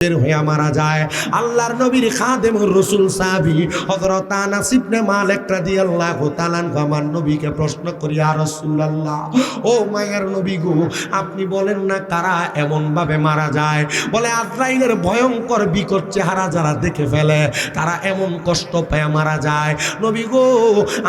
বের হয়ে মারা যায়। আল্লাহর নবীর খাদেম রাসূল সাহাবী হযরত আনাস ইবনে মালিক রাদিয়াল্লাহু তাআলা আমার নবীকে প্রশ্ন করি, ইয়া রাসূলুল্লাহ, ও মায়ের নবী গো, আপনি বলেন না কারা এমন ভাবে মারা যায়? বলে আজরাইলের ভয়ঙ্কর বিকট চেহারা যারা দেখে ফেলে তারা এমন কষ্ট পেয়ে মারা যায়। নবী গো,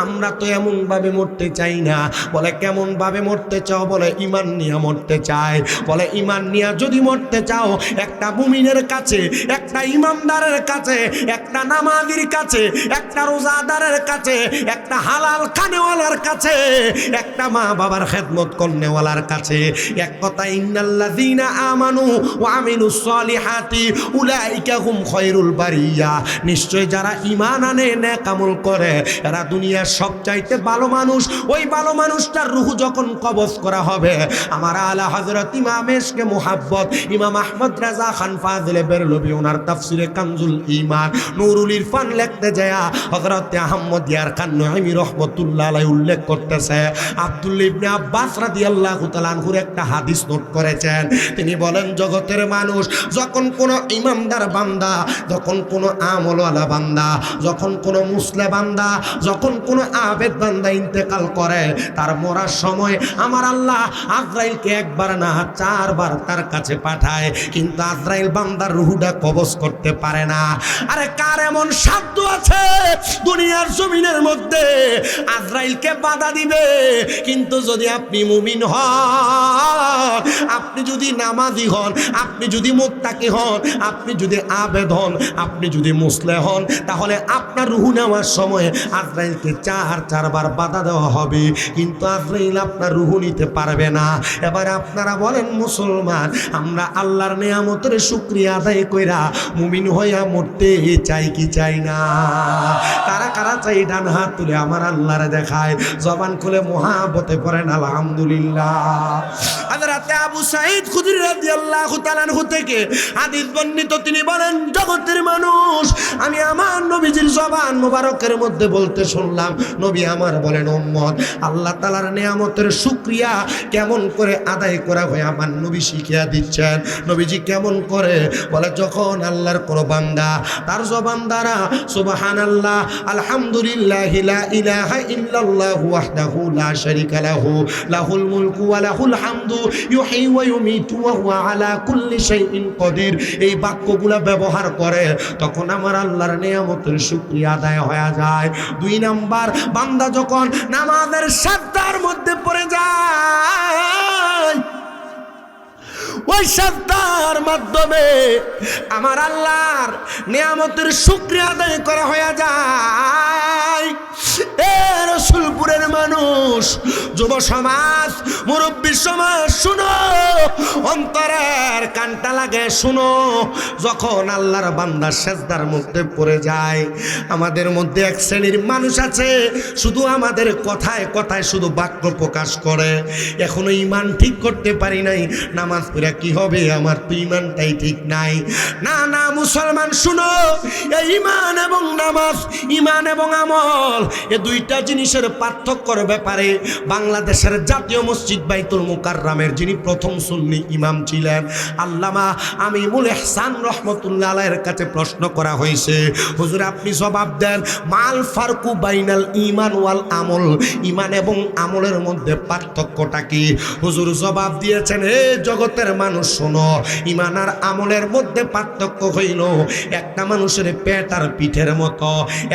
আমরা তো এমন ভাবে মরতে চাই না। বলে কেমন ভাবে মরতে চাও? বলে ঈমান নিয়ে মরতে চাই। বলে ঈমান নিয়ে যদি মরতে চাও, একটা মুমিনের কাছে, একটা ইমানদারের কাছে, একটা নামাজীর কাছে, একটা রোজাদারের কাছে, একটা হালাল খানেওয়ালার কাছে, একটা মা বাবার খেদমত করনেওয়ালার কাছে, এক কথা ইন্নাল্লাযীনা আমানু ওয়া আমিলুস সলিহাতি উলাইকা হুম খায়রুল বারিয়া, নিশ্চয় যারা ঈমান আনে নেক আমল করে এরা দুনিয়ার সবচাইতে ভালো মানুষ। ওই ভালো মানুষটার রূহ যখন কবজ করা হবে, আমার আলা হযরত ইমাম এশকে মুহাব্বত ইমাম আহমদ রাজা খান ফাজিলে বেরলভী ওনার তাফসিরে কানজুল ঈমান নুরুল ইরফান লিখতে যায় হযরত আহমদ ইয়ার খান নঈমি রাহমাতুল্লাহ আলাইহি উল্লেখ করতেছে, আব্দুল্লাহ ইবনে আব্বাস রাদিয়াল্লাহু তাআলা আনহুর একটা হাদিস নোট করেছেন। তিনি বলেন, জগতের মানুষ যখন কোনো ইমানদার বান্দা, যখন কোনো আমলওয়ালা বান্দা, যখন কোনো মুসলিম বান্দা, যখন কোনো আবেদ বান্দা ইন্তেকাল করে, তার মরার সময় আমার আল্লাহ আজরাইলকে একবার না চারবার তার কাছে পাঠায়, কিন্তু আজরাইল বান্দার রূহটা কবজ করতে পারে না। আরে কার এমন সাধ্য আছে দুনিয়ার জমিনের মধ্যে আজরাইলকে বাধা দিবে? কিন্তু যদি আপনি মুমিন হন, আপনি যদি নামাজি হন, আপনি যদি মুত্তাকি হন, আপনি যদি আবেদ হন, আপনি যদি মুসলিম হন, তাহলে আপনার রূহ নেওয়ার সময় আজরাইলকে চারবার বাধা দেওয়া হবে, কিন্তু আজরাইল আপনার রূহ নিতে পারবে না। এবার আপনারা বলেন মুসলমান, আমরা আল্লাহর নিয়ামতের শুকরিয়া আদায় কইরা মুমিন হইয়া মরতে চাই কি চাই না? কারা কারা চাই? ডান হাত তুলে আমার আল্লাহরে দেখায়, জবান খুলে মুহাব্বতে পড়েন আলহামদুলিল্লাহ। হযরত আবু সাঈদ খুদরী রাদিয়াল্লাহু তাআলা আনহু থেকে হাদিস বর্ণিত, তিনি বলেন, জগতের মানুষ আমি আমার নবীজির জবান মোবারকের মধ্যে বলতে শুনলাম, নবী আমার বলেন, উম্মত আল্লাহ তাআলার নিয়ামতের শুকরিয়া কেমন করে আদায় করা হয় আমার নবী শিখিয়ে দিচ্ছেন। নবীজি কেমন করে? বলে, যখন আল্লাহর কোনো বান্দা তার জবান দ্বারা সুবহানাল্লাহ আলহামদুলিল্লাহি লা ইলাহা ইল্লাল্লাহু ওয়াহদাহু লা শারীকা লাহু লাহুল মুলকু ওয়া লাহুল হামদু ইউহয়ী ওয়া ইউমীতু ওয়া হুয়া আলা কুল্লি শাইইন কাদির, এই বাক্যগুলো ব্যবহার করে, তখন আমার আল্লাহর নিয়ামতের শুকরিয়া আদায় হয়ে যায়। দুই নাম্বার, বান্দা যখন নামাজের সাজদার মধ্যে পড়ে যায়, ওই সাজদার মাধ্যমে আমার আল্লাহর নিয়ামতের শুকরিয়া আদায় করা হয়ে যায়। এ রসুলপুরের মানুষ, যুব সমাজ, মুরব্বী সমাজ, শুনো, অন্তরের কানটা লাগে শুনো, যখন আল্লাহর বান্দা সেজদার মধ্যে পড়ে যায়, আমাদের মধ্যে এক শ্রেণীর মানুষ আছে শুধু আমাদের কথায় কথায় শুধু বাক্য প্রকাশ করে, এখনো ঈমান ঠিক করতে পারি নাই, নামাজ পড়া কি হবে, আমার তো ঈমানটাই ঠিক নাই। না না মুসলমান, শুনো, এই ঈমান এবং নামাজ, ঈমান এবং আমল, এ দুইটা জিনিসের পার্থক্যর ব্যাপারে বাংলাদেশের জাতীয় মসজিদ বাইতুল মুকাররমের যিনি প্রথম সুন্নি ইমাম ছিলেন আল্লামা আমিনুল ইহসান রাহমাতুল্লাহ আলাইহির কাছে প্রশ্ন করা হয়েছে, হুজুর আপনি জবাব দেন, মাল ফারকু বাইনাল ঈমান ওয়াল আমল, ঈমান এবং আমলের মধ্যে পার্থক্যটা কি? হুজুর জবাব দিয়েছেন, হে জগতের মানুষ শোনো, ঈমান আর আমলের মধ্যে পার্থক্য হইল একটা মানুষের পেট আর পিঠের মতো।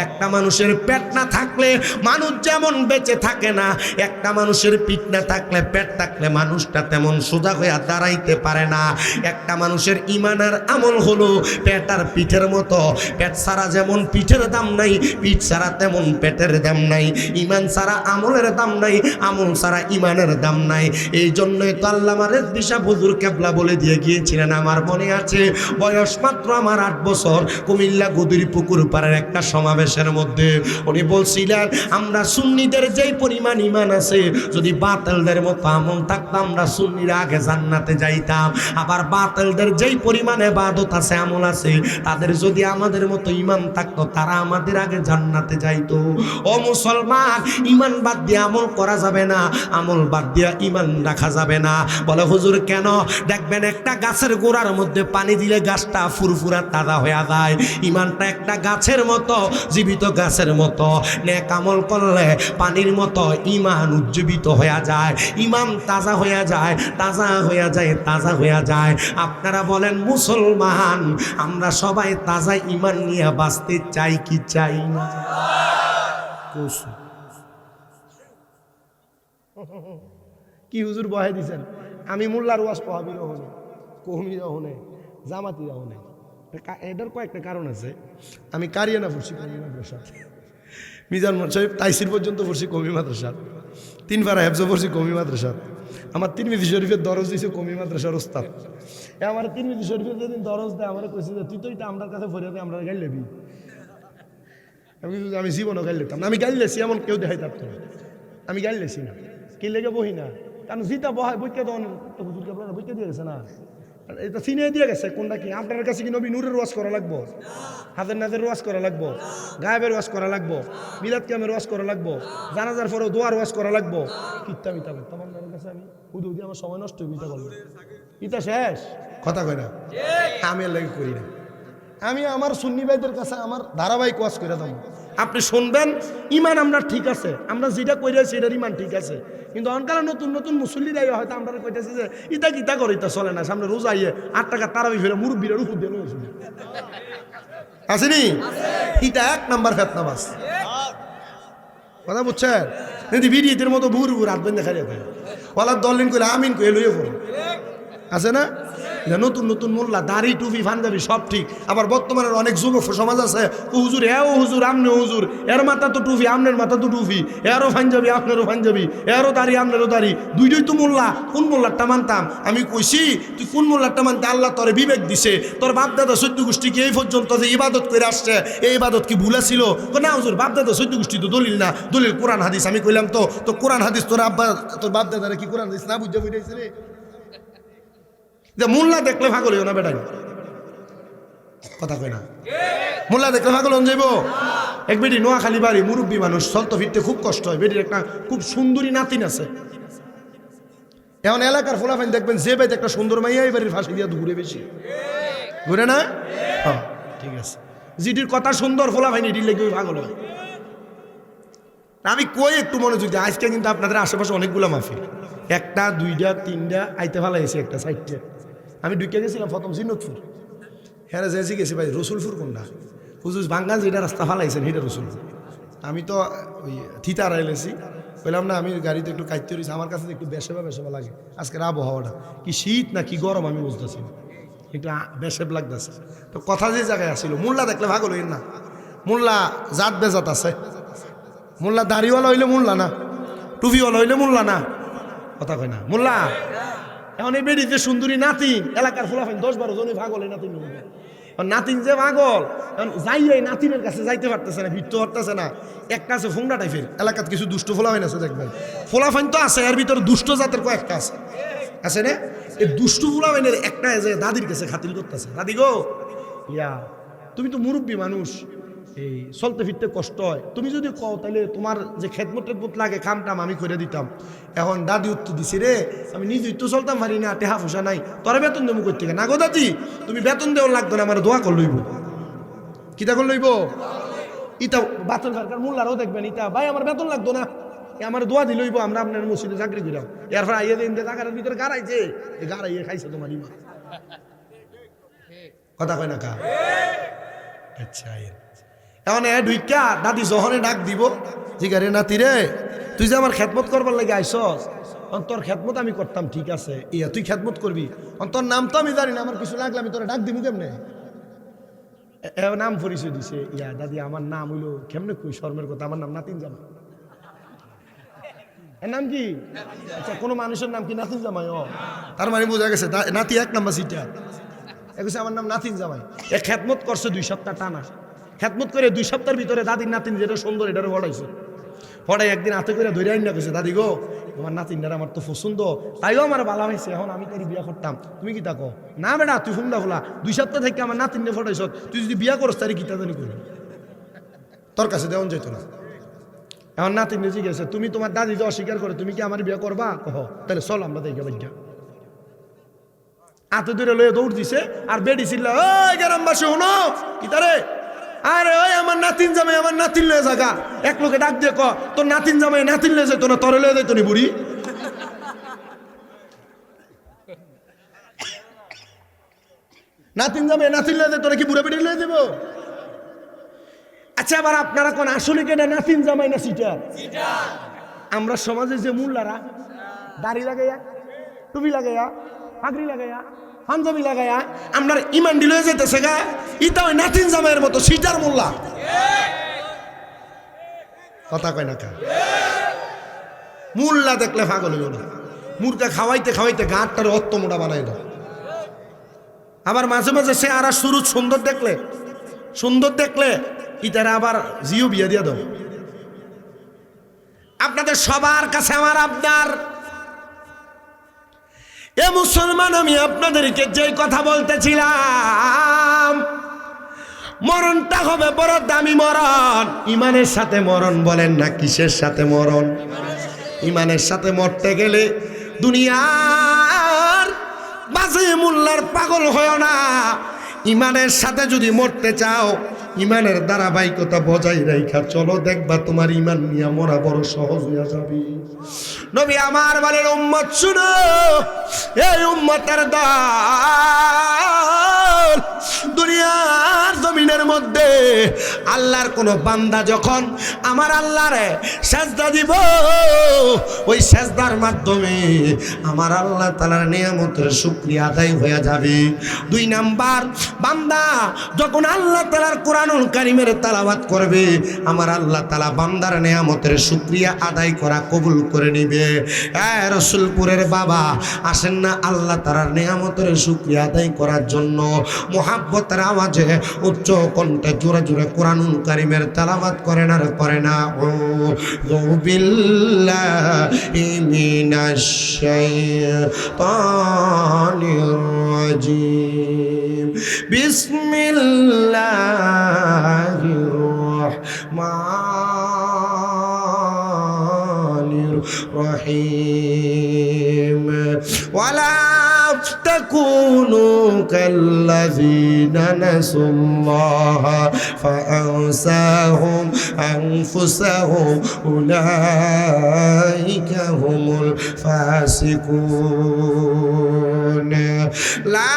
একটা মানুষের পেট না থাকলে মানুষ যেমন বেঁচে থাকে না, একটা মানুষের পিঠ না থাকলে, পেট থাকলে মানুষটা তেমন সোজা হয়ে দাঁড়াইতে পারে না। একটা মানুষের ঈমান আর আমল হলো পেট আর পিঠের মতো, পেট ছাড়া যেমন পিঠের দাম নাই, পিঠ ছাড়া তেমন পেটের দাম নাই, ঈমান ছাড়া আমলের দাম নাই, আমল ছাড়া ঈমানের দাম নাই। এই জন্যই তো আল্লামা রেজভী সাহেব হুজুর কেবলা বলে দিয়ে গিয়েছিলেন, আমার মনে আছে বয়স মাত্র আমার 8 বছর, কুমিল্লা গদির পুকুর পাড়ের একটা সমাবেশের মধ্যে উনি বলছিলেন, শুনেন, আমরা সুন্নিদের যেই পরিমাণ ঈমান আছে, যদি বাতিলদের মতো আমল থাকতো আমরা সুন্নিরা আগে জান্নাতে যাইতাম। আবার বাতিলদের যেই পরিমাণ ইবাদত আছে, আমল আছে, তাদের যদি আমাদের মতো ঈমান থাকতো তারা আমাদের আগে জান্নাতে যাইতো। ও মুসলমান, ঈমান বাদ দিয়ে আমল করা যাবে না, আমল বাদ দিয়ে ঈমান রাখা যাবে না। বলে হুজুর কেন? দেখবেন একটা গাছের গোড়ার মধ্যে পানি দিলে গাছটা ফুরফুরা তাজা হয়ে যায়। ঈমানটা একটা গাছের মতো, জীবিত গাছের মতো। নেক আমল করলে পানির মতো ঈমান উজ্জীবিত হয়ে যায়, ঈমান তাজা হয়ে যায়, তাজা হয়ে যায়, তাজা হয়ে যায়। আপনারা বলেন মুসলমান, আমরা সবাই তাজা ঈমান নিয়ে বাঁচতে চাই কি চাই না? কি হুজুর বহে দিছেন? আমি মোল্লার ওয়াজ পহাবির হনে, কৌমিরা হনে, জামাতিরা হনে। এটার কয়েকটা কারণ আছে। আমি কারিয়ানা পড়ছি কৌমি মাদ্রাসা, মিজান শরীফ তাইসির পর্যন্ত পড়ছি কৌমি মাদ্রাসা, 3 পারা হেফজ পড়ছি কৌমি মাদ্রাসা। আমার তিরমিজি শরীফের দরজ দিয়েছে কৌমি মাদ্রাসার ওস্তাদ। আমার তিরমিজি শরীফের যেদিন দরজ দেয় আমার কইছে যে তুই তো এটা আমার কাছে ফরিয়া দিয়ে আমরা গাইল লেবি। আমি জীবনও গাইল লেতাম না। আমি গাইল লেছি এমন কেউ দেখাই থাকতো না। আমি গাইল লেছি না, কি লেগে বহি না, কারণ জিতা বহায় বইকে তো হুজুরকে আপনারা বইকে দিয়ে গেছে না, এটা চিনিয়ে দিয়ে গেছে কোনটা কি। আপনার কাছে কি নবী নূরের ওয়াজ করা লাগবো, হাতের নাজের ওয়াজ করা লাগবো, গায়েবের ওয়াজ করা লাগবো, মিলাদ কিয়ামের ওয়াজ করা লাগবো, জানাজার পরেও দোয়ার ওয়াজ করা লাগবো? কিত্তা মিতা করতাম আপনার কাছে আমি উদি উদি আমার সময় নষ্ট মিতা করবো। ইতা শেষ কথা কয় না, আমি আর লাগে করি না। আমি আমার সুন্নি ভাইদের কাছে আমার ধারাবাহিক ওয়াজ করে দেবো, আপনি শুনবেন। ঈমান আমরা ঠিক আছে, আমরা যেটা কইরেছি এটার ঈমান ঠিক আছে, কিন্তু অনকালে নতুন নতুন মুসল্লিরাই হয়তো আমরা কইতেছি যে ইতা কিতা করে, ইতা চলে না। সামনে রোজা ইয়ে 8 টাকা তারাবি ফেরে মুরব্বীরা উপর দিয়ে লইছিল আসেনি, ইটা 1 নাম্বার ফেতনাবাজ কথা বুঝছেন? যদি বিডিএতের মতো বুড় বুড় হাত বেঁধে খাইয়ে দেয়, ওলার দলিন করে আমিন করে লইয়ে পড়ে আছে না। নতুন নতুন মোল্লা, দাড়ি টুপি পাঞ্জাবি সব ঠিক। আবার বর্তমানের অনেক যুবক সমাজ আছে, ও হুজুর ও হুজুর আমনে হুজুর, এর মাথা তো টুপি আমনের মাথা তো টুপি, এরও পাঞ্জাবি আপনারও পাঞ্জাবি, এরও দাড়ি আপনারও দাড়ি, দুইটাই তো মোল্লা। কোন মোল্লারটা মানতাম? আমি কইছি তুই কোন মোল্লারটা মানতে? আল্লাহ তোরে বিবেক দিছে, তোর বাপদাদা 14 গোষ্ঠী কি এই পর্যন্ত যে ইবাদত করে আসছে, এই ইবাদত কি ভুলা ছিল? না হুজুর, বাপদাদা 14 গোষ্ঠী তো দলিল না, দলিল কোরআন হাদিস। আমি কইলাম তো কোরআন হাদিস তোর আব্বা তোর বাপদাদারা কি কোরআন হাদিস না বুঝে বুঝাইছে রে? যে মোল্লা দেখলে পাগল হইও না বেটাই, কথা কয় না। মোল্লা দেখলে পাগল হন যাইব। এক বেটি নোয়াখালী বাড়ি, মুরব্বী মানুষ, চলতে ফিরতে খুব কষ্ট হয়। বেটির একটা খুব সুন্দরী নাতিন আছে। এখন এলাকার ফোলাফাইন দেখবেন যে বাড়িতে একটা সুন্দর মাইয়া, এই বাড়ির ফাঁসি দিয়া ঘুরে বেশি ঘুরে না। হ্যাঁ ঠিক আছে, যেটির কথা সুন্দর ফোলাফাইন এটির লেগে পাগল হয়। আমি কই একটু মনোযোগ দিই, আজকে কিন্তু আপনাদের আশেপাশে অনেকগুলো মাহফিল, 1টা 2টা 3টা আইতে ফেলা হয়েছে, একটা 4টে। আমি ঢুকে গেছিলাম প্রথম জিন্নতপুর, হ্যাঁ যেছি গেছি ভাই রসুলপুর কোনটা, হুজুর বাঙ্গাল যেটা রাস্তা ফালাইছেন সেটা রসুলপুর। আমি তো ওই থিতার এলেছি, বললাম না আমি গাড়িতে একটু কাইতে রয়েছি, আমার কাছে একটু বেসেবা লাগে। আজকের আবহাওয়াটা কি শীত না কি গরম আমি বুঝতেছি না, একটু বেসেব লাগতেছে। তো কথা যে জায়গায় আসছিল, মোল্লা দেখলে ভাগল হইন না, মোল্লা জাত বেজাত আছে। মোল্লা দাড়িওয়ালা হইলে মোল্লা না, টুপিওয়ালা হইলে মোল্লা না, কথা কয় না মোল্লা। এখন এই বেডিতে সুন্দরী নাতিন, এলাকার ফুলাফাইন 10-12 জনই পাগল। এই নাতিন নাতিন যে পাগল, এখন যাইয়ে নাতিনের কাছে যাইতে পারতেছে না, ভিড়তে পারতেছে না। একটা আছে ফোংরা টাইপের, এলাকার কিছু দুষ্ট ফোলাফাইন আছে দেখবেন। ফোলাফাইন তো আছে, এর ভিতরে দুষ্ট জাতের কয়েকটা আছে, আছে না? এই দুষ্ট ফোলাফাইনের একটা যে দাদির কাছে খাতির করতেছে, দাদি গো ইয়া তুমি তো মুরব্বী মানুষ, এই চলতে ফিরতে কষ্ট হয়, তুমি যদি কও তাহলে তোমার যে খেদমত টেদমত লাগে খামটাম আমি করে দিতাম। এখন দাদি উত্তর দিছি, রে আমি নিজেই তো চলতাম পারি না, টেহা ফুসা নাই, তোরা বেতন দেবো করতে না গো দাদি, তুমি বেতন দেওয়া লাগতো না, আমার দোয়া কর লইব। কিতা কর লইব? ইটা বাতন সরকার মোল্লারও দেখবেন, ইটা ভাই আমার বেতন লাগতো না, আমার দোয়া দিল লইব, আমরা আপনার মসজিদে চাকরি করিলাম। এরপর আইয়ে দিন টাকার ভিতরে গাড়াইছে, এই গাড়াইয়ে খাইছে তোমার ইমা, কথা কয় না কা? আচ্ছা এখন ঢুইকা দাদি যখনে ডাক দিব, জিগারে নাতি রে তুই যে আমার খেদমত করবার লাগে আইসস, তোর খেদমত আমি করতাম ঠিক আছে, ইয়া তুই খেদমত করবি, তোর নাম তো আমি জানি না, আমার কিছু লাগলে আমি তোরা ডাক দিব কেমনে? নাম পরিচয় দিছে, ইয়া দাদি আমার নাম হইলো কেমনে কই শর্মের কথা, আমার নাম নাতিন জামাই। এর নাম কি? আচ্ছা কোনো মানুষের নাম কি নাতিন জামাই? ও তার মানে বোঝা গেছে নাতি 1 নাম্বার সিটা, এগুছে আমার নাম নাতিন জামাই। এ খেদমত করছে 2 সপ্তাহ টানা, খেদমত করে 2 সপ্তাহের ভিতরে দাদির নাতিন যেটা সুন্দর এটারে বড়াইছে। পরে একদিন হাতে করে ধরে আইনা কইছে, দাদি গো তোমার নাতিনটার আমার তো পছন্দ, তাইও আমার ভালো হয়েছে, এখন আমি তার বিয়া করতাম, তুমি কি তাকো? না বেটা তুই ফুমডা খোলা, 2 সপ্তাহ থেকে আমার নাতিনটা ফটাইছ, তুই যদি বিয়া করস তারি কিতা জানি করি, তোর কাছে দেওয়া যেত না। এখন নাতিন নিজে গেছে, তুমি তোমার দাদি যে অস্বীকার করে, তুমি কি আমার বিয়া করবা? কহ তাহলে চল আমরা দেখে বাজ্ঞা। হাতে ধরে লয়ে দৌড় দিছে, আর বেডি ছিল, ওই গ্রামবাসী শোনো কি তারে, আরে ওই আমার নাতিন জামাই, আমার নাতিন লয়ে জাগা। এক লোকে ডাক দিয়ে ক, তোর নাতিন জামাই নাতিন লয়ে যেত না, তরে লয়ে যেত নি বুড়ি? নাতিন জামাই নাতিন লয়ে যেত নাকি বুড়া বেডি লয়ে দেবো? আচ্ছা আবার আপনারা কোন আসলে কেনা নাতিন জামাই না সিটার? আমরা সমাজে যে মোল্লারা দাড়ি লাগাইয়া, টুপি লাগাইয়া, পাগড়ি লাগাইয়া, পাঞ্জাবি লাগাইয়া আমরা ইমান ডিল হয়ে যেতেছে গা, ইটা ওই নাতিন জামাইয়ের মতো সিটার মোল্লা। কথা কয় না কা? মোল্লা দেখলে পাগল হইল না, মুরগা খাওয়াইতে খাওয়াইতে গাঁটটার অত্ত মোটা বানাই না। আবার মাঝে মাঝে সে আর শুরু সুন্দর দেখলে ইতারা আবার জিও বিয়া দিয়া দাও। আপনাদের সবার কাছে আমার আবদার, এ মুসলমান, আমি আপনাদেরকে যে কথা বলতেছিলাম, মরণটা হবে বড় দামি মরণ। ইমানের সাথে মরণ বলেন না, কিসের সাথে মরণ? ইমানের সাথে মরতে গেলে দুনিয়ার বাজে মোল্লার পাগল হয় না। ইমানের সাথে যদি মরতে চাও, ইমানের ধারাবাহিকতা বজায় রাখা চলো, দেখবা তোমার ইমান নিয়ে মরা বড় সহজ হয়ে যাবে। নবী আমার বলেন, উম্মত শুনো, এই উম্মতের দল, দুনিয়ার জমিনের মধ্যে আল্লাহর কোন বান্দা যখন আমার আল্লাহরে সেজদা দিব, ওই সেজদার মাধ্যমে আমার আল্লাহ তাআলার নিয়ামতের শুকরিয়া আদায় হয়ে যাবে। 2 নাম্বার, বান্দা যখন আল্লাহ তাআলার কোরআনুল কারীমের তেলাওয়াত করবে, আমার আল্লাহ তাআলা বান্দার নিয়ামতের শুকরিয়া আদায় করা কবুল করে নিবে। রসুলপুরের বাবা আসেন না আল্লাহ তাআলার নিয়ামতের শুকরিয়া আদায় করার জন্য, মুহাব্বতের আওয়াজে উচ্চ কণ্ঠে জোরে জোরে কোরআনুল কারীমের তেলাওয়াত করেন আর করে না? ও বিল্লাহি মিনাশ শাইতানির রাজিম, বিসমিল্লাহির রহমানির রহিম। ওয়ালা تكونوا كالذين نسوا الله فأنساهم أنفسهم أولئك هم الفاسقون. لا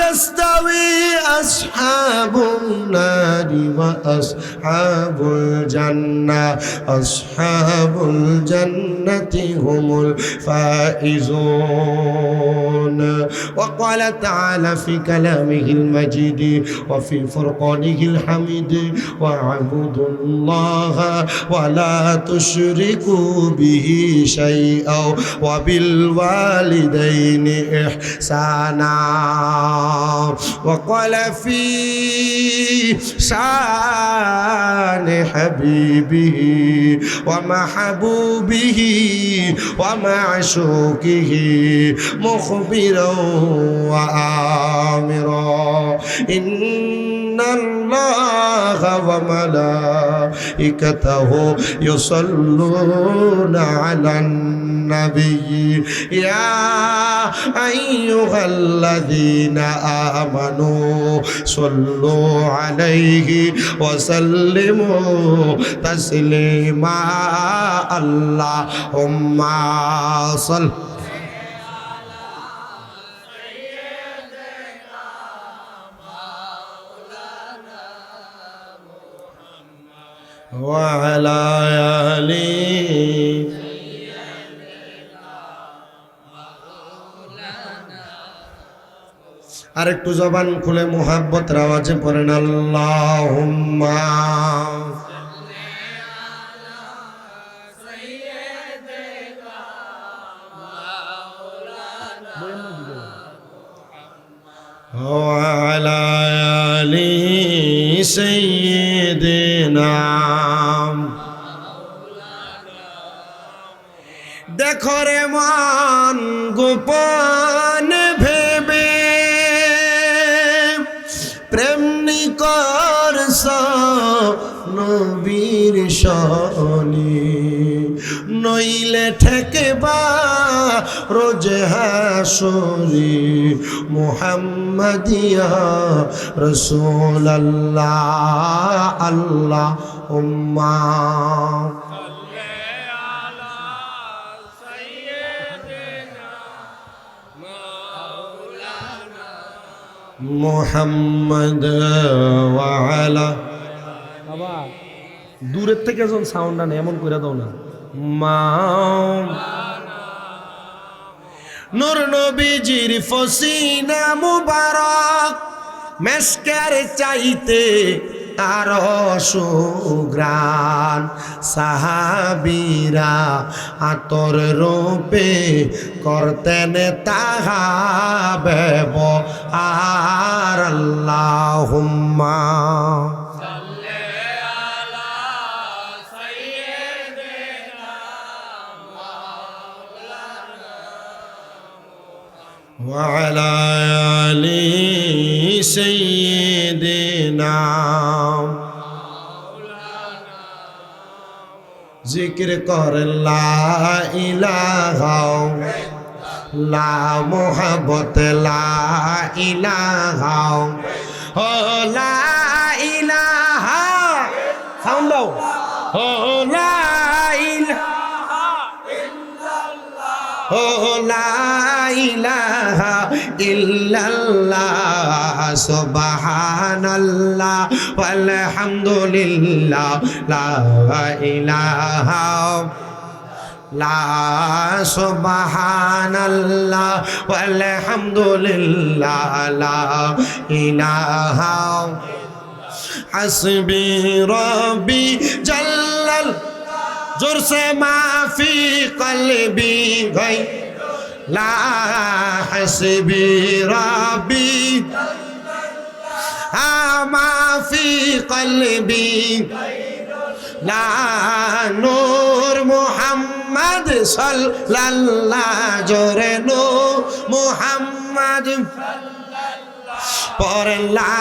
يستوي أصحاب النار وأصحاب الجنة، أصحاب الجنة هم الفائزون. وقال تعالى في كلامه المجيد وفي فرقانه الحميد، واعبدوا الله ولا تشركوا به شيئا وبالوالدين إحسانا. وقال في شان حبيبه ومحبوبه ومعشوقه مخبرا وآمرا، إن الله وملائكته يصلون على النبي يا أيها الذين آمنوا صلوا عليه وسلموا تسليما. اللهم صل وعلى آله আরেকটু জবান খুলে মুহাব্বতের আওয়াজে পড়েন আল্লাহুম্মা ওয়া আলা আলি সাইয়্যিদিনা। দেখরে মন গোপন ভেবে প্রেমনি করছ নবীর শনি নইলে ঠেকেবা রোজ হাসরে মুহাম্মাদিয়া রাসূলুল্লাহ আল্লাহুম্মা মুহাম্মদ ওয়া আলা বাবা দূরের থেকে যখন সাউন্ড না এমন করে দাও না নূর নবীজির ফসিনা মুবারক মেশকের চাইতে আরো সুগ্রাণ সাহাবীরা আতর রূপে করতেন তাহা ব্যবহার আল্লাহুম্মা وعلى آل سيدنا जिक्र कर ला इलाहा ला मोहब्बत ला इलाहा हो ला इलाहा साउंड दो हो ला इलाहा इल्लल्लाह हो ला ইলাহা ইল্লাল্লাহ সুবহানাল্লাহ ওয়ালহামদুলিল্লাহ লা ইলাহা লা সুবহানাল্লাহ ওয়ালহামদুলিল্লাহ লা ইলাহা হাসবি রব্বি জাল্লাল जोर से माफी कल्बी गई ला हस्बी रब्बी माफी कल्बी ला नूर मुहम्मद सल्लल्लाहु जोरे नूर मुहम्मद पर ला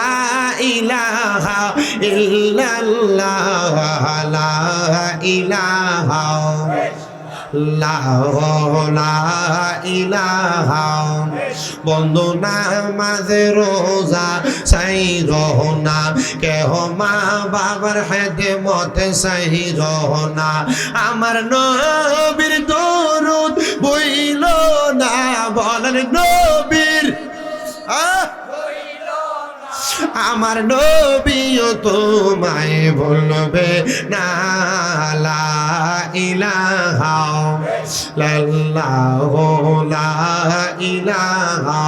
इलाहा इल्लल्लाह ला इलाहा ला इलाहा বন্ধু নামাজে রোজা চাই রহনা কেহ মা বাবার খেদমত চাই রহনা আমার নবীর দরুদ বইল না বলেন নবীর আমার নবীও তোমায় বলবে না লা ইলাহা ইল্লাল্লাহু লা ইলাহা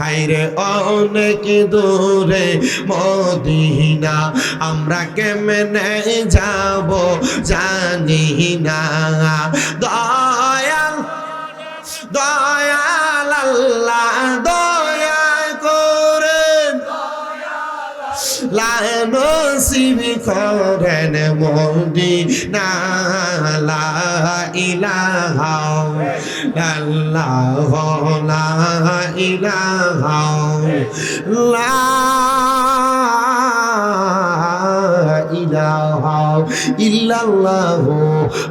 হায়রে অনেক দূরে মদিনা আমরা কেমনে যাব জানি না দয়াল দয়াল আল্লাহ দয়া করেন লা নসিব করেন মদিনা লা ইলাহা ইল্লাল্লাহু লা ইলাহা লা ইলাহা ইল্লাল্লাহু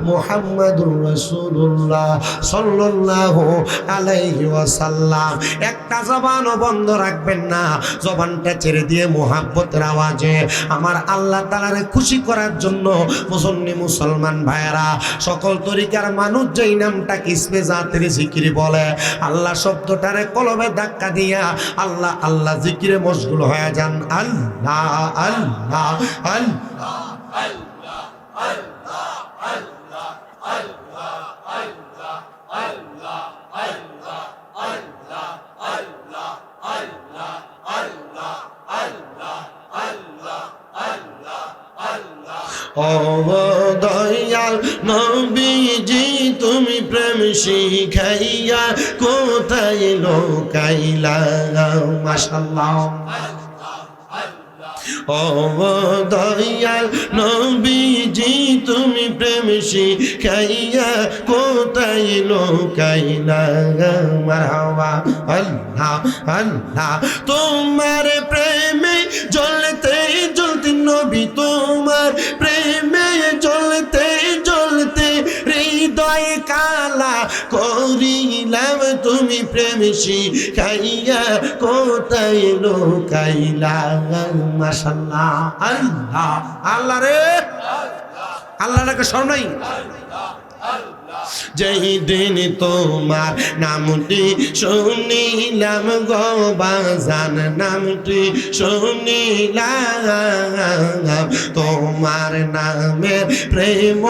মুহাম্মাদুর রাসূলুল্লাহ সাল্লাল্লাহু আলাইহি ওয়াসাল্লাম একটা জবানও বন্ধ রাখবেন না জবানটা ছেড়ে দিয়ে মুহাব্বতের আওয়াজে আমার আল্লাহ তাআলারে খুশি করার জন্য মুসল্লি মুসলমান ভাইরা সকল তরিকার মানুষ যেই নামটা কিসমে জাতের জিকির বলে আল্লাহ শব্দটারে কলবে ধাক্কা দিয়া আল্লাহ আল্লাহ জিকিরে মশগুল হয়ে যান আল্লাহ আল্লাহ আল্লাহ ও দয়াল নবীজি তুমি প্রেম শিখাইয়া কোথায় লোকাইলা মাশাআল্লাহ ও দয়াল নবীজি তুমি প্রেম শিখাইয়া কোথায় লোকাইলা মারহাবা আল্লাহ আল্লাহ তোমার প্রেমে জ্বলতে জ্বলতে নবী তোমার প্রেমে জ্বলতে জ্বলতে হৃদয় কালা করিলাম তুমি প্রেম শিখাইয়া কোথায় লোকাইলা মাশাআল্লাহ আল্লাহ আল্লাহ রে আল্লাহ নাকি শোনাই যেই দিন তোমার নামটি শুনিলাম গো বাজান নামটি শুনিলাম তোমার নামের প্রেম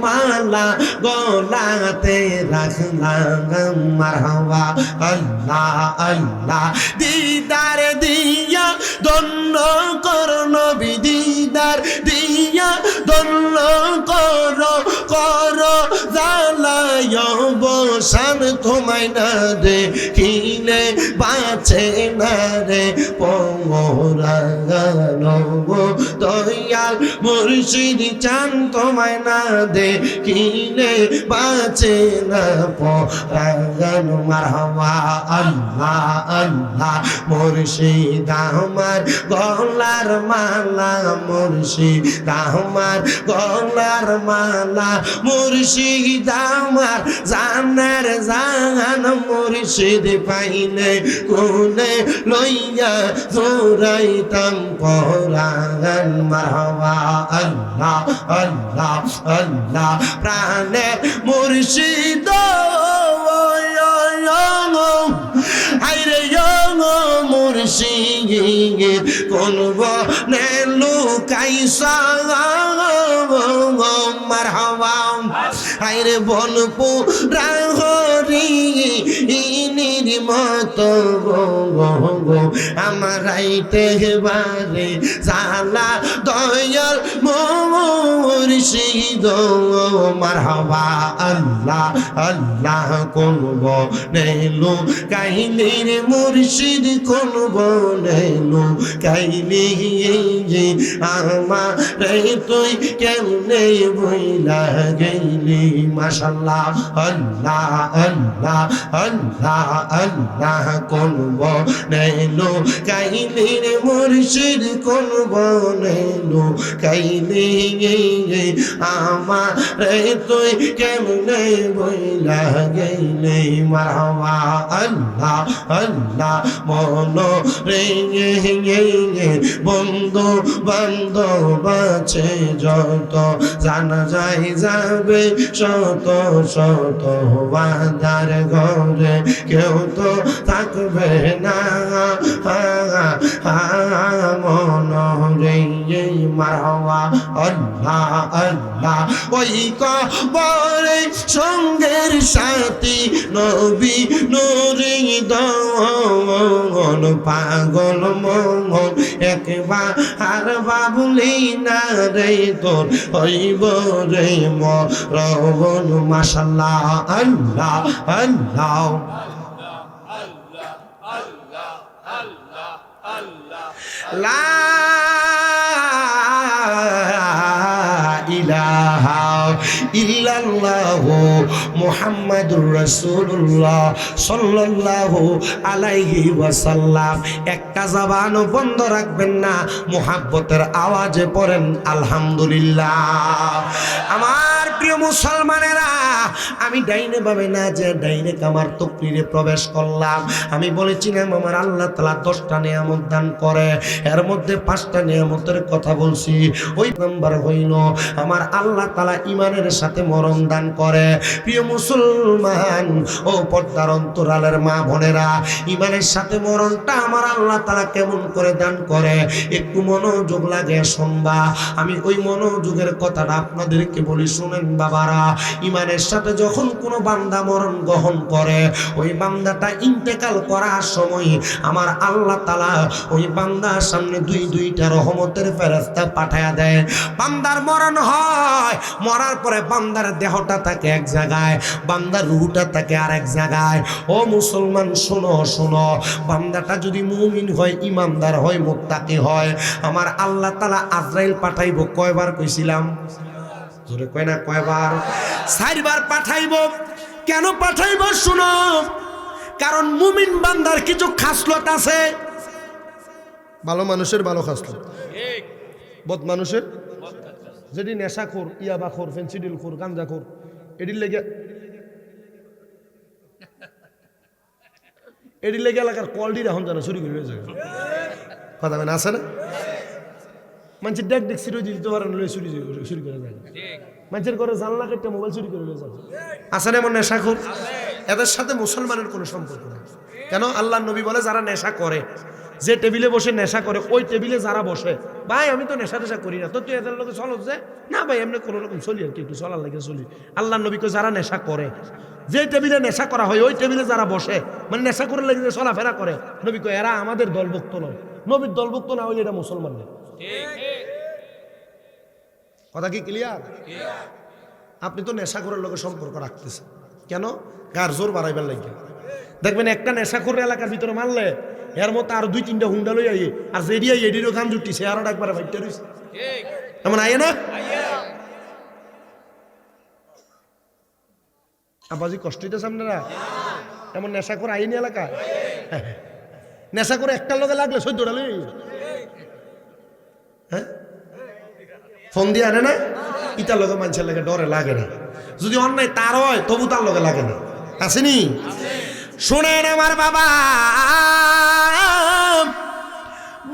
মালা গলাতে রাখলাম মারহাবা আল্লাহ আল্লাহ দিদার দিয়া ধন্য কর নবী দিদার দিয়া ধন্য কর কর জালায় বসান তোমায় না দেখিলে বাঁচে না রে পরানো দয়াল মুর্শিদ চান তোমায় না দেখিলে বাঁচে না পরানো মারহাবা আল্লাহ আল্লাহ মুর্শিদ আমার গলার মালা মুর্শিদ আমার গলার মালা মুর্শিদ আমার জানার জান মুর্শিদ পাইলে কোনে লইয়া জোরাইতাম পরাণ মারহাবা আল্লাহ আল্লাহ আল্লাহ প্রাণের মুর্শিদ আইরে মুর্শিদ কোন বনে লুকাইসা মারহাবা আইরে বনপুরা হরি ইনির মতো গো আমার আইতে বারে জালা দয়াল মুর্শিদ মারহাবা আল্লাহ আল্লাহ কোন বনে লুকাইলি মুর্শিদ কোন বনে লুকাইলি আমার তুই কেমনে বইলা গেলি মাশাআল্লাহ আল্লাহ আল্লাহ আল্লাহ আল্লাহ কোন বনে লুকাইলি মুর্শিদ কোন বনে লুকাইলি আমার তুই কেমনে বইলা গেলি মারহাবা আল্লাহ আল্লাহ মন রে বন্ধু বান্ধব আছে যত জানা যায় যাবে শত শত বাঁধার ঘরে কেউ তো থাকবে না মন রে মারহাবা আল্লাহ আল্লাহ ওই কবরে সঙ্গের সাথী নবী নুরি দন পাগল মন একবার আর বাবুলি না রে তোর হইব রে মরণ মাশাআল্লাহ আল্লাহ আল্লাহ লা ইলাহা ইল্লাল্লাহু মুহাম্মাদুর রাসূলুল্লাহ সাল্লাল্লাহু আলাইহি ওয়াসাল্লাম। একটা জবান বন্ধ রাখবেন না, মুহাব্বতের আওয়াজে পড়েন আলহামদুলিল্লাহ। আমার প্রিয় মুসলমানেরা, আমি ডাইনে ভাবে না যে ডাইনে কামার তকরিরে প্রবেশ করলাম। আমি বলেছিলাম আমার আল্লাহ তাআলা 10টা নিয়ামত দান করে, এর মধ্যে 5টা নিয়ামতের কথা বলছি। ওই নাম্বার হইল আমার আল্লাহ তাআলা ইমানের সাথে মরণ দান করে। প্রিয় মুসলমান ও পর্দার অন্তরালের মা বোনেরা, ইমানের সাথে মরণটা আমার আল্লাহ তাআলা কেমন করে দান করে একটু মনোযোগ লাগে শুনবা। আমি ওই মনোযোগের কথাটা আপনাদেরকে বলি, শুনেন বাবারা। ইমানের সাথে যখন কোনো বান্দা মরণ গ্রহণ করে, ওই বান্দাটা ইন্তেকাল করার সময় আমার আল্লাহ তাআলা ওই বান্দার সামনে দুইটা রহমতের ফেরেশতা পাঠায়া দেয়। বান্দার মরণ হয়, মরার পরে বান্দার দেহটা থাকে এক জায়গায়, বান্দার রূহটা থাকে আর এক জায়গায়। ও মুসলমান শোনো শোনো, বান্দাটা যদি মুমিন হয়, ইমানদার হয়, মুত্তাকি হয়, আমার আল্লাহ তাআলা আজরাইল পাঠাইব কয়বার কইছিলাম? জোরে কয় না কয়বার? 4 বার পাঠাইব। কেন পাঠাইব শুনো, কারণ মুমিন বান্দার কিছু খাসলত আছে। ভালো মানুষের ভালো খাসলত, বদ মানুষের, যেটি নেশাখোর, ইয়াবাখোর, ফেন্সিডিলখোর, গাঞ্জাখোর, এটির লেগে এলাকার কলডি এখন জানা চুরি করে যায় কথা মানে আছে না? মানুষের ডেক ডেক চুরি দিতে পারে না, চুরি করে যায়। মানুষের ঘরে জানলা কেটে মোবাইল চুরি করে যায়। আছে না এমন নেশাখোর? এদের সাথে মুসলমানের কোনো সম্পর্ক নেই। কেন? আল্লাহ নবী বলে যারা নেশা করে, যে টেবিলে বসে নেশা করে, ওই টেবিলে যারা বসে, ভাই আমি তো নেশা টেশা করি না, তো তুই এদের লোকে চলো যে না ভাই এমনি কোনো রকম চলি আর কি, একটু চলার লাগে চলি। আল্লাহ নবীকে যারা নেশা করে, যে টেবিলে নেশা করা হয়, ওই টেবিলে যারা বসে, মানে নেশা করে লেগে যে চলাফেরা করে, নবী কয় এরা আমাদের দলভুক্ত নয়। নবীর দলভুক্ত না হইলে এটা মুসলমান নেই। কথা কি ক্লিয়ার? আপনি তো নেশা করার লোকের সম্পর্ক রাখতেছেন কেন? গার জোর বাড়াইবার লাগে। দেখবেন একটা নেশাখোর এলাকার ভিতরে মারলে এর মতো আর 2-3টা হুন্ডা লই আইয়ে, আর যেডিয়া এডিরও গান জুটিছে আরো একবার বাইটটা রইছে, এমন আইয়ে না? আবাজি কষ্ট হইতেছে আপনারা? এমন নেশাখোর আইনি এলাকা, নেশা করে একটার লগে লাগলে 14টা লই, হ্যাঁ ফোন দিয়ে আনে না, ইটার লগে মানুষের লাগে ডরে লাগে না। যদি অন্যায় তার হয় তবু তার লগে লাগে না, আসেনি? শোনেন আমার বাবা,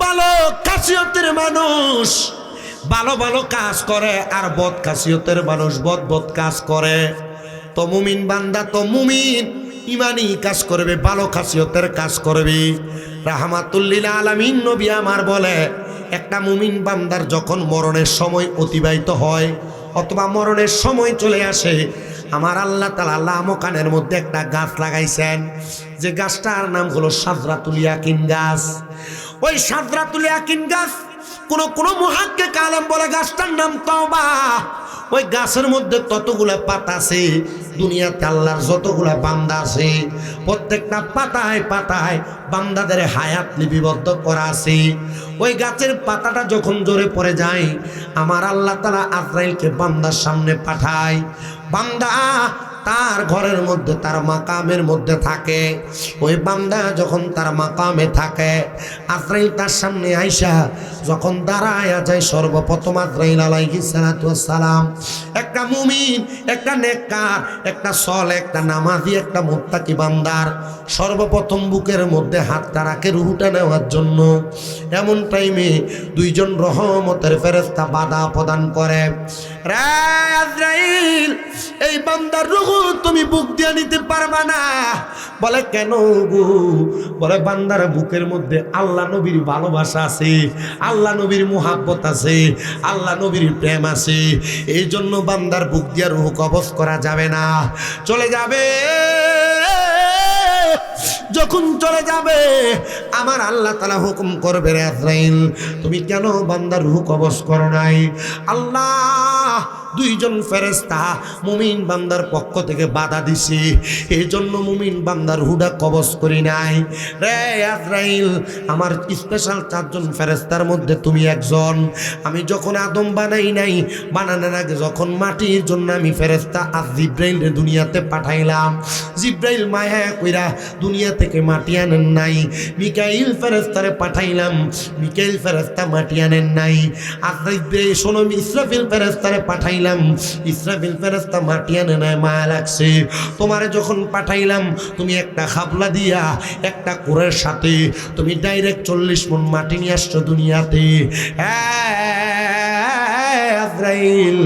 ভালো খাসিয়তের মানুষ ভালো ভালো কাজ করে, আর বদ খাসিয়তের মানুষ বদ বদ কাজ করে। তো মুমিন বান্দা তো মুমিন ইমানি কাজ করবে, ভালো খাসিয়তের কাজ করবে। রাহমাতুল লিল আলামিন নবী আমার বলে, একটা মুমিন বান্দার যখন মরণের সময় অতিবাহিত হয় অথবা মরণের সময় চলে আসে, আমার আল্লাহ তাআলা লামকানের মধ্যে একটা গাছ লাগাইছেন, যে গাছটার নাম হলো শাজরাতুল ইয়াকিন গাছ। ওই শাজরাতুল ইয়াকিন গাছ, কোন মুহাক্কিক আলেম বলে গাছটার নাম তওবা। ওই গাছের মধ্যে ততগুলা পাতা আছে, দুনিয়াতে আল্লাহর যতগুলা বান্দা আছে প্রত্যেকটা পাতায় পাতায় বান্দাদের হায়াত লিপিবদ্ধ করা আছে। ওই গাছের পাতাটা যখন জোরে পড়ে যায়, আমার আল্লাহ তাআলা আজরাইলকে বান্দার সামনে পাঠায়। বান্দা তার ঘরের মধ্যে, তার মাকামের মধ্যে থাকে। ওই বান্দা যখন তার মাকামে থাকে, আজরাইল তার সামনে আইসা যখন দাঁড়ায় যায়, সর্বপ্রথম আজরাইল আলাইহিস সালাতু ওয়াস সালাম একটা মুমিন, একটা নেককার, একটা সলে, একটা নামাজি, একটা মুত্তাকি বান্দার সর্বপ্রথম বুকের মধ্যে হাতটা রাখে রুহুটা নেওয়ার জন্য। এমন টাইমে 2জন রহমতের ফেরেশতা বাধা প্রদান করে, রে আজরাইল এই বান্দার রুহু তুমি বুক দিয়ে নিতে পারবা না। বলে কেন গো? বলে বান্দার বুকের মধ্যে আল্লাহ নবীর ভালোবাসা আছে, আল্লাহ নবীর মুহাব্বত আছে, আল্লাহ নবীর প্রেম আছে, এই জন্য বান্দার বুক দিয়ে রূহ কবজ করা যাবে না। চলে যাবে, যখন চলে যাবে আমার আল্লাহ তাআলা হুকুম করবে, রে আজরাইল তুমি কেন বান্দার রূহ কবজ করো নাই? আল্লাহ 2জন ফেরেশতা মুমিন বান্দার পক্ষ থেকে বাধা দিছে, এই জন্য মুমিন বান্দার রূহটা কবজ করি নাই। রে আজরাইল আমার স্পেশাল 4জন ফেরেশতার মধ্যে তুমি একজন। আমি যখন আদম বানাই নাই, বানানোর আগে যখন মাটির জন্য আমি ফেরেশতা জিবরাইল দুনিয়াতে পাঠাইলাম, জিবরাইল মায়া কইরা দুনিয়া থেকে মাটি আনেন নাই। মিকাইল ফেরেশতারে পাঠাইলাম, মিকাইল ফেরেশতা মাটি আনেন নাই। আজরাইল শোনো, ইসরাফিল ফেরেশতারে পাঠাইলাম, ইসরাফিল ফেরেশতা মাটি আনে নাই, মায়া লাগছে। তোমারে যখন পাঠাইলাম তুমি একটা খাবলা দিয়া একটা কোরের সাথে তুমি ডাইরেক্ট 40 মণ মাটি নিয়ে আসছো দুনিয়াতে। আজরাইল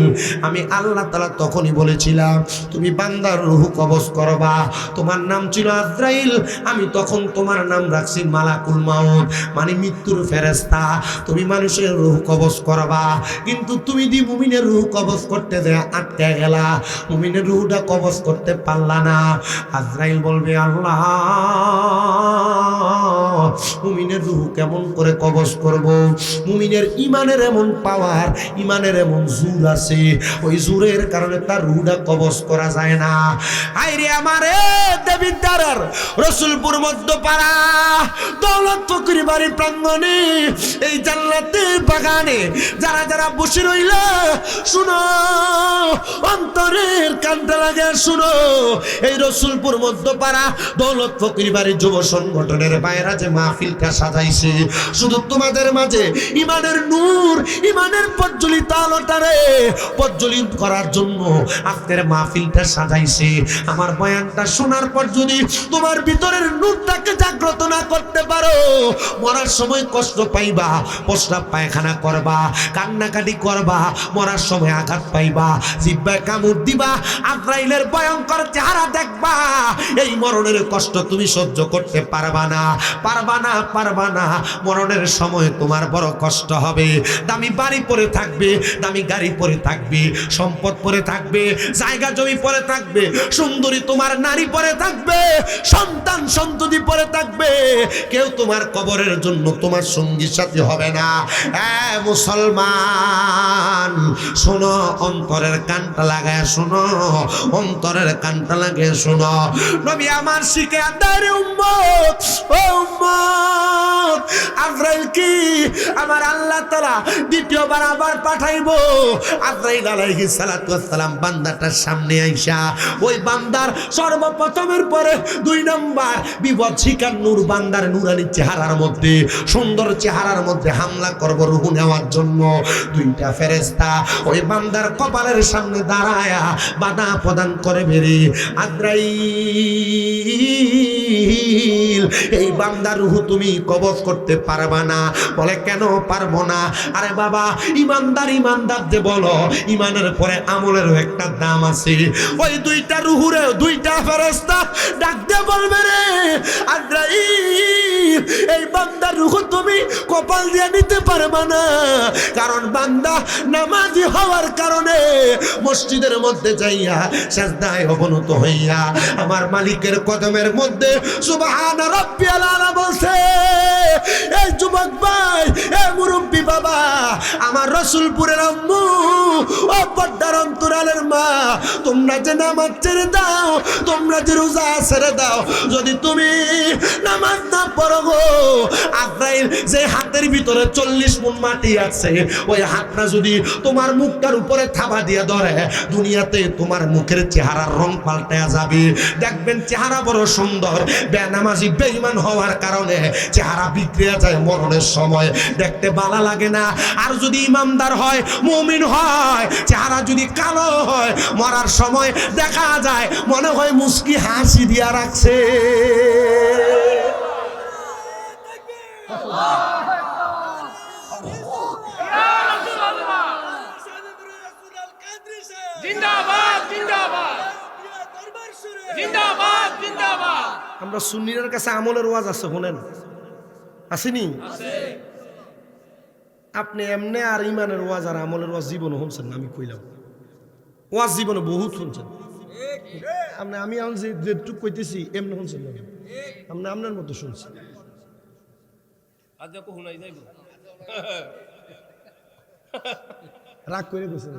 আমি আল্লাহ তাআলা তখনই বলেছিলাম তুমি বান্দার রূহ কবজ করবা, তোমার নাম ছিল আজরাইল, আমি তখন তোমার নাম রাখছি মালাকুল মাউত, মানে মৃত্যুর ফেরেশতা। তুমি মানুষের রূহ কবজ করবা, কিন্তু তুমি দি মুমিনের রূহ কবজ করতে যায় আটকে গেলা, মুমিনের রূহটা কবজ করতে পারলা না। আজরাইল বলবে আল্লাহ মুমিনের রূহ কেমন করে কবজ করব? মুমিনের ইমানের এমন পাওয়ার, ইমানের এমন জোর আছে, ওই জোরের কারণে তার রূহটা কবজ করা যায় না। আইরে আমারে দেবিদ্দারের রসুলপুর মধ্যপাড়া দৌলত ফকির বাড়ির প্রাঙ্গণে এই জান্নাতের বাগানে যারা যারা বসে রইল, শুনো, অন্তরের কানটা লাগে শুনো। এই রসুলপুর মধ্যপাড়া দৌলত ফকির বাড়ির যুব সংগঠনের বাইরা যে মাহফিলটা সাজাইছে, শুধু তোমাদের মাঝে ইমানের নূর, ইমানের প্রজ্বলিত আলোটারে প্রজ্বলিত করার জন্য আজকের মাহফিলটা সাজাইছে। আমার বয়ানটা শোনার পর যদি তোমার ভিতরের নূরটাকে জাগ্রত না করতে পারো, মরার সময় কষ্ট পাইবা, প্রস্রাব পায়খানা করবা, কান্নাকাটি করবা, মরার সময় আঘাত পাইবা, জিহ্বায় কামড় দিবা, আজরাইলের ভয়ঙ্কর চেহারা দেখবা। এই মরণের কষ্ট তুমি সহ্য করতে পারবা না, পারবা না, পারবা না। মরণের সময় তোমার বড় কষ্ট হবে। দামি বাড়ি পরে থাকবে, দামি গাড়ি পরে থাকবে, সম্পদ পরে থাকবে, জায়গা জমি পরে থাকবে, সুন্দরী তোমার নারী পরে থাকবে, সন্তান সন্ততি পরে থাকবে, কেউ তোমার কবরের জন্য তোমার সঙ্গী সাথী হবে না। মুসলমান শোনো, অন্তরের কানটা লাগায় শোনো, অন্তরের কানটা লাগায় শোনো। নবী আমার শিখে আদার উম্মত, ও উম্মত, আজরাইল কি আমার আল্লাহ তাআলা দ্বিতীয়বার আবার পাঠাইবো। আজরাইল আলাইহিস সালাতু ওয়াস সালাম বান্দাটার সামনে আইসা ওই বান্দার সর্বপ্রথমের পরে 2 নম্বর বিপদ শিকার নূর বান্দার নুরানি চেহারার মধ্যে, সুন্দর চেহারার মধ্যে হামলা করব রূহ নেওয়ার জন্য। 2টা ফেরেশতা ওই বান্দার কপালের সামনে দাঁড়ায়া বাধা প্রদান করে বেরি, আজরাইল এই বান্দার রূহ তুমি কবজ করতে পারবা না। বলে কেন পারবো না? আরে বাবা, ইমানদার ইমানদার যে বলো, ইমানের পরে আমলেরও একটা দাম আছে। ওই 2টা রূহুরে 2টা ফেরেশতা ডাক দিয়ে বলবে, রে আজরাইল এই বান্দার রূহ তুমি কপাল দিয়ে নিতে পারবা না, কারণ বান্দা নামাজি হওয়ার কারণে মসজিদের মধ্যে যাইয়া সিজদায় অবনত হইয়া আমার মালিকের কদমের মধ্যে সুবহান রাব্বিয়াল আলা বলছে। এই যুবক ভাই, এই মুরব্বী বাবা, আমার রসুলপুরের আম্মু, ও পর্দার অন্তরালের মা, তোমরা যে নামাজ ছেড়ে দাও, তোমরা যে রোজা ছেড়ে দাও, যদি তুমি নামাজ না পড়ো গো, আজরাইল যে হাতের ভিতরে 40 মণ মাটি আছে, ওই হাতটা যদি তোমার মুখটার উপরে থাবা দিয়ে ধরে, দুনিয়াতে তোমার মুখের চেহারার রং পাল্টে যাবে। দেখবেন চেহারা বড় সুন্দর, বেনামাজি বেঈমান হওয়ার কারণে চেহারা বিগড়ে যায়, মরণের সময় দেখতে ভালো লাগে না। আর যদি ইমানদার হয়, মুমিন হয়, চেহারা যদি কালো হয়, মরার সময় দেখা যায় মনে হয় মুস্কি হাসি দিয়া রাখছে। জিন্দাবাদ জিন্দাবাদ জিন্দাবাদ জিন্দাবাদ। আমরা সুন্নিদের কাছে আমলের ওয়াজ আছে, শুনেন, আসেনি? আপনি এমনি আর ইমানের ওয়াজ আর আমলের ওয়াজ জীবনে শুনছেন না? আমি কইলাম ওয়াজ জীবনে বহুত শুনছেন আপনি। আমি যেটুক কইতেছি এমনি শুনছেন না, আপনি আপনার মতো শুনছেন। রাগ করে গেছেন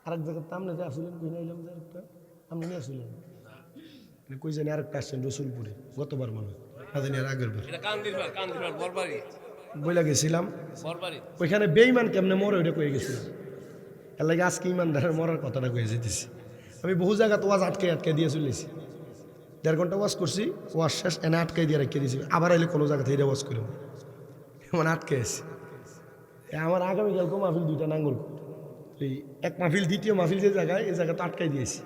আরেক জায়গায় আপনি যে আসলেন, কই নাইলাম যে আরেকটা আপনি নিয়ে আসলেন, কই জানি আরেকটা আসছেন রসুলপুরে গতবার মনে হয়, আর আগের বার বইলা গেছিলাম, ওইখানে বেঈমান কেমনে মরে ওইটা কয়ে গেছিলাম। এর লাগে আজকে ইমানদারের মরার কথাটা কয়ে যেতেছি। আমি বহু জায়গা তো ওয়াজ আটকে দিয়ে চলেছি, 1.5 ঘন্টা ওয়াজ করছি, ওয়াজ শেষ এনে আটকাই দিয়ে রেখে দিয়েছি। আবার আইলে কোনো জায়গা থেকে ওয়াজ করবো, মানে আটকে আছি। আমার আগামীকালকে মাহফিল 2টা নাঙ্গল, এই এক মাহফিল, দ্বিতীয় মাহফিল যে জায়গায়, এই জায়গা তো আটকাই দিয়েছি।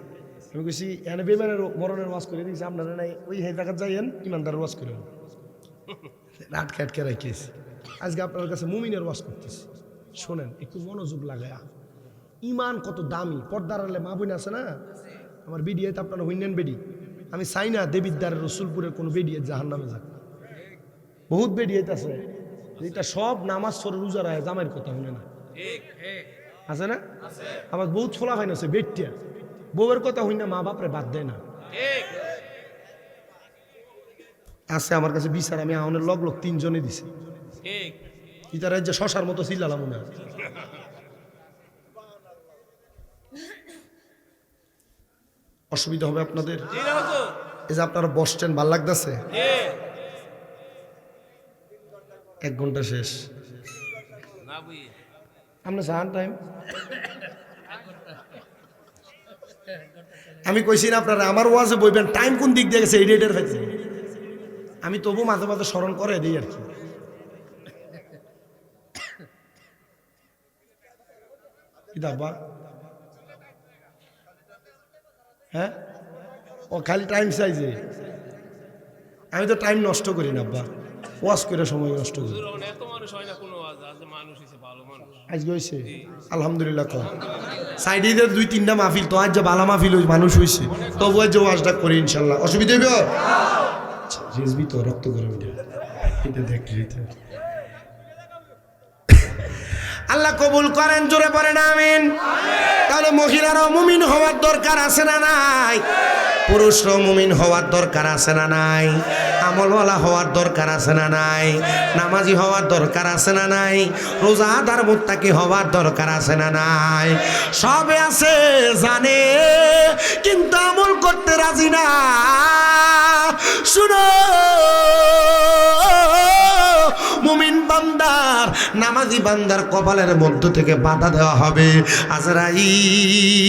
আমি কইছি এনে বেইমানের মরণের ওয়াজ করে দিয়েছি, আপনারা নাই ওই জায়গা যাইয়েন ইমানদারের ওয়াজ করেন, আটকে রেখেছি। আজকে আপনার কাছে মুমিনের ওয়াজ করতেছি, শোনেন একটু মনোযোগ লাগায়া। ইমান কত দামি, পর্দার আলে মা বোন আছে না, আমার বেডিয়াতে আপনারা হইনেন বেডি। আমি চাই না দেবিদ্দারের রসুলপুরের কোনো বেডিয়ে জাহান্নামে যাক। বহুত বেডিয়াতে আছে, এটা সব নামাজ পড়ে রোজা রায়, জামাইয়ের কথা শুনে না, আছে না? আমার বহুত ছোলা ফাইন আছে, বেটিয়া বউয়ের কথা হই না, মা বাপরে বাদ দেয় না। আছে আমার কাছে বিচার, আমি আউনের লগ 3 জনে দিছি। ঠিক ইতারা যে শশার মতো চিল্লালাম মনে হয়। অসুবিধা হবে আপনাদের? ঠিক আছে এই যে আপনারা বসছেন, ভাল লাগতেছে? ঠিক 1 ঘন্টা শেষ। না বুই আপনি চান টাইম? আমি কইছি না আপনারা আমার ওয়াজে বইবেন, টাইম কোন দিক দিয়ে গেছে এই ডেটের হয়েছে। আমি তবু মাঝে মাঝে স্মরণ করে দিই আর কি। কি দাবা? হ্যাঁ, ও খালি টাইম চাইছে। আমি তো টাইম নষ্ট করি না আব্বা, ওয়াজ করে সময় নষ্ট করি। এত মানুষ হয় না কোনো আজ আজ মানুষ হইছে ভালো মানুষ আজকে হয়েছে আলহামদুলিল্লাহ। কম সাইডে 2-3টা মাহফিল তো আজ যে বালা মাহফিল মানুষ হয়েছে, তবু আজ যে ওয়াজটা করি ইনশাল্লাহ। অসুবিধা হইব? রেজবি তো রক্ত করে এটা দেখতে আল্লাহ কবুল করেন, জোরে পড়েন আমিন। তাহলে মহিলারাও মুমিন হওয়ার দরকার আছে না নাই? পুরুষরাও মুমিন হওয়ার দরকার আছে না নাই? আমলওয়ালা হওয়ার দরকার আছে না নাই? নামাজি হওয়ার দরকার আছে না নাই? রোজাদার মুত্তাকি হওয়ার দরকার আছে না নাই? সবে আছে জানে, কিন্তু আমল করতে রাজি না। শুনো, মুমিন বান্দার, নামাজি বান্দার কপালের মধ্য থেকে বাধা দেওয়া হবে। আজরাইল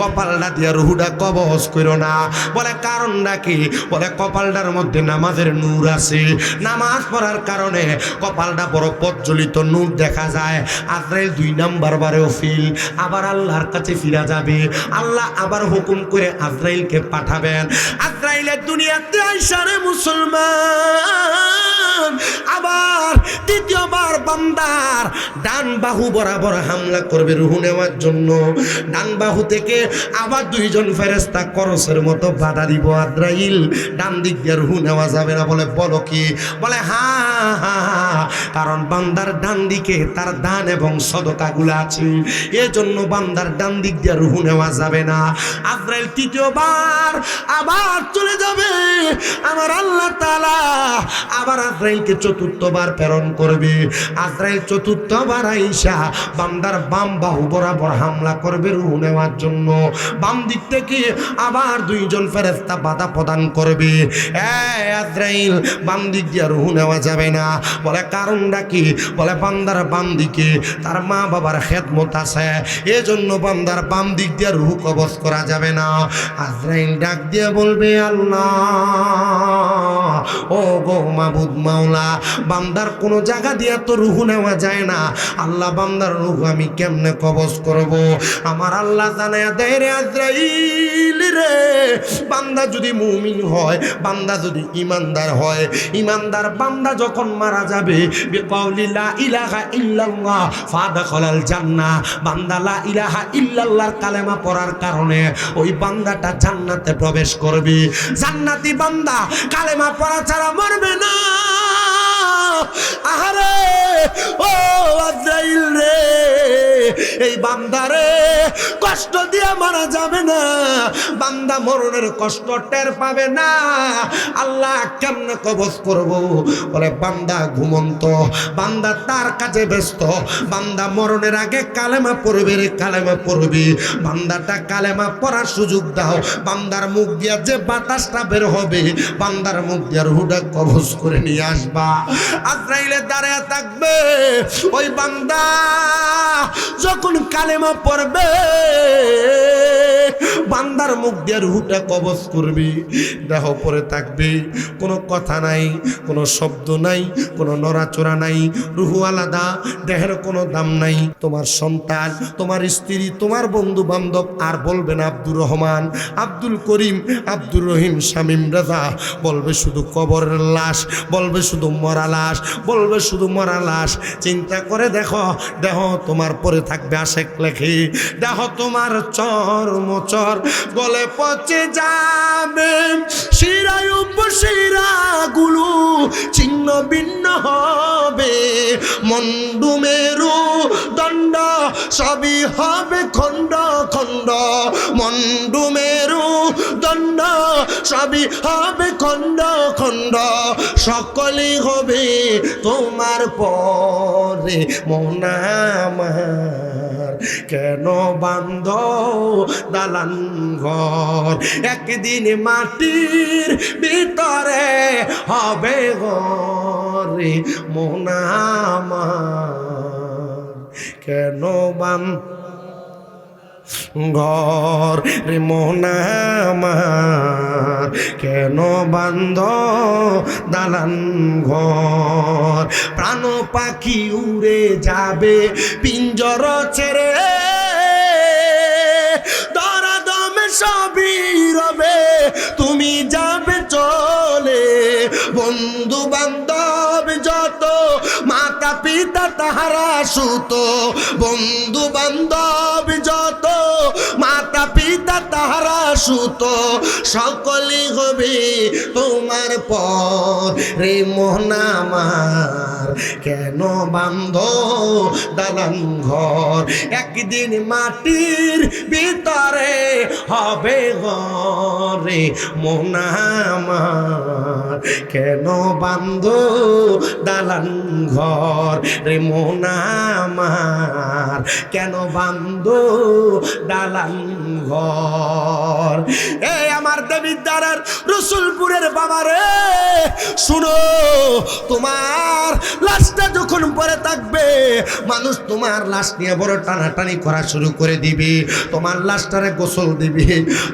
কপালটা দিয়া রুহুটা কবজ করো না। বলে কারণটা কি? বলে কপালটার মধ্যে নামাজের নূর আছে, নামাজ পড়ার কারণে কপালটা বড় প্রজ্বলিত নূর দেখা যায়। আজরাইল 2 নাম্বার বারেও ফিল, আবার আল্লাহর কাছে ফিরা যাবে। আল্লাহ আবার হুকুম করে আজরাইলকে পাঠাবেন। আজরাইলের দুনিয়াতে আইসারে মুসলমান আবার দ্বিতীয়বার বান্দার ডান বাহু বরাবর হামলা করবে রুহু নেওয়ার জন্য। ডান বাহু থেকে আবার 2 জন ফেরেশতা করসের মতো বাধা দিব। আজরাইল ডান দিক দিয়ে রুহু নেওয়া যাবে না। বলে বলো কি? বলে হ্যাঁ, কারণ বান্দার ডান দিকে তার দান এবং সদকাগুলো আছে, এজন্য বান্দার ডান দিক দিয়ে রুহু নেওয়া যাবে না। আজরাইল তৃতীয়বার আবার চলে যাবে। আমার আল্লাহ তাআলা আবার আজরাইলকে 4র্থবার প্রেরণ করবে। আজরাইল 4র্থবার আইসা বান্দার বাম বাহু বরাবর হামলা করবে রুহু নেওয়ার জন্য। বাম দিক থেকে আবার 2 জন ফেরেশতা বাধা প্রদান করবে। আজরাইল বাম দিক দিয়ে রুহু নেওয়া যাবে না। বলে কারণটা কি? বলে বান্দার বাম দিকে তার মা বাবার খেদমত আছে, এজন্য বান্দার বাম দিক দিয়ে রুহু কবজ করা যাবে না। আজরাইল ডাক দিয়ে বলবে, আল্লাহ ও গো মাবুদ মাওলা, বান্দার কোনো জায়গা দিয়ে তো রুহু নেওয়া যায় না। আল্লাহ বান্দার রুহু আমি কেমনে কবজ করব? আমার আল্লাহ জানায়া দেয় রে আজরাইল রে, বান্দা যদি মুমিন হয়, বান্দা যদি ইমানদার হয়, ইমানদার বান্দা যখন মারা যাবে বিকাউলি লা ইলাহা ইল্লাল্লাহ ফাদাখালাল জান্নাহ, বান্দা লা ইলাহা ইল্লাল্লাহর কালেমা পড়ার কারণে ওই বান্দাটা জান্নাতে প্রবেশ করবে। জান্নাতি বান্দা কালেমা পড়া ছাড়া মরবে না। আহারে ও আজরাইল রে, এই বান্দারে কষ্ট দিয়ে মারা যাবে না। বান্দা মরণের কষ্ট টের পাবে না। আল্লাহ কেমনে কবজ করব? বলে বান্দা ঘুমন্ত, বান্দা তার কাজে ব্যস্ত, বান্দা মরণের আগে কালেমা পড়বে রে, কালেমা পড়বি। বান্দাটা কালেমা পড়ার সুযোগ দাও। বান্দার মুখ দিয়া যে বাতাসটা বের হবে, বান্দার মুখ দিয়া রুহুটা কবজ করে নিয়ে আসবা। আজরাইলে দাঁড়ায় থাকবে। ওই বান্দা যখন কালেমা পড়বে, বান্দার মুখ দিয়ে রুহুটা কবজ করবি। দেহ পরে থাকবে, কোনো কথা নাই, কোনো শব্দ নাই, কোনো নড়াচড়া নাই, রুহু আলাদা, দেহের কোনো দাম নাই। তোমার সন্তান, তোমার স্ত্রী, তোমার বন্ধু বান্ধব আর বলবে না আব্দুর রহমান, আব্দুল করিম, আব্দুর রহিম, শামীম রাজা, বলবে শুধু কবরের লাশ, বলবে শুধু মরা লাশ, বলবে শুধু মরা লাশ। চিন্তা করে দেখো, দেহ তোমার পরে থাকবে আশেক লেখে, দেহ তোমার চর্মচর গলে পচে যাবে, শিরায় উপশিরাগুলো ছিন্ন ভিন্ন হবে, মন্ডু মেরু দণ্ড সবই হবে খণ্ড খণ্ড, মন্ডু মেরু দণ্ড খণ্ড, সবই হবে খণ্ড খণ্ড, সকলেই হবে তোমার পরে। মন আমার কেন বান্ধ দালান ঘর, একদিন মাটির ভিতরে হবে ঘরে। মন আমার কেন বান্ধ ঘর রে, মন আমার কেন বান্ধ দালান ঘর। প্রাণ পাখি উড়ে যাবে পিঞ্জর ছেড়ে, দরাদমে সবই রবে তুমি যাবে চলে। বন্ধু বান্ধব যত মাতা পিতা তাহারা সুত, বন্ধু বান্ধব যত মাতা পিতা তাহারা সুত, সকলেই হবে তোমার পর রে। মন আমার কেন বান্ধ দালান ঘর, একদিন মাটির ভিতরে হবে ঘরে। মন আমার কেন বান্ধ দালান ঘর রে, মন আমার কেন বান্ধ দালান ঘর। এই আমার দেবিদ্বারের রসুলপুরের বাবা রে, শুনো, তোমার লাশটা যখন পরে থাকবে, মানুষ তোমার লাশ নিয়ে বড় টানাটানি করা শুরু করে দিবে। তোমার লাশটারে গোসল দিবে,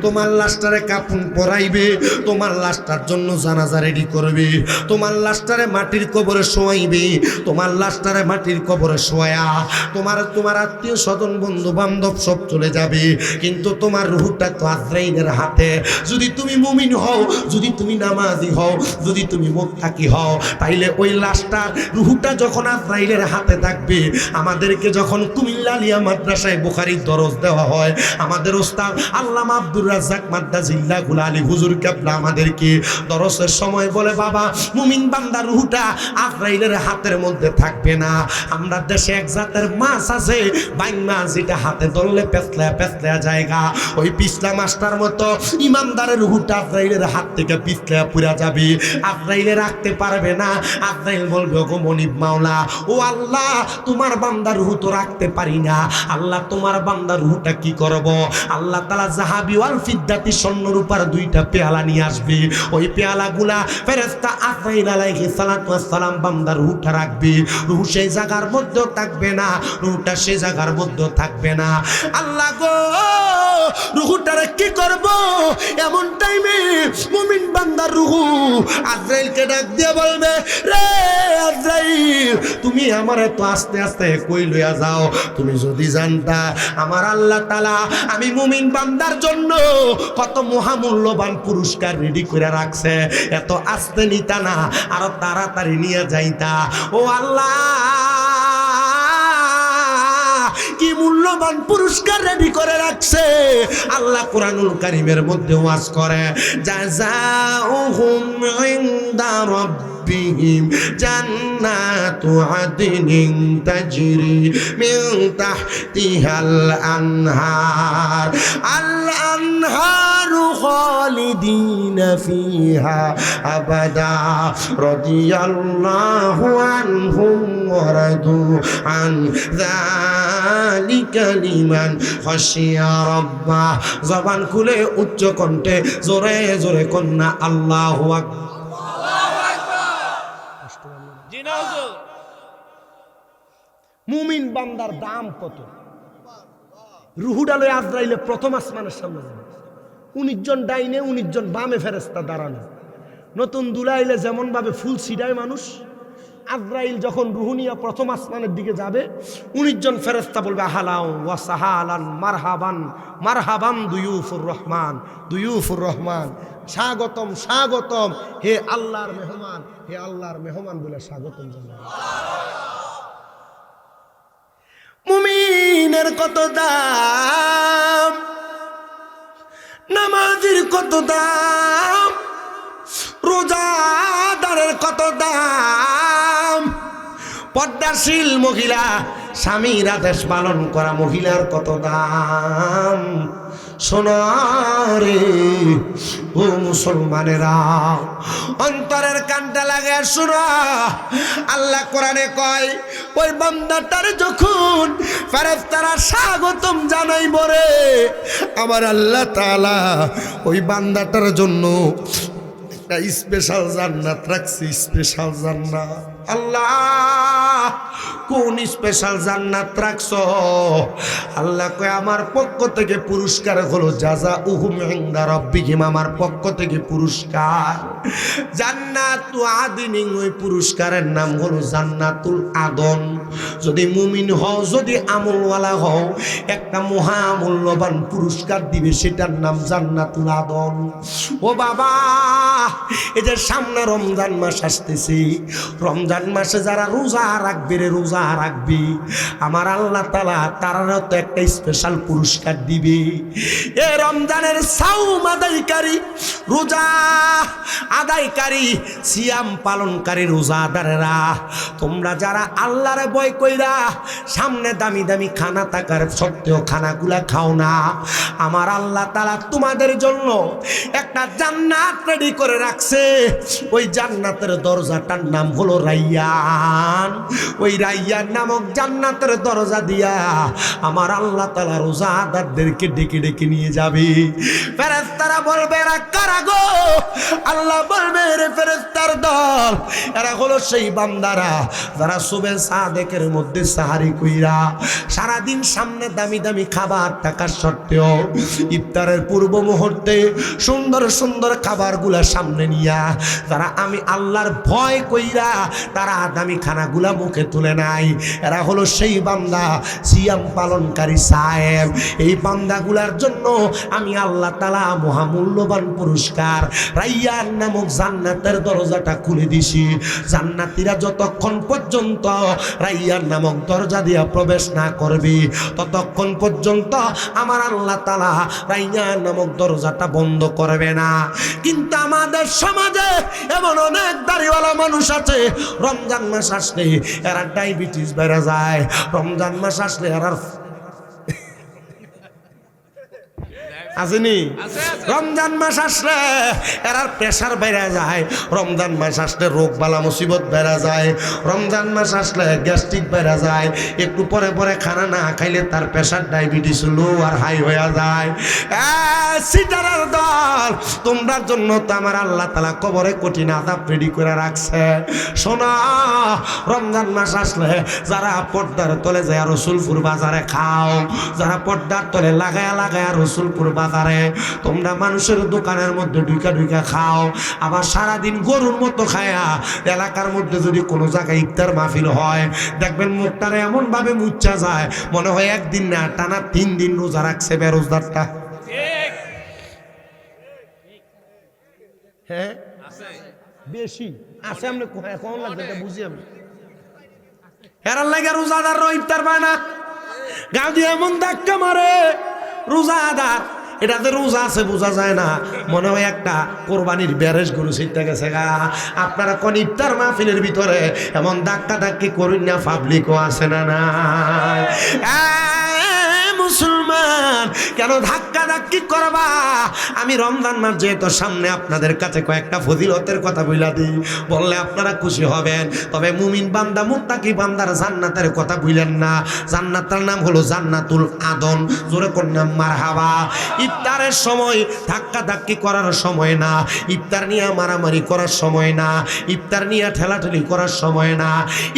তোমার লাশটারে কাফন পরাইবে, তোমার লাশটার জন্য জানাজা রেডি করবে, তোমার লাশটারে মাটির কবরে শোয়াইবে, তোমার লাশটারে মাটির কবরে শোয়া তোমার আত্মীয় স্বজন বন্ধু বান্ধব সব চলে যাবে, কিন্তু তোমার রূহটা তো আজরাইলের হাতে। যদি তুমি মুমিন হও, যদি তুমি নামাজি হও, যদি তুমি মুত্তাকি হও, তাইলে ওই লাশটার রূহটা যখন আজরাইলের হাতে থাকবে, আমাদেরকে যখন কুমিল্লা আলিয়া মাদ্রাসায় বুখারীর দরস দেওয়া হয়, আমাদের ওস্তাদ আল্লামা আব্দুর রাজ্জাক মাদ্দাজিল্লাহুল আলী হুজুর কেবলা আমাদেরকে দরসের সময় বলে, বাবা, মুমিন বান্দার রূহটা আজরাইলের হাতের মধ্যে থাকবে না। আমরা দেশে এক জাতের মাছ আছে, বাইং মাছ, যেটা হাতে ধরলে পেছলা পেছলা জায়গা, ওই পিছলা মাছটার মতো ইমানদারের রূহটা আজরাইলের হাত থেকে পিছলা পুরা যাবে, আজরাইলে রাখতে পারবে না। আজরাইল বলবে, ওগো মনিব মাওলা, ও আল্লাহ, তোমার বান্দার রূহ তো রাখতে পারি না, আল্লাহ তোমার বান্দার রূহটা কি করব? আল্লাহ তাআলা যাহাবি ওয়াল ফিদ্দাতি, স্বর্ণ রূপার দুইটা পেয়ালা নিয়ে আসবে, ওই পেয়ালাগুলা ফেরেশতা আজরাইল আলাইহিস সালাতু ওয়াস সালাম বান্দার রূহটা রাখবে, রূহ সেই জায়গার মধ্যে থাকবে না, রূহটা সেই জায়গার মধ্যে থাকবে না। আল্লাহ গো, রূহটারে কি করব? এমন টাইমে মুমিন বান্দার রূহ আজরাইলকে ডাক দিয়ে বলবে, রে আজরাইল, তুমি আমারে তো আস্তে আস্তে কই লইয়া যাও, তুমি যদি জানতা আমার আল্লাহ তাআলা আমি মুমিন বান্দার জন্য কত মহামূল্যবান পুরস্কার রেডি করে রাখছে, এত আস্তে নিতা না, আরো তাড়াতাড়ি নিয়ে যাইতা। ও আল্লাহ, কি মূল্যবান পুরস্কার রেডি করে রাখছে। আল্লাহ কুরআনুল কারীমের মধ্যে ওয়াজ করে, জাযাউহুম ইনদা রাব্বিহিম জান্নাতু আদনিন তাজরি মিন তাহতিহাল আনহার, আল আনহারু খালিদিনা ফিহা আবাদা রাদিয়াল্লাহু আনহুম ওয়া রাদু আন যালিকা লিমান খাশিয়া রাব্বাহ। জবান খুলে উচ্চ কণ্ঠে জোরে জোরে কন্যা আল্লাহু আকবার। মুমিন বান্দার দাম কত? রুহুটা লয়ে আজরাইলে প্রথম আসমানের সামনে যাবে, 19 জন ডাইনে 19 জন বামে ফেরেশতা দাঁড়ানো। নতুন দুলাইলে যেমন ভাবে ফুল ছিটায় মানুষ, আজরাইল যখন রুহু নিয়ে প্রথম আসমানের দিকে যাবে, 19 জন ফেরেশতা বলবে, আহলান ওয়া সাহালান মারহাবান মারহাবান দুয়ুফুর রহমান, দুয়ুফুর রহমান, স্বাগতম স্বাগতম, হে আল্লাহর মেহমান, হে আল্লাহর মেহমান বলে স্বাগতম জানায়। মুমিনের কত দাম, নামাজের কত দাম, রোজাদারের কত দাম, পর্দাশীল মহিলা, স্বামীর আদেশ পালন করা মহিলার কত দাম, সোনারে ও মুসলমানেরা, অন্তরের কানটা লাগে শোনা। আল্লাহ কোরআনে কয়, ওই বান্দাটার যখন ফেরেশতারা স্বাগতম জানাইব রে, আমার আল্লাহ তাআলা ওই বান্দাটার জন্য একটা স্পেশাল জান্নাত রাখছে, স্পেশাল জান্নাত। আল্লাহ কোন স্পেশাল জান্নাত রাখছ? আল্লাহ কয়, আমার পক্ষ থেকে পুরস্কার হলো জাযাউহুম ইনদা রাব্বিহিম, আমার পক্ষ থেকে পুরস্কার জান্নাতু আদিন। ওই পুরস্কারের নাম হলো জান্নাতুল আদন। যদি মুমিন হও, যদি আমলওয়ালা হও, একটা মহামূল্যবান পুরস্কার দিবে, সেটার নাম জান্নাতুল আদন। ও বাবা, এই যে সামনে রমজান মাস আসতেছে, রমজান মাসে যারা রোজা রাখবে রে, রোজা রাখবি, আমার আল্লাহ তাআলা তারারও তো একটা স্পেশাল পুরস্কার দিবে। এ রমজানের সাওম আদায়কারী, রোজা আদায়কারী, সিয়াম পালনকারী রোজাদারেরা, তোমরা যারা আল্লাহরে ভয় কইরা সামনে দামি দামি খানা থাকার সত্ত্বেও খানাগুলা খাও না, আমার আল্লাহ তাআলা তোমাদের জন্য একটা জান্নাত রেডি করে রাখছে। ওই জান্নাতের দরজাটার নাম হলো রাইয়ান। ওই রাইয়ান নামক জান্নাতের দরজা দিয়া আমার আল্লাহ তাআলা রোজাদারদেরকে ডেকে ডেকে নিয়ে যাবে। ফেরেশতারা বলবে, এরা কারা গো? আল্লাহ বলবে, রে ফেরেশতার দল, এরা হলো সেই বান্দারা যারা সুবে সাদেকের মধ্যে সাহারি কইরা সারাদিন সামনে দামি দামি খাবার থাকার সত্ত্বেও ইফতারের পূর্ব মুহূর্তে সুন্দর সুন্দর খাবারগুলা সামনে নিয়া যারা আমি আল্লাহর ভয় কইরা তারা দামি খানাগুলা মুখে তুলে নাই, এরা হলো সেই বান্দা সিয়াম পালনকারী সাহেব। এই বান্দাগুলার জন্য আমি আল্লাহ তাআলা মহামূল্যবান পুরস্কার রাইয়ান নামক জান্নাতের দরজাটা খুলে দিছি। জান্নাতীরা যতক্ষণ পর্যন্ত রাইয়ান নামক দরজা দিয়া প্রবেশ না করবে, ততক্ষণ পর্যন্ত আমার আল্লাহ তাআলা রাইয়ান নামক দরজাটা বন্ধ করবে না। কিন্তু আমাদের সমাজে এমন অনেক দাড়িওয়ালা মানুষ আছে, রমজান মাস আসলে এরা ডায়াবেটিস বেড়ে যায়, রমজান মাস আসলে এরা আসেনি, রমজান মাস আসলে এরার প্রেশার বেড়ে যায়, রমজান মাস আসলে রোগ বালা মুসিবত বেড়ে যায়, রমজান মাস আসলে গ্যাস্ট্রিক বেড়ে যায়, একটু পরে পরে খানা না খাইলে তার প্রেশার ডায়াবেটিস লো আর হাই হয়ে যায়। সিটারের দল, তোমরার জন্য তো আমার আল্লাহ তাআলা কবরে কঠিন আযাব রেডি করে রাখছে। শোনা, রমজান মাস আসলে যারা পর্দার তলে যায় রসুলপুর বাজারে খাও, যারা পর্দার তলে লাগায়া লাগায়া রসুলপুর বাজারে তোমরা মানুষের দোকানের মধ্যে ঢুকা ঢুকা খাও, আবার সারাদিন গরুর মতো খায়া এলাকার মধ্যে যদি কোনো জায়গায় ইফতার মাহফিল হয়, দেখবেন মুখটারে এমন ভাবে মুচ্ছা যায় মনে হয় একদিন না টানা 3 দিন রোজা রাখছে বেরোজদারটা। হ্যাঁ বেশি আছে, আমরা এখন লাগবে বুঝি আমি হেরার লাগে রোজাদার ইফতার পায় না, গাঁ দিয়ে এমন ধাক্কা মারে রোজাদার, এটাতে রোজা আছে বোঝা যায় না, মনে হয় একটা কোরবানির ব্যারেজ গরু ছিটতে গেছে গা। আপনারা কোন ইফতার মাহফিলের ভিতরে এমন ধাক্কা ধাক্কি করুন না, পাবলিকও আছে না না মুসলমান, কেন ধাক্কা ধাক্কি করবা? আমি রমজান মাস যেহেতু সামনে আপনাদের কাছে কয়েকটা ফজিলতের কথা বইলা দিই, বললে আপনারা খুশি হবেন। তবে মুমিন বান্দা মুত্তাকি বান্দার জান্নাতের কথা বললেন না। জান্নাতের নাম হলো জান্নাতুল আদন, জোরে কোন নাম মারহাবা। ইফতারের সময় ধাক্কা ধাক্কি করার সময় না, ইফতার নিয়ে মারামারি করার সময় না, ইফতার নিয়ে ঠেলাঠেলি করার সময় না।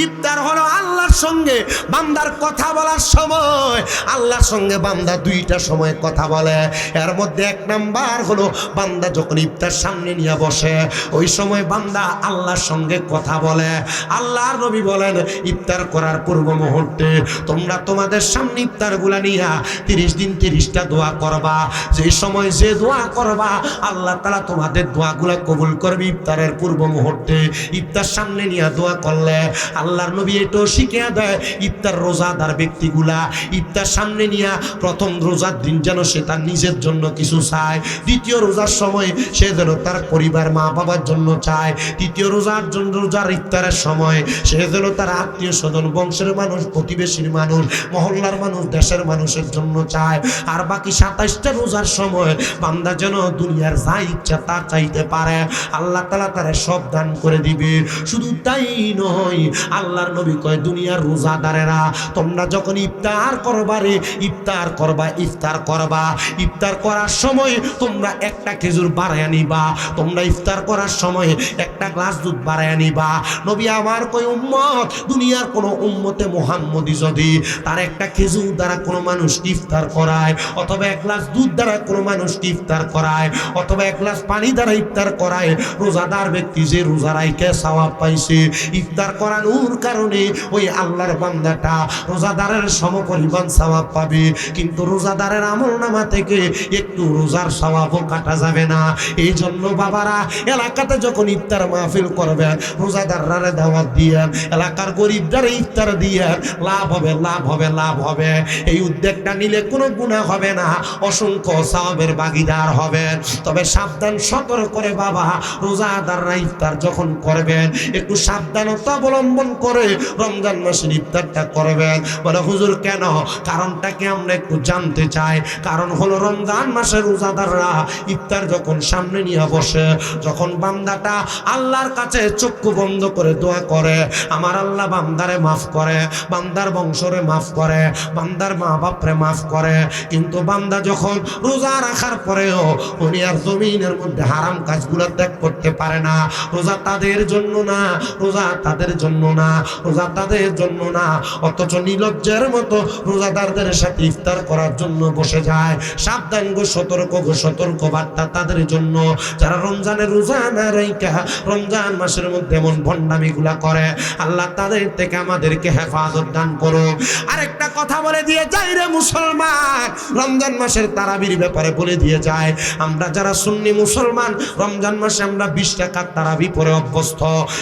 ইফতার হলো আল্লাহর সঙ্গে বান্দার কথা বলার সময়। আল্লাহর সঙ্গে বান্দা 2টা সময় কথা বলে, এর মধ্যে 1 নাম্বার হলো বান্দা যখন ইফতার সামনে নিয়ে বসে, ওই সময় বান্দা আল্লাহর সঙ্গে কথা বলে। আল্লাহর নবী বলেন, ইফতার করার পূর্ব মুহূর্তে তোমরা তোমাদের সামনে ইফতারগুলা নিয়ে 30 দিন 30টা দোয়া করবা। যে সময় যে দোয়া করবা আল্লাহ তাআলা তোমাদের দোয়াগুলা কবুল করবে। ইফতারের পূর্ব মুহূর্তে ইফতার সামনে নিয়ে দোয়া করলে আল্লাহর নবী এটাও শিখিয়ে দেয়, ইফতার রোজাদার ব্যক্তিগুলা ইফতার সামনে নিয়ে প্রথম রোজার দিন যেন সে তার নিজের জন্য কিছু চায়, দ্বিতীয় রোজার সময় সে যেন তার পরিবার মা বাবার জন্য চায়, তৃতীয় রোজার জন্য রোজার ইফতারের সময় সে যেন তার আত্মীয় স্বজন বংশের মানুষ প্রতিবেশীর মানুষ মহল্লার মানুষ দেশের মানুষের জন্য চায়। আর বাকি 27টা রোজার সময় বান্দা যেন দুনিয়ার যা ইচ্ছা তা চাইতে পারে, আল্লাহ তাআলা তারে সব দান করে দিবে। শুধু তাই নয়, আল্লাহর নবী কয় দুনিয়ার রোজাদারেরা তোমরা যখন ইফতার করবারে ইফতার করবা, ইফতার করবা, ইফতার করার সময় তোমরা একটা খেজুর বাড়াইয়া নিবা, তোমরা ইফতার করার সময় একটা গ্লাস দুধ বাড়াইয়া নিবা। নবী আমার কয় উম্মত, দুনিয়ার কোনো উম্মতে মুহাম্মদী যদি তার একটা খেজুর দ্বারা কোনো মানুষ ইফতার করায়, অথবা এক গ্লাস দুধ দ্বারা কোনো মানুষ ইফতার করায়, অথবা এক গ্লাস পানি দ্বারা ইফতার করায়, রোজাদার ব্যক্তি যে রোজা রাইখে সওয়াব পাইছে, ইফতার করানোর কারণে ওই আল্লাহর বান্দাটা রোজাদারের সমপরিমাণ সওয়াব পাবে। কিন্তু রোজাদারের আমলনামা থেকে একটু রোজার সওয়াবও কাটা যাবে না। এই জন্য বাবারা এলাকাতে যখন ইফতার মাহফিল করবেন রোজাদাররা দাওয়াত দিয়েন, এলাকার গরিবদের ইফতার দিয়েন, লাভ হবে, লাভ হবে, লাভ হবে। এই উদ্যোগটা নিলে কোনো গুনাহ হবে না, অসংখ্য সওয়াবের ভাগীদার হবেন। তবে সাবধান, সতর্ক করে বাবা, রোজাদাররা ইফতার যখন করবেন একটু সাবধানতা অবলম্বন করে রমজান মাসের ইফতারটা করবেন। বলে হুজুর কেন? কারণটা কি আমরা একটু জানতে চাই। কারণ হলো রমজান মাসের রোজাদাররা ইফতার যখন সামনে নিয়ে বসে, যখন বান্দাটা আল্লাহর কাছে চক্ষু বন্ধ করে দোয়া করে, আমার আল্লাহ বান্দারে মাফ করে, বান্দার বংশরে মাফ করে, বান্দার মা বাপরে মাফ করে। কিন্তু বান্দা যখন রোজা রাখার পরেও উনি আর জমিনের মধ্যে হারাম কাজগুলো ত্যাগ করতে পারে না। রোজা তাদের জন্য না, রোজা তাদের জন্য না, রোজা তাদের জন্য না, অথচ নির্লজ্জের মতো রোজাদারদের সাথে ইফতার করার জন্য বসে যায়। সাবধান গো, সতর্ক গো, সতর্ক বার্তা তাদের জন্য যারা রমজানের রোজা না রাইখা রমজান মাসের মধ্যে এমন ভণ্ডামিগুলা করে। আল্লাহ তাদের থেকে আমাদেরকে হেফাজত দান করো। আরেকটা কথা বলে দিয়ে যাই রে মুসলমান, রমজান মাসের তারাবির ব্যাপারে বলে দিয়ে যায়, আমরা যারা সুন্নি মুসলমান রমজান মাসে আমরা 20 টাকার তারাবি পরে অভ্যস্ত।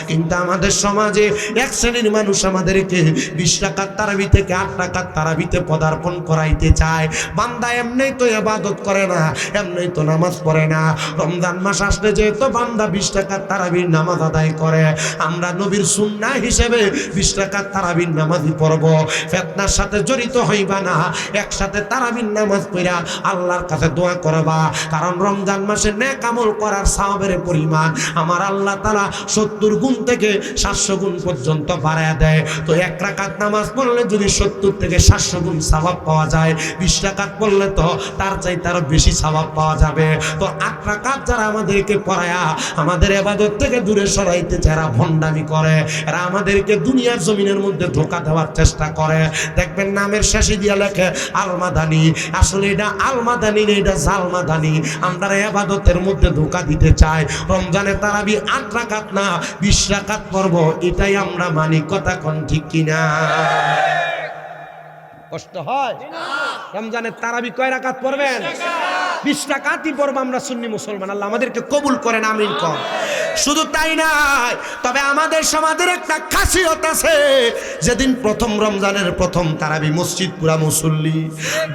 কিন্তু আমাদের সমাজে এক শ্রেণীর মানুষ আমাদেরকে 20 টাকার তারাবি থেকে 8 টাকার তারাবিতে পদার্পণ করাইতে চায়। বান্দা এমনিই তো ইবাদত করে না, এমনিই তো নামাজ পড়ে না। রমজান মাস আসলে যেহেতু বান্দা 20 টাকার তারাবির নামাজ আদায় করে, আমরা নবীর সুন্নাহ হিসেবে 20 টাকার তারাবির নামাজই পড়ব। ফিতনার সাথে জড়িত হইবা না, একসাথে তারাবির নামাজ পড়া আল্লাহর কাছে দোয়া করবা। কারণ রমজান মাসে নেক আমল করার সওয়াবের পরিমাণ আমার আল্লাহ তাআলা 70 গুণ থেকে 700 গুণ পর্যন্ত বাড়ায় দেয়। তো 1 রাকাত নামাজ পড়লে যদি 70 থেকে 700 গুণ সওয়াব পাওয়া যায়, 20 রাকাত পড়লে তো তার চাইতে আরো বেশি সওয়াব পাওয়া যাবে। তো 8 রাকাত যারা আমাদেরকে পড়ায়া আমাদের ইবাদত থেকে দূরে সরাইতে যারা ভণ্ডামি করে, এরা আমাদেরকে দুনিয়ার জমিনের মধ্যে ধোঁকা দেওয়ার চেষ্টা করে। দেখবেন নামের শেষে দিয়া লেখে আল মাদানী, আসলে এটা আল মাদানী না, এটা জাল মাদানী। আমরা ইবাদতের মধ্যে ধোঁকা দিতে চাই। রমজানে তারাবি 8 রাকাত না 20 রাকাত পড়ব, এটাই আমরা মানি। কথা কোন ঠিক কিনা? কষ্ট হয়? রমজানের তারাবি কয় রাকাত পড়বেন? 20 রাকাতই পড়ব আমরা সুন্নি মুসলমান। আল্লাহ আমাদেরকে কবুল করেন, আমিন কর। শুধু তাই নয়, তবে আমাদের সমাজের একটা খাসিয়ত আছে। যেদিন প্রথম রমজানের প্রথম তারাবি মসজিদ পুরা মুসল্লি,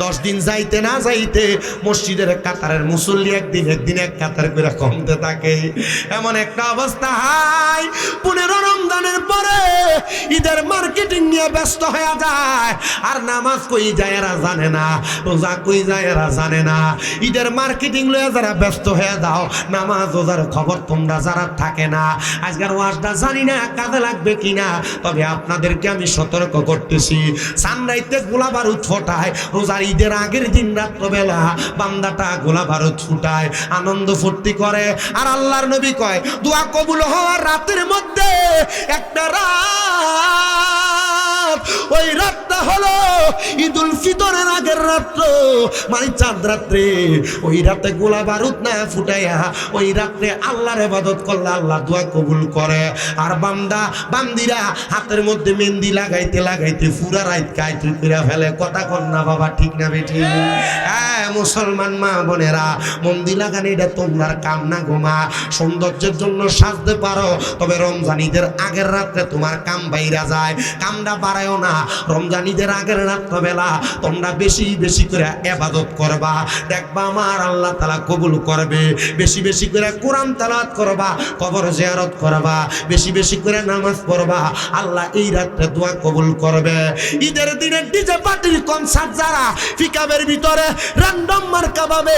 10 দিন যাইতে না যাইতে মসজিদের কাতারের মুসল্লি একদিন এক কাতার করে কমতে থাকে। এমন একটা অবস্থা হয় 15 রমজানের পরে ঈদের মার্কেটিং নিয়ে ব্যস্ত হয়ে যায়। আর নামাজ কই যায় এরা জানে না, রোজা কই যায় এরা জানে না। ঈদের মার্কেটিং লয়ে যারা ব্যস্ত হয়ে যাও, নামাজ রোজার খবর তোমরা যারা থাকে না। আজকের ওয়াজটা জানি না কাজে লাগবে কিনা, তবে আপনাদেরকে আমি সতর্ক করতেছি। সানরাইতে গোলা বারুদ ফোটায়, রোজার ঈদের আগের দিন রাত্রবেলা বান্দাটা গোলা বারুদ ফুটায়, আনন্দ ফুর্তি করে। আর আল্লাহর নবী কয় দোয়া কবুল হওয়ার রাতের মধ্যে একটা রাত, ওই রাতটা হলো ঈদুল ফিতরের আগের রাত্র, মানে চাঁদ রাত্রে। ওই রাতে গোলা বারুদ না ফুটাইয়া ওই রাত্রে আল্লাহর ইবাদত করলে আল্লাহ দোয়া কবুল করে। আর বান্দা বান্দিরা হাতের মধ্যে মেহেন্দি লাগাইতে লাগাইতে পুরা রাত কাইতে করে ফেলে। কথা কন না বাবা, ঠিক না বেঠি? হ্যাঁ মুসলমান মা বোনেরা, মেহেন্দি লাগানো এটা তোমার কাম না গোমা। সৌন্দর্যের জন্য সাজতে পারো, তবে রমজান ঈদের আগের রাত্রে তোমার কাম বাইরা যায়। কামটা বাড়ায়ও না। রমজান ঈদের আগের রাত্রবেলা তোমরা বেশি বেশি করে ইবাদত করবা, দেখবা আমার আল্লাহ তাআলা কবুল করবে। বেশি বেশি করে কোরআন তেলাওয়াত করবা, কবর জিয়ারত করবা, বেশি বেশি করে নামাজ পড়বা, আল্লাহ এই রাতে দোয়া কবুল করবে। ঈদের দিনে ডিজে পার্টির কনসার্ট যারা পিকআপের ভিতরে র্যান্ডম মার্কা ভাবে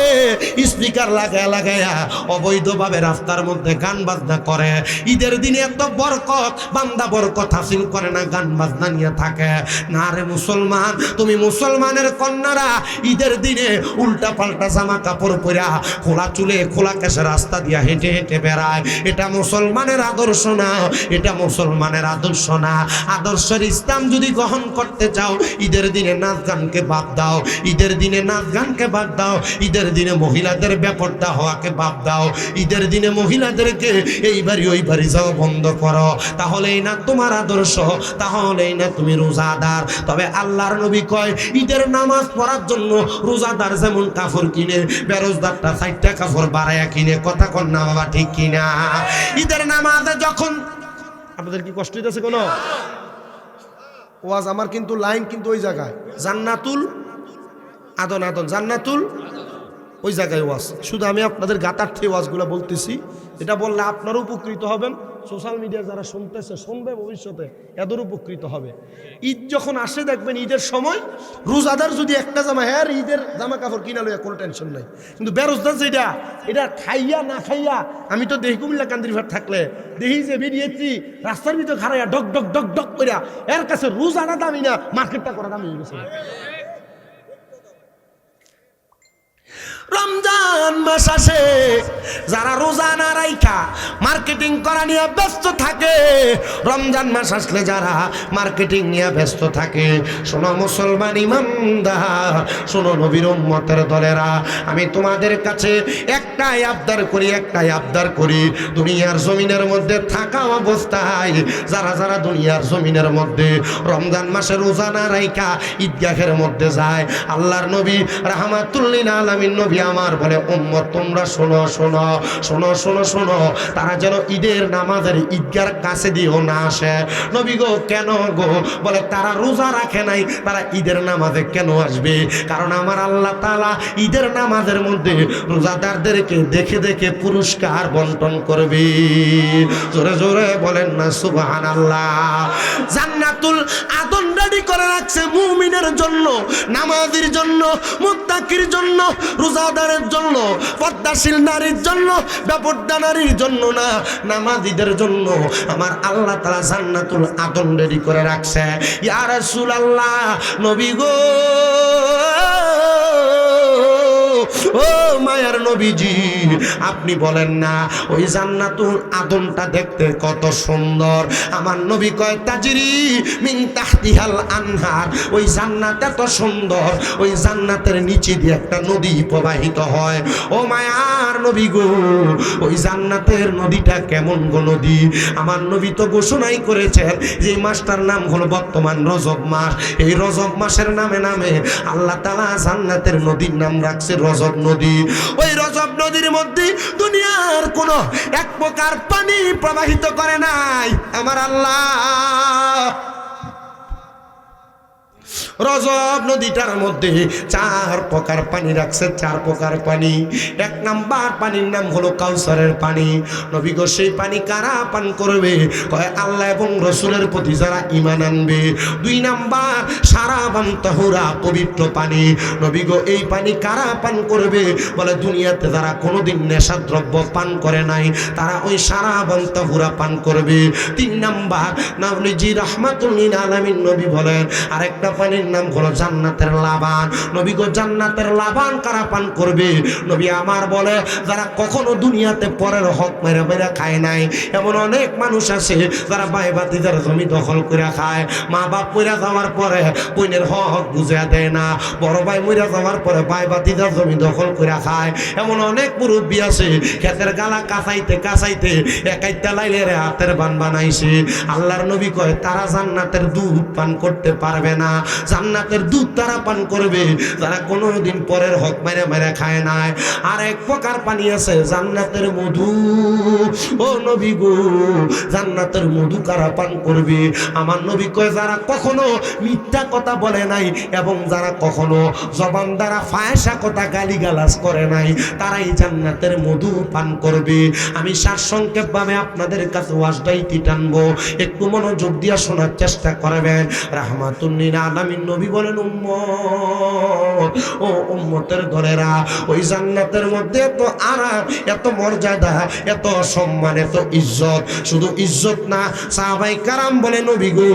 স্পিকার লাগায়া লাগায়া অবৈধভাবে রাস্তার মধ্যে গান বাজনা করে, ঈদের দিনে এত বরকত বান্দা বরকত হাসিল করে না, গান বাজনা নিয়ে থাকে না। রে মুসলমান, তুমি মুসলমানের কন্যারা ঈদের দিনে উল্টা পাল্টা জামা কাপড় পরা খোলা চুলে খোলা কেশে রাস্তা দিয়া হেঁটে হেঁটে বেড়ায়, এটা মুসলমানের আদর্শ না, এটা মুসলমানের আদর্শ না। আদর্শের ইসলাম যদি গ্রহণ করতে চাও, ঈদের দিনে নাচ গানকে বাদ দাও, ঈদের দিনে নাচ গানকে বাদ দাও, ঈদের দিনে মহিলাদের বেপরদা হওয়াকে বাদ দাও, ঈদের দিনে মহিলাদেরকে এই বাড়ি ওই বাড়ি যাওয়া বন্ধ করো। তাহলেই না তোমার আদর্শ, তাহলেই না তুমি রোজাদার। তবে আল্লাহর নবী কয় ঈদের নামাজ পড়ার জন্য রোজাদার যেমন কাপড় কিনে, বেরোজদারটা 4টা কাপড় বাড়ায়া কিনে। কথা কন না বাবা, ঠিক কিনা? ঈদের নামাজে যখন আপনাদের কি কষ্ট হইতেছে কোনো ওয়াজ? আমার কিন্তু লাইন কিন্তু ওই জায়গায় জান্নাতুল আদন, আদন জান্নাতুল ওই জায়গায় ওয়াজ। শুধু আমি আপনাদের গাতার্থে ওয়াজগুলো বলতেছি, এটা বললে আপনারও উপকৃত হবেন, সোশ্যাল মিডিয়া যারা শুনতেছে শুনবে, ভবিষ্যতে এদের উপকৃত হবে। ঈদ যখন আসে দেখবেন ঈদের সময় রোজাদার যদি একটা জামা, হ্যাঁ ঈদের জামা কাপড় কিনা লইয়া কোনো টেনশন নাই, কিন্তু বেরোজদার যেটা এটা খাইয়া না খাইয়া, আমি তো দেখি কুমিল্লা কান্দিরঘাট থাকলে দেখি যে বেরিয়েছি রাস্তার ভিতরে খারাইয়া ডক ডক ডক ডক করিয়া, এর কাছে রোজানা দামি না মার্কেটটা করা দামি হয়ে গেছে। রমজান মাস আসে, যারা রোজা না রাইখা মার্কেটিং করা নিয়ে ব্যস্ত থাকে, রমজান মাস আসলে যারা মার্কেটিং নিয়ে ব্যস্ত থাকে, শোনো মুসলমান ইমানদার, শোনো নবীর উম্মতের দলেরা, আমি তোমাদের কাছে একটাই আবদার করি, একটাই আবদার করি। দুনিয়ার জমিনের মধ্যে থাকা অবস্থায় যারা যারা দুনিয়ার জমিনের মধ্যে রমজান মাসে রোজা না রাইখা ঈদগাহের মধ্যে যায়, আল্লাহর নবী রাহমাতুল লিল আলামিন নবী আমার বলে উম্মত তোমরা শোনো শোনো শোনো শোনো শোনো, তারা যেন ঈদের নামাজের ঈদগার কাছে দিও না আসে। নবী গো কেন গো? বলে তারা রোজা রাখে নাই, তারা ঈদের নামাজে কেন আসবে? কারণ আমার আল্লাহ তাআলা ঈদের নামাজের মধ্যে রোজাদারদেরকে দেখে দেখে পুরস্কার বন্টন করবে। জোরে জোরে বলেন না সুবহানাল্লাহ। জান্নাতুল আদন রেডি করে রাখছে মুমিনের জন্য, নামাজীর জন্য, মুত্তাকির জন্য, রোজাদারের জন্য, পর্দাশীল নারীর জন্য, বেপরদা নারীর জন্য না, নামাজীদের জন্য আমার আল্লাহ তাআলা জান্নাতুল আদন রেডি করে রাখছে। ইয়া রাসূলুল্লাহ, নবী গো, ও মায়ার নবীজি, আপনি বলেন না ওই জান্নাতুল আদনটা দেখতে কত সুন্দর? আমার নবী কয় তাজরি মিন তাহতিহাল আনহার, ওই জান্নাত এত সুন্দর, ওই জান্নাতের নিচে দিয়ে একটা নদী প্রবাহিত হয়। ও মায়ার নবী গো, ওই জান্নাতের নদীটা কেমন গো নদী? আমার নবী তো ঘোষণাই করেছেন যে মাসটার নাম হলো বর্তমান রজব মাস, এই রজব মাসের নামে নামে আল্লাহ তাআলা জান্নাতের নদীর নাম রাখছে রজব নদী। ওই রজব নদীর মধ্যে দুনিয়ার কোন এক প্রকার পানি প্রবাহিত করে নাই আমার আল্লাহ। রজব নদীটার মধ্যে 4 প্রকার পানি রাখছে, 4 প্রকার পানি। 1 নাম্বার পানির নাম হলো কাউসারের পানি। নবী গো সেই পানি কারা পান করবে? কয় আল্লাহ এবং রসুলের প্রতি যারা ঈমান আনবে। 2 নাম্বার সারাবান তাহুরা, পবিত্র পানি। নবী গো এই পানি কারা পান করবে? বলে দুনিয়াতে যারা কোনোদিন নেশাদ্রব্য পান করে নাই তারা ওই সারাবান তাহুরা পান করবে। 3 নাম্বার নবীজি রাহমাতুল লিল আলামিন নবী বলেন আরেকটা পানির নাম হলো জান্নাতের লাবান। নবী গো জান্নাতের লাবান কারা পান করবে? নবী আমার বলে যারা কখনো দুনিয়াতে পরের হক মেরে মেরে খায় নাই। এমন অনেক মানুষ আছে যারা ভাই ভাতিজার জমি দখল করে খায়, মা বাপ মরে যাওয়ার পরে বোনের হক বুঝে দেয় না, বড় ভাই মরে যাওয়ার পরে ভাই ভাতিজার জমি দখল করে খায়। এমন অনেক মুরব্বী আছে ক্ষেতের গালা কাঁচাইতে কাঁচাইতে একাইতে লাইলে হাতের বান বানাইছে। আল্লাহর নবী কয় তারা জান্নাতের দুধ পান করতে পারবে না। জান্নাতের দুধ তারা পান করবে যারা কোনোদিন পরের হক মেরে মেরে খায় নাই। আর এক প্রকার পানি আছে জান্নাতের মধু। ও নবী গো, জান্নাতের মধু কারা পান করবে? আমার নবী কয় যারা কখনো মিথ্যা কথা বলে নাই এবং যারা কখনো জবান দ্বারা ফায়সা কথা গালিগালাজ করে নাই, তারাই জান্নাতের মধু পান করবে। আমি সারসংক্ষেপ ভাবে আপনাদের কাছে ওয়াজটাই টানবো, একটু মনোযোগ দিয়া শোনার চেষ্টা করবেন। রাহমাতুল লিল আলামিন নবী বলেন, উম্মত, ও উম্মতের দলেরা, ওই জান্নাতের মধ্যে এত আরাম, এত মর্যাদা, এত সম্মান, এত ইজ্জত। শুধু ইজ্জত না, সাহাবাই কারাম বলে নবী গো,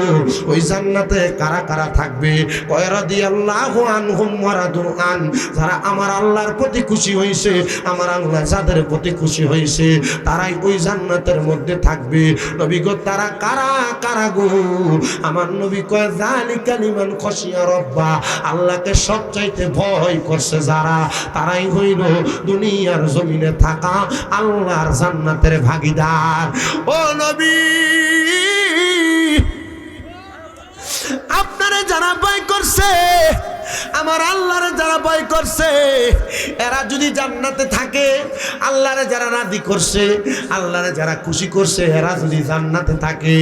ওই জান্নাতে কারা কারা থাকবে? কয় রাদিয়াল্লাহু আনহুম ওয়া রাদু আন, যারা আমার আল্লাহর প্রতি খুশি হয়েছে, আমার আল্লাহ যাদের প্রতি খুশি হয়েছে, তারাই ওই জান্নাতের মধ্যে থাকবে। নবী গো, তারা কারা কারা গো? আমার নবী কয় যালিকা লিমান খাশিয়া রাব্বা, আল্লাহকে সবচাইতে ভয় করছে যারা, তারাই হইল দুনিয়ার জমিনে থাকা আল্লাহর জান্নাতের ভাগীদার। ও নবী, আপনারে যারা ভয় করছে, আমার আল্লাহরে যারা ভয় করছে, এরা যদি জান্নাতে থাকে, আল্লাহরে যারা রাজি করছে, আল্লাহরে যারা খুশি করছে, এরা যদি জান্নাতে থাকে,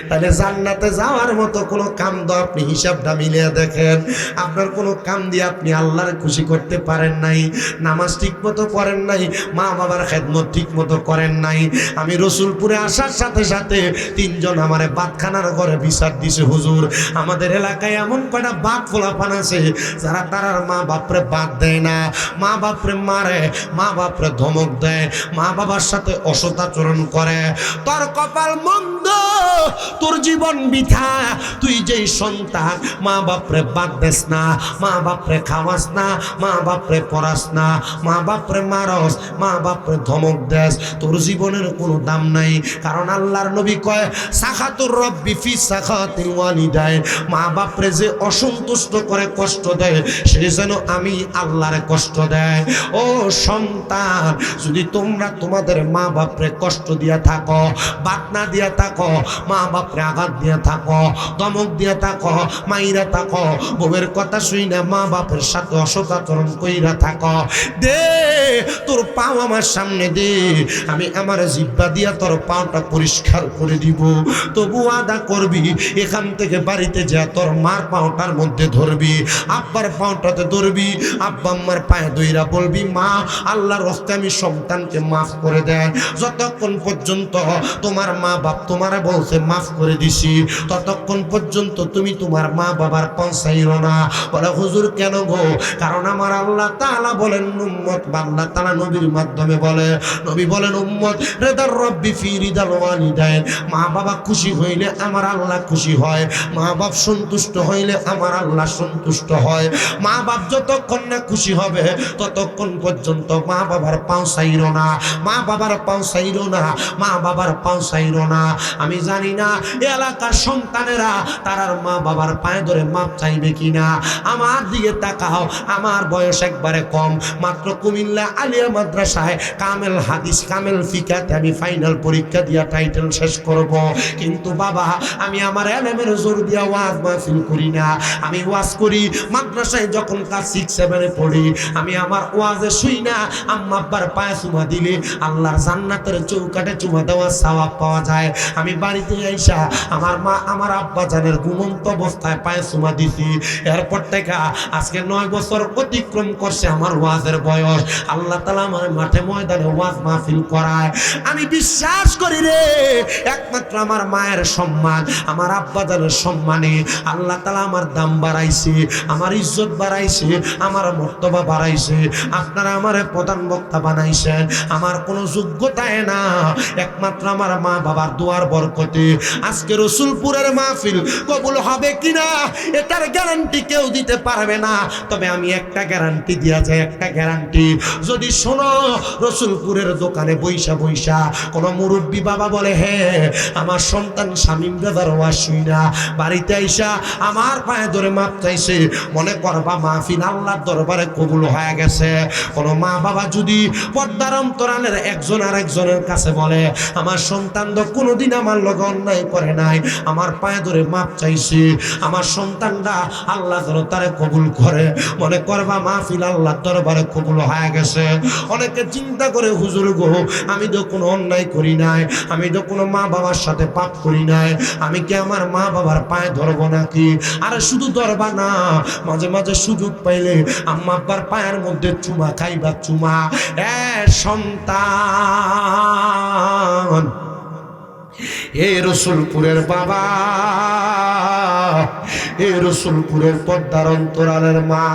তাহলে জান্নাতে যাওয়ার মতো কোনো কাম তো আপনি হিসাবটা মিলিয়ে দেখেন। আপনার কোনো কাম দিয়ে আপনি আল্লাহরে খুশি করতে পারেন নাই, নামাজ ঠিক মতো করেন নাই, মা বাবার খেদমত ঠিক মতো করেন নাই। আমি রসুলপুরে আসার সাথে সাথে তিনজন আমারে বাতখানার ঘরে বিচার দিছে, হুজুর আমাদের এলাকায় এমন কয়টা বাত ফোলাপান আছে যারা তারার মা বাপরে বাদ দেয় না, মা বাপরে মারে, মা বাপরে ধমক দেয়, মা বাবার সাথে অসদাচরণ করে। তোর কপাল মন্দ, তোর জীবন বৃথা। তুই যেই সন্তান মা বাপরে বাদ দেস না, মা বাপরে খাওয়াস না, মা বাপরে পড়াস না, মা বাপরে মারস, মা বাপরে ধমক দেস, তোর জীবনের কোনো দাম নাই। কারণ আল্লাহর নবী কয়, সাখাতুর রব্বি ফি সাখাতিল ওয়ালিদাইন, মা বাপরে যে অসন্তুষ্ট করে কষ্ট দেয়, সে যেন আমি আল্লাহরে কষ্ট দেয়। ও সন্তান, যদি তোমরা তোমাদের মা বাপরে কষ্ট দিয়া থাকো, বাটনা দিয়া থাকো, মা বাপরে আঘাত দিয়া থাকো, ধমক দিয়া থাকো, মাইরা থাকো, বউয়ের কথা শুই না মা বাপের সাথে অসদাচরণ কইরা থাকো, দে তোর পাও আমার সামনে দে, আমি আমার জিহ্বা দিয়া তোর পাওটা পরিষ্কার করে দিব। তবু আদা করবি, এখান থেকে বাড়িতে যা তোর মার পাওটার মধ্যে ধরবি, আব্বার পাওটাতে ধরবি, আব্বা আম্মার পায়ে দইরা বলবি, মা আল্লাহর রাস্তায় আমি সন্তানকে মাফ করে দেন। যতক্ষণ পর্যন্ত তোমার মা বাপ তোমারে বলছে মাফ করে দিছি, ততক্ষণ পর্যন্ত তুমি তোমার মা বাবার পৌঁছাইরো না। বলে হুজুর কেন গো? কারণ আমার আল্লাহ তাআলা বলেন, উম্মত আল্লাহ তাআলা নবীর মাধ্যমে বলে, নবী বলেন, উম্মত রিদার রব্বি ফি রিদাল ওয়ালিদাইন, মা বাবা খুশি হইলে আমার আল্লাহ খুশি হয়, মা বাপ সন্তুষ্ট হইলে আমার আল্লাহ সন্তুষ্ট হয়। মা বাপ যতক্ষণ না খুশি হবে ততক্ষণ পর্যন্ত মা বাবার পাও চাইরো না, মা বাবার পাও চাইরো না, মা বাবার পাও চাইরো না। আমি জানি না এলাকার সন্তানেরা তারার মা বাবার পায়ে ধরে মাপ চাইবে কিনা। আমার দিকে তাকাও, আমার বয়স একবারে কম, মাত্র কুমিল্লা আলিয়া মাদ্রাসায় কামেল হাদিস কামেল ফিকাতে আমি ফাইনাল পরীক্ষা দিয়া টাইটেল শেষ করব। কিন্তু বাবা, আমি আমার এলেমের জোর দিয়া ওয়াজ মাহফিল করি না। আমি ওয়াজ করি মাদ্রাসায় যখন ক্লাস 6-7 পড়ি, আমি আমার ওয়াজে শুই না আম্মা আব্বার পায়ে চুমা দিলে আল্লাহর জান্নাতের চৌকাঠে চুমা দেওয়ার সওয়াব পাওয়া যায়। আমি বাড়িতে আইসা আমার মা আমার আব্বা জানের ঘুমন্ত অবস্থায় পায়ে চুমা দিছি। এরপর থেকে আজকে 9 বছর অতিক্রম করছে আমার ওয়াজের বয়স। আল্লাহ তাআলা আমার মাঠে ময়দানে ওয়াজ মাহফিল করায়। আমি বিশ্বাস করি রে, একমাত্র আমার মায়ের সম্মান, আমার আব্বা জানের সম্মানে আল্লাহ তাআলা আমার দাম বাড়াইছে, আমার ইজ্জত বাড়াইছে, আমার মর্তবা বাড়াইছে। আপনারা আমার প্রধান বক্তা বানাইছেন, আমার কোনো যোগ্যতায় না, একমাত্র আমার মা বাবার দোয়ার বরকতে। আজকে রসুলপুরের মাহফিল কবুল হবে কিনা এটার গ্যারান্টি কেউ দিতে পারবে না, তবে আমি একটা গ্যারান্টি দিয়া যাই, একটা গ্যারান্টি। যদি শোনো রসুলপুরের দোকানে বইসা বইসা কোনো মুরব্বী বাবা বলে, হ্যাঁ আমার সন্তান শামীম দাদার ওয়াজ শুই না, বাড়িতে আইসা আমার পায়ে ধরে মাপ চাইছে, মনে করবা মাহফিল আল্লাহর দরবারে কবুল হয়ে গেছে। কোন মা বাবা যদি পর্দার অন্তরালের একজন আর একজনের কাছে বলে আমার সন্তান তো কোনোদিন আমার লগে অন্যায় করে নাই, আমার পায়ে ধরে মাপ চাইছি, আমার সন্তানটা আল্লাহ যেন তারে কবুল করে, মনে করবা মাহফিল আল্লাহর দরবারে কবুল হয়ে গেছে। অনেকে চিন্তা করে হুজুর গো আমি তো কোনো অন্যায় করি নাই, আমি তো কোনো মা বাবার সাথে পাপ করি নাই, আমি কি আমার মা বাবার পায়ে ধরবো নাকি? আরে শুধু ধরবা না, মাঝে মাঝে সুযোগ পাইলে আম্মা আব্বার পায়ের মধ্যে চুমা খাইবা, চুমা। এ সন্তান, এ রসুলপুরের বাবা, এ রসুলপুরের পর্দার অন্তরালের মা,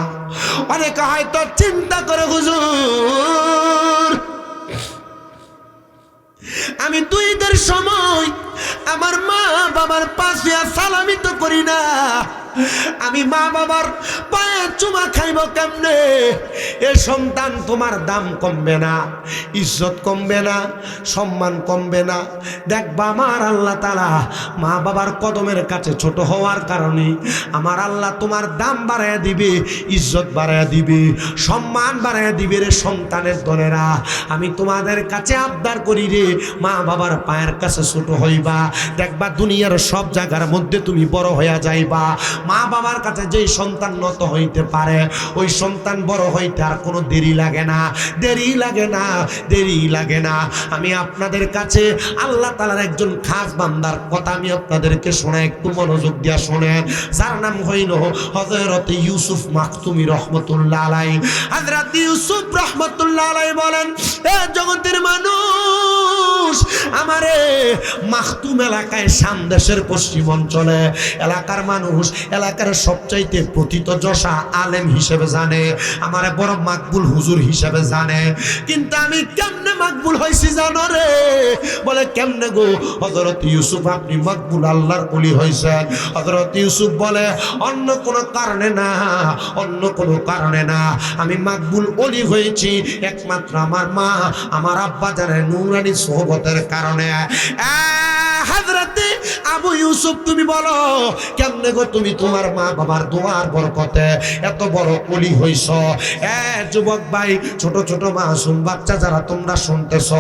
অনেকে হয়তো চিন্তা করে হুজুর আমি দুই ঈদের সময় আমার মা বাবার পাশে সালামি তো করি না, আমি মা বাবার পায়ে চুমা খাইব কেমনে? এ সন্তান তোমার দাম কমবে না, ইজ্জত কমবে না, সম্মান কমবে না। দেখবা আমার আল্লাহ তাআলা মা বাবার কদমের কাছে ছোট হওয়ার কারণে আমার আল্লাহ তোমার দাম বাড়াইয়া দিবে, ইজ্জত বাড়াইয়া দিবে, সম্মান বাড়াইয়া দিবে। রে সন্তানের দলেরা, আমি তোমাদের কাছে আবদার করি রে, মা বাবার পায়ের কাছে ছোট হইবা, দেখবা দুনিয়ার সব জায়গার মধ্যে তুমি বড় হইয়া যাইবা। মা বাবার কাছে যেই সন্তান নত হইতে পারে ওই সন্তান বড় হইতে আর কোনো দেরি লাগে না, দেরি লাগে না, দেরি লাগে না। আমি আপনাদের কাছে আল্লাহ তাআলার একজন খাস বান্দার কথা আমি আপনাদেরকে শোনাই, একটু মনোযোগ দিয়া শোনেন। যার নাম হইল হযরত ইউসুফ মাখতুমি রহমতুল্লাহ আলাইহি। হযরত ইউসুফ রহমতুল্লাহ আলাইহি বলেন, এ জগতের মানুষ, আমারে মাখতুম এলাকায় শাম দেশের পশ্চিম অঞ্চলে এলাকার মানুষ এলাকার সবচাইতে প্রথিত যশা আলেম হিসেবে জানে, আমারে বড় মাকবুল হুজুর হিসেবে জানে। কিন্তু আমি কেমনে মাকবুল হইছি জানো রে? বলে কেমনে গো? হযরত ইউসুফ আপনি মাকবুল আল্লাহর ওলি হইছেন। হযরত ইউসুফ বলে অন্য কোনো কারণে না, অন্য কোনো কারণে না, আমি মাকবুল ওলি হয়েছি একমাত্র আমার মা আমার আব্বা জানের নূরানি সোহবতের কারণে। হযরতে আবু ইউসুফ তুমি বলো কেমনে গো তুমি তোমার মা বাবার দোয়ার বরকতে এত বড় ওলি হইছ? যুবক ভাই, ছোট ছোট মাসুম বাচ্চা যারা তোমরা শুনতেছ,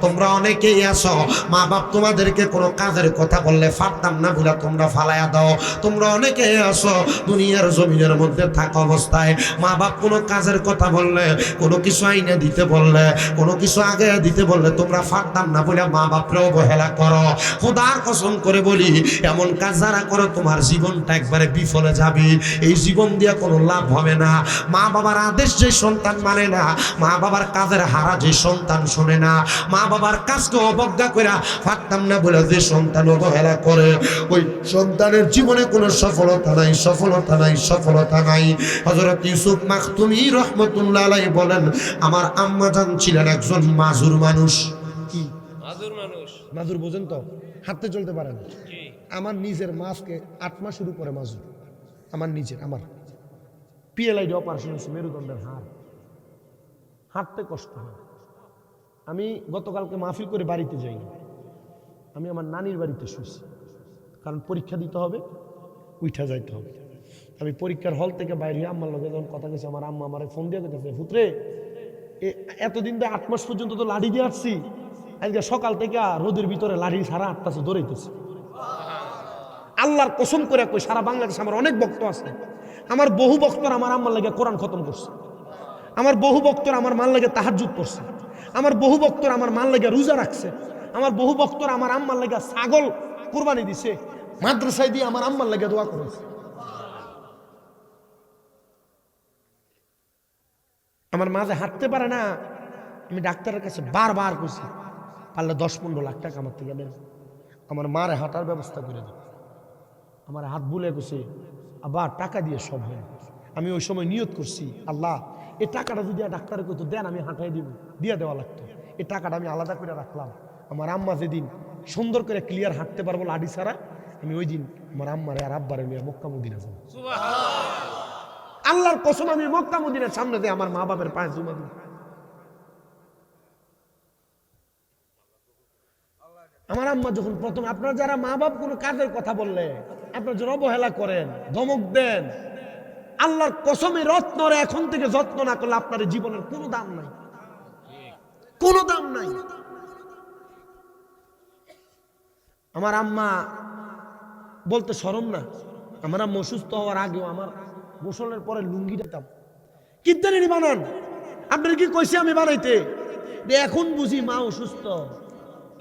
তোমরা অনেকেই আছো মা বাপ তোমাদেরকে কোনো কাজের কথা বললে পারতাম না বলে তোমরা ফালাইয়া দাও। তোমরা অনেকেই আছো দুনিয়ার জমিনের মধ্যে থাকা অবস্থায় মা বাপ কোনো কাজের কথা বললে, কোনো কিছু আইনে দিতে বললে, কোনো কিছু আগে দিতে বললে তোমরা পারতাম না বলে মা বাপরে অবহেলা করো। খোদার কসম করে বলি, এমন কাজ যারা করো তোমার জীবনটা একবারে বিফলে যাবে, এই জীবন দিয়ে কোনো লাভ হবে না। মা বাবার আদেশ যে সন্তান মানে না, মা বাবার কাজের হারা যে সন্তান শোনে না, মা বাবার কাজকে অবজ্ঞা করে পারতাম না বলে যে সন্তান অবহেলা করে, ওই সন্তানের জীবনে কোনো সফলতা নাই, সফলতা নাই, সফলতা নাই। হযরত ইউসুফ মাখতুমি রহমতুল্লাহ আলাইহি বলেন, আমার আম্মা জান ছিলেন একজন মাজুর মানুষ। কি মাজুর মানুষ? মাজুর বোঝেন তো? হাঁটতে চলতে পারেন। কি? আমার নিজের মাসকে 8 মাস শুরু করে মাজুর, আমার নিজের, আমার পিএলআইডি অপারেশন হয়েছে, মেরুদণ্ডের হাড়, হাঁটতে কষ্ট হয়। আমি গতকালকে মাহফিল করে বাড়িতে যাইনি, আমি আমার নানির বাড়িতে শুয়েছি, কারণ পরীক্ষা দিতে হবে, উঠা যাইতে হবে। আমি পরীক্ষার হল থেকে বাইরে আম্মার লগে যখন কথা গেছি, আমার আম্মা আমার ফোন দিয়ে গেছে, পুত্রে এতদিন তো 8 মাস পর্যন্ত তো লাঠি দিয়ে আসছি, আজকে সকাল থেকে রোদের ভিতরে লাঠি সারা আটটাছে দৌড়াইতেছে। আল্লাহর কসম করে কই, সারা বাংলাদেশে আমার অনেক ভক্ত আছে, আমার বহু ভক্তরা আমার আম্মার লাগে কোরআন খতম করছে, আমার বহু ভক্তরা আমার মার লাগে তাহাজ্জুদ পড়ছে, আমার বহু ভক্তরা আমার মার লাগে রোজা রাখছে, আমার বহু ভক্তরা আমার আম্মার লাগে ছাগল কুরবানি দিছে, মাদ্রাসায় দিয়ে আমার আম্মার লাগে দোয়া করেছে। আমার মাঝে হাঁটতে পারে না, আমি ডাক্তারের কাছে বারবার কইছি, পারলে 10-15 লাখ টাকা আমার থেকে দেন, আমার মারে হাঁটার ব্যবস্থা করে দেন। আমার হাত বুলে গেছে, আবার টাকা দিয়ে সব হয়। আমি ওই সময় নিয়ত করছি, আল্লাহ এই টাকাটা যদি ডাক্তারে কইতো দেন আমি হাঁটাই দিব, দিয়ে দেওয়া লাগতো, এই টাকাটা আমি আলাদা করে রাখলাম। আমার আম্মা যেদিন সুন্দর করে ক্লিয়ার হাঁটতে পারবো লাডি ছাড়া, আমি ওই দিন আমার আম্মারে আর আব্বারে নিয়ে মক্কা মদিনা যাবো। আল্লাহর কসম, আমি মক্কা মদিনার সামনে দিয়ে আমার মা বাবার পায়ে জুমা দিব। আমার আম্মা যখন প্রথম, আপনার যারা মা বাপ কোনো কাজের কথা বললে আপনার জন্য অবহেলা করেন, ধমক দেন, আল্লাহর কসমে রত্নরে এখন থেকে যত্ন না করলে আপনার জীবনের কোনো দাম নাই, কোনো দাম নাই। আমার আম্মা বলতে শরম না, আমার আম্মা অসুস্থ হওয়ার আগেও আমার গোসলের পরে লুঙ্গি দিতাম, কিনতেনি বানান। আপনার কি কইছে আমি বানাইতে? এখন বুঝি মা অসুস্থ,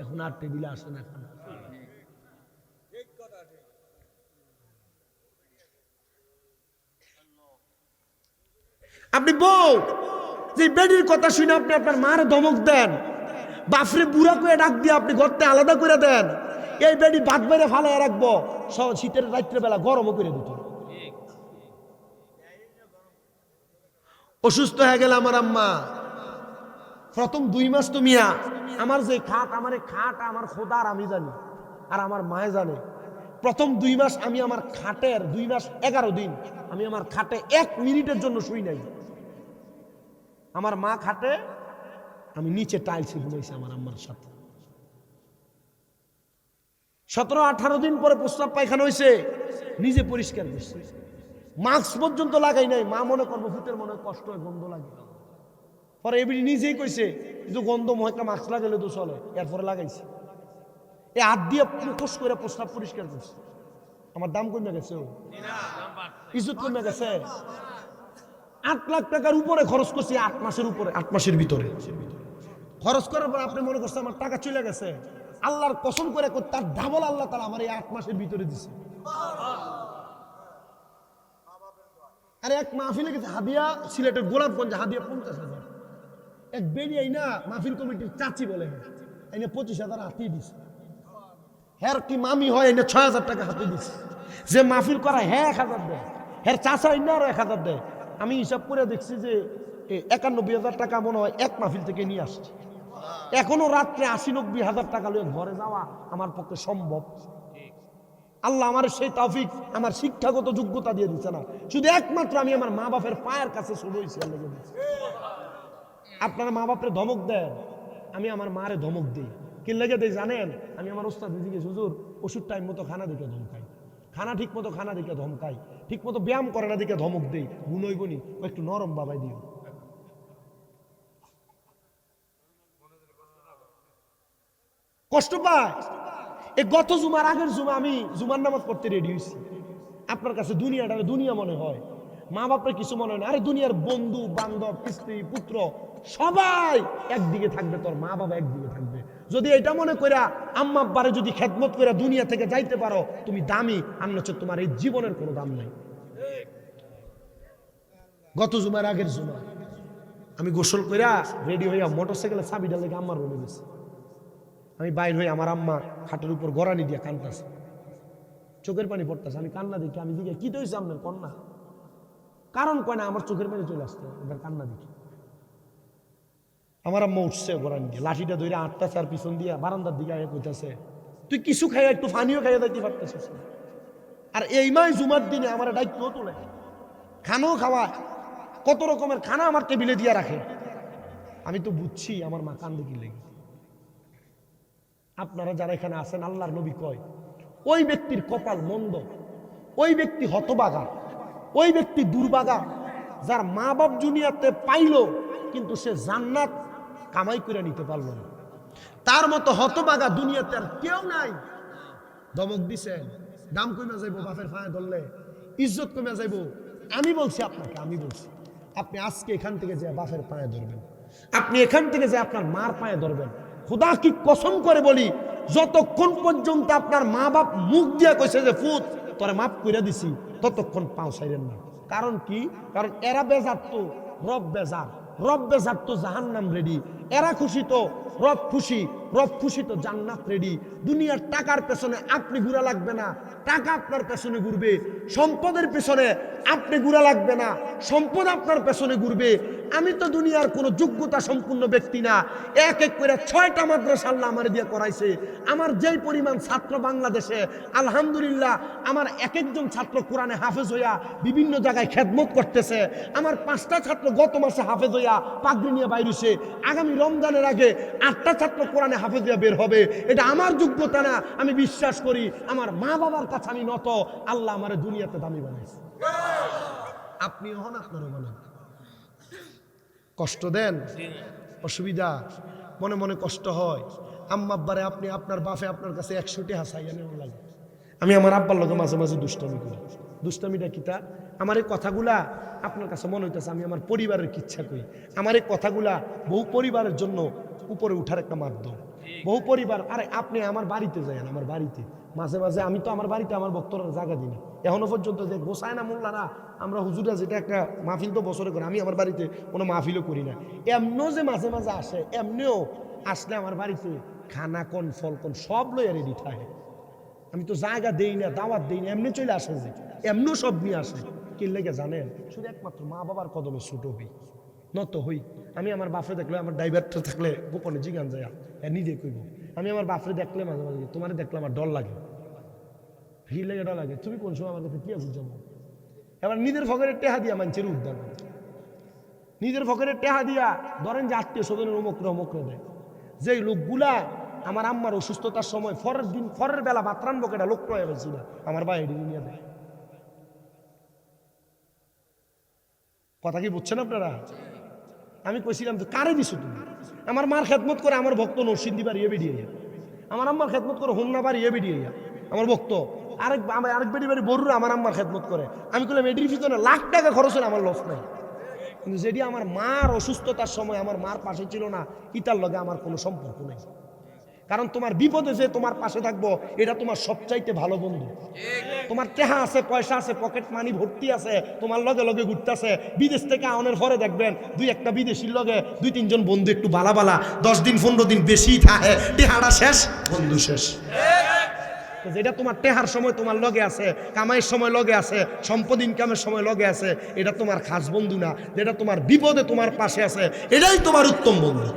এখন আর টেবিলে আসে না খানা। আপনি বউ যে বেডির কথা শুনে আপনি আপনার মার ধমক দেন, বাফরে বুড়া করে ডাক দিয়ে আপনি ঘরতে আলাদা করে দেন, এই বেডি ভাত বেড়ে ফালায় রাখবো, শীতের রাত্রে বেলা গরমও করে দিত। অসুস্থ হয়ে গেল আমার আম্মা, প্রথম 2 মাস তো মিয়া আমার যে খাট, আমার খাট আমার খোদার আমি জানি আর আমার মায়ে জানে। প্রথম 2 মাস আমি আমার খাটের 2 মাস 11 দিন আমি আমার খাটে 1 মিনিটের জন্য শুই নাই। আমার মা খাটে, আমি নিচে টাইলসে ঘুমাইছি আমার আম্মার সাথে। 17-18 দিন পরে প্রস্রাব পায়খানা হয়েছে, নিজে পরিষ্কার করছে, মাস্ক পর্যন্ত লাগাই নাই। মা মনে করবো ভূতের মনে কষ্ট হয়, গন্ধ লাগে। পরে এবারে নিজেই কইছে কিন্তু গন্ধ একটা মাস্ক লাগালে তো চলে, এরপরে লাগাইছে। এই হাত দিয়ে মুখোশ করে প্রস্রাব পরিষ্কার করছে। আমার দাম কমে গেছে, ইজ্জত কমে গেছে। 8 লাখ টাকার উপরে খরচ করছি 8 মাসের উপরে, 8 মাসের ভিতরে খরচ করার পর আপনি মনে করছেন আমার টাকা চলে গেছে। আল্লাহর কসম করে তার ডাবল আল্লাহ তাআলা আমার এই 8 মাসের ভিতরে দিছে। আরে এক মাহফিলে গেছে হাদিয়া, সিলেটের গোলাপগঞ্জে হাদিয়া 50,000। এক বেরিয়াই না মাহফিল কমিটির চাচি বলে এনে 25,000 হাতে দিছে। হ্যার কি মামি হয় এনে 6,000 টাকা হাতে দিছে। যে মাহফিল করা হ্যাঁ 1,000 দেয়, হ্যার চাচা এনে আরো 1,000 দেয়। আমি হিসাব করে দেখছি যে 91,000 টাকা মনে হয় এক মাহফিল থেকে নিয়ে আসছে। এখনো রাত্রে 80-90,000 টাকা লয়ে ঘরে যাওয়া আমার পক্ষে সম্ভব? আল্লাহ আমার সেই তৌফিক, আমার শিক্ষাগত যোগ্যতা দিয়ে দিচ্ছে না, শুধু একমাত্র আমি আমার মা বাপের পায়ের কাছে শুনেছি। আপনারা মা বাপরে ধমক দেন, আমি আমার মারে ধমক দিই। কি লেগে দেয় জানেন? আমি আমার ওস্তাদ দিদিকে হুজুর ওষুধ টাইম মতো খানা দিকে ধমকাই, খানা ঠিক মতো খানা দিকে ধমকাই, ঠিক মতো ব্যায়াম করে না দিকে ধমক দেই। গুনইবনি ও একটু নরম বাবাই দিও। কষ্ট পায়। এই গত জুমার আগের জুমা আমি জুমার নামাজ পড়তে রেডি হয়েছি। আপনার কাছে দুনিয়াটা দুনিয়া মনে হয়, মা বাপের কিছু মনে হয় না। আরে দুনিয়ার বন্ধু বান্ধব স্ত্রী পুত্র সবাই একদিকে থাকবে, তোর মা বাবা একদিকে থাকবে। যদি এটা মনে কইরা আম্মা আব্বারে যদি খেদমত করে দুনিয়া থেকে যাইতে পারো, তুমি দামি, আর নচেত তোমার এই জীবনের কোনো দাম নাই। গত জুমার আগের জুমা আমি গোসল কইরা রেডি হইয়া মোটরসাইকেলের চাবিটা লেগে আম্মার রুমে গেছি। আমি বাইর হয়ে আমার আম্মা খাটের উপর গড়ানি দিয়া কানতাছে, চোখের পানি পড়তেছে। আমি কান্না দেখি, আমি দিকে কি হয়েছে আপনার কন্যা? কারণ কয় না, আমার চোখের পানি চলে আসতো এবার কান্না দেখি। আমার আম্মা উঠছে গড়ানি দিয়ে, লাঠিটা ধরে আটটাছে আর পিছন দিয়া বারান্দার দিকে আগে কইতাছে, তুই কিছু খাইয়া একটু পানিও খাইয়া যাইতে পারতেছিস না। আর এই মাই জুমার দিনে আমার দায়িত্ব তোলে, খানাও খাওয়া, কত রকমের খানা আমার টেবিলে দিয়া রাখে। আমি তো বুঝছি আমার মা কান্দে কি লেগে। আপনারা যারা এখানে আছেন, আল্লাহর নবী কয় ওই ব্যক্তির কপাল মন্দ, ওই ব্যক্তি হতবাগা, ওই ব্যক্তি দুর্বাগা যার মা বাপ দুনিয়াতে পাইল কিন্তু সে জান্নাত কামাই করে নিতে পারলো না। তার মতো হতবাগা দুনিয়াতে আর কেউ নাই। ধমক দিছেন, দাম কমে যাইব, বাপের ফায়ে ধরলে ইজ্জত কমে যাইব। আমি বলছি আপনাকে, আমি বলছি আপনি আজকে এখান থেকে যে বাপের পায়ে ধরবেন, আপনি এখান থেকে যে আপনার মার পায়ে ধরবেন। খোদা কি কসম করে বলি, যতক্ষণ পর্যন্ত আপনার মা বাপ মুখ দিয়া কইছে যে ফুত তোরে মাফ করে দিছি, ততক্ষণ পাও ছাইরেন না। কারণ কি? কারণ এরা বেজার তো রব বেজার, রব বেজার তো জাহান্নাম রেডি। এরা খুশি তো রব খুশি, রব খুশি তো জান্নাত রেডি। দুনিয়ার টাকার পেছনে আপনি ঘুরা লাগবে না, টাকা আপনার পেছনে ঘুরবে। সম্পদের পেছনে আপনি ঘুরা লাগবে না, সম্পদ আপনার পেছনে ঘুরবে। আমি তো দুনিয়ার কোনো যোগ্যতা সম্পূর্ণ ব্যক্তি না। এক এক করে 6টা মাদ্রাসা আল্লাহ আমার দিয়ে করাইছে। আমার যেই পরিমাণ ছাত্র বাংলাদেশে, আলহামদুলিল্লাহ আমার এক একজন ছাত্র কোরআনে হাফেজ হইয়া বিভিন্ন জায়গায় খেদমত করতেছে। আমার 5টা ছাত্র গত মাসে হাফেজ হইয়া পাগড়ি নিয়ে বাইর হইছে। আগামী রমজানের আগে 8টা ছাত্র কোরআনে হাফেজ হইয়া বের হবে। এটা আমার যোগ্যতা না, আমি বিশ্বাস করি আমার মা বাবার কাছে আমি নত। আল্লাহ আমার দুনিয়াতে দামি বানাইছে। আপনিও হন, আপনারও বানান। কষ্ট দেন, অসুবিধা, মনে মনে কষ্ট হয়। আম্মা আব্বারে আপনি আপনার বাপে আপনার কাছে 100টি হাসাইয়া নেওয়া লাগে। আমি আমার আব্বার লগে মাঝে মাঝে দুষ্টামি করি। দুষ্টামিটা কিতা? আমার এই কথাগুলা আপনার কাছে মনে হইতেছে আমি আমার পরিবারের কিচ্ছা করি। আমার এই কথাগুলা বহু পরিবারের জন্য উপরে উঠার একটা মাধ্যম। বহু পরিবার, আরে আপনি আমার বাড়িতে যান, আমার বাড়িতে মাঝে মাঝে, আমি তো আমার বাড়িতে আমার বক্তরা জায়গা দিই না এখনো পর্যন্ত, যে গোসায় না মোল্লারা আমরা হুজুরা যেটা একটা মাহফিল তো বছরে করে, আমি আমার বাড়িতে কোনো মাহফিলও করি না। এমনিও যে মাঝে মাঝে আসে, এমনিও আসলে আমার বাড়িতে খানা কোন ফল কোন সব লইয়া রেডি থাকে। আমি তো জায়গা দেই না, দাওয়াত দেই না, এমনি চলে আসে, যে এমনিও সব নিয়ে আসে। কি লেগে জানেন? শুধু একমাত্র মা বাবার কদমে ছোট হই, নত হই। আমি আমার বাপরে দেখলে, আমার ড্রাইভারটা থাকলে গোপনে জিগান যায়, নিজে কইব। আমি আমার বাপরে দেখলে মাঝে মাঝে, তোমার দেখলে আমার ডর লাগে। ভিড় লেগে ডর লাগে, তুমি কোন সময় আমার কাছে কি আছো জমা। এবার নিজের ফকেটের টেহা দিয়া মানুষের উদ্ধার করে, নিজের ফকেটের টেহা দিয়া ধরেন যে আত্মীয় স্বজনের অমুকরে দেয়। যে লোকগুলা আমার আম্মার অসুস্থতার সময় ফরের বেলা ভাত রানবো কেটা লোক প্রয়োগ হয়েছিল, আমার বাইরে নিয়ে দেয়। কথা কি বুঝছেন আপনারা? আমি কইছিলাম তো কারে দিছো তুমি? আমার মার খেদমত করে আমার ভক্ত নরসিংদী বাড়িয়ে বেরিয়ে, আমার আম্মার খেদমত করে হোমনা বাড়িয়ে বেরিয়ে, আমার ভক্ত আরেক বেড়ি বাড়ি বড়ুরা আমার আম্মার খেদমত করে। আমি বললাম এটির ভিতরে লাখ টাকা খরচ হলে আমার লস নাই, কিন্তু যেটি আমার মার অসুস্থতার সময় আমার মার পাশে ছিল না, ইটার লগে আমার কোনো সম্পর্ক নেই। কারণ তোমার বিপদে যে তোমার পাশে থাকবো, এটা তোমার সবচাইতে ভালো বন্ধু। তোমার টেহা আছে, পয়সা আছে, পকেট মানি ভর্তি আছে, তোমার লগে লগে ঘুরতেছে। বিদেশ থেকে আউনের পরে দেখবেন দুই একটা বিদেশির লগে 2-3 জন বন্ধু একটু বালা বালা 10 দিন 15 দিন বেশি থাকে, টেহাটা শেষ, বন্ধু শেষ। যেটা তোমার টেহার সময় তোমার লগে আছে, কামাইয়ের সময় লগে আছে, সম্পদ ইনকামের সময় লগে আছে, এটা তোমার খাস বন্ধু না। যেটা তোমার বিপদে তোমার পাশে আছে, এটাই তোমার উত্তম বন্ধু।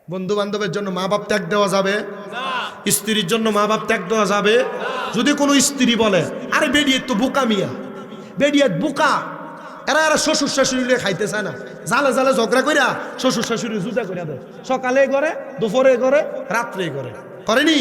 বন্ধু বান্ধবের জন্য মা বাপ ত্যাগ দেওয়া যাবে না, স্ত্রীর জন্য মা বাপ ত্যাগ দেওয়া যাবে। যদি কোনো স্ত্রী বলে আরে বেডিয়ে তো বোকা মিয়া, বেডিয়ে বোকা, এরা শ্বশুর শাশুড়ি খাইতে চায় না, জালে জালে ঝগড়া কইরা শ্বশুর শাশুড়ি জুতা কইরা দেয়, সকালে করে, দুপুরে করে, রাত্রে করে, করেনি?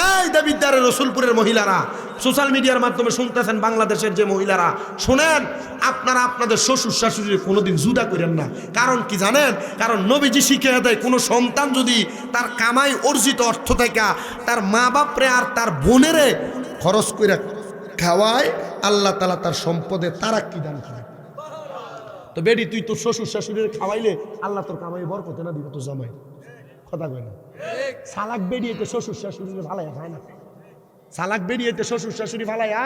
এই দেবিদ্বারের রসুলপুরের মহিলারা, সোশ্যাল মিডিয়ার মাধ্যমে শুনতেছেন, বাংলাদেশের যে মহিলারা, শোনেন, আপনারা আপনাদের শ্বশুর শাশুড়ির কোনোদিন জুদা করেন না। কারণ কি জানেন? কারণ নবীজি শিখিয়ে দেয়, কোনো সন্তান যদি তার কামাই অর্জিত অর্থ থেকে তার মা বাপরে আর তার বোনেরে খরচ করে খাওয়ায়, আল্লাহ তাআলা তার সম্পদে তারাক্কি দান করে। তো বেডি তুই তোর শ্বশুর শাশুড়ির খাওয়াইলে আল্লাহ তোর কামাই বরকতে না দিব তো জামাই। কথা কয় না? সালাক বেরিয়েতে শ্বশুর শাশুড়ি ভালাইয়া খায় না, সালাক বেরিয়েতে শ্বশুর শাশুড়ি ভালাইয়া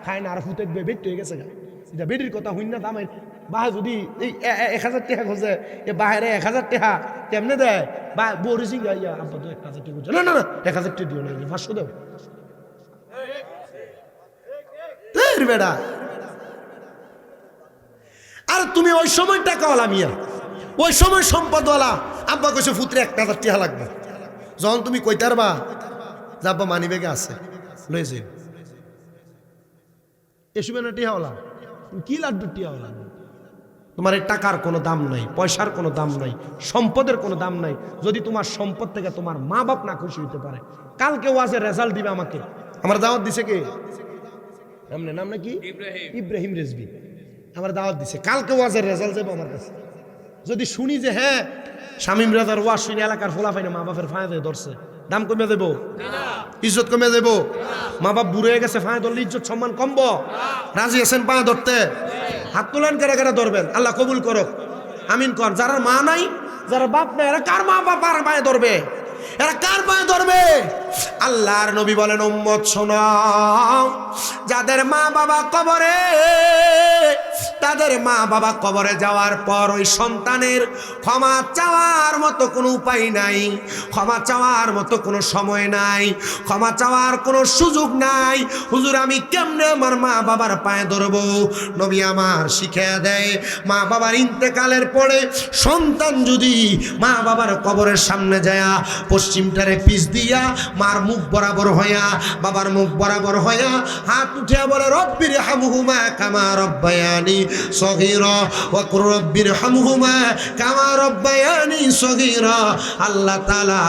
খায় না। আর হুতেক বেট হয়ে গেছে গা, এটা বেডির কথা হইন না। দামের বাহে যদি এই 1000 টাকা খোঁজে, এ বাহিরে 1000 টাকা কেমনে দেয়? বা বড়ি সিং গাইয়া আব্বা তো 1000 টাকা খোঁজে, না না না 1000 টাকা দিও না, 500 দেও। বেড়া আর তুমি ওই সময় টাকাওয়ালা মিয়া, ওই সময় সম্পদওয়ালা, আব্বা কইছে ফুতরে 1000 টাকা লাগবে। যখন তুমি কইতার বা যাব্বা মানি ব্যাগে আছে লয়ে যাই, এসবে না টিহাওয়ালা, কি লাড্ডু টিহাওয়ালা। তোমার এই টাকার কোনো দাম নাই, পয়সার কোনো দাম নাই, সম্পদের কোনো দাম নাই, যদি তোমার সম্পদ থেকে তোমার মা বাপ না খুশি হইতে পারে। কালকে ওয়াজের রেজাল্ট দিবে আমাকে, আমার দাওয়াত দিছে কে? এমনি নাম নাকি ইব্রাহিম রেজবি, আমার দাওয়াত দিছে। কালকে ওয়াজের রেজাল্ট যাবে আমার কাছে। যদি শুনি যে হ্যাঁ শামীম রাজার ওয়াজ শুনে এলাকার ফোলা ফাইনে মা বাপের ফাঁয়ে ধরছে, দাম কমে দেবো, ইজ্জত কমে দেবো। মা বাপ বুড়ে হয়ে গেছে, ফাঁয়ে ধরলে ইজ্জত সম্মান কমবো। রাজি আছেন পায়ে ধরতে? হাত তোলেন, কারা কারা ধরবেন? আল্লাহ কবুল করো, আমিন কর। যারা মা নাই, যারা বাপ নাই, এরা কার মা বাপ আর পায়ে ধরবে? এরা কার পায়ে ধরবে? আল্লাহর নবী বলেন, উম্মত শোনাও, যাদের মা বাবা কবরে, তাদের মা বাবা কবরে যাওয়ার পর ওই সন্তানের ক্ষমা চাওয়ার মতো কোনো উপায় নাই, ক্ষমা চাওয়ার মতো কোনো সময় নাই, ক্ষমা চাওয়ার কোনো সুযোগ নাই। হুজুর আমি কেমনে আমার মা বাবার পায়ে ধরবো? নবী আমার শিখিয়ে দেয়, মা বাবার ইন্তেকালের পরে সন্তান যদি মা বাবার কবরের সামনে যায়, পশ্চিমটারে পিছ দিয়া মার মুখ বরাবর হইয়া, বাবার মুখ বরাবর হইয়া হাত উঠে বলে, রব্বির হামহুমা কামা রব্বায়ানি সগীরা ওয়া কুর রাব্বিরহামহুমা কামা রাব্বায়ানি সগীরা। আল্লাহ তাআলা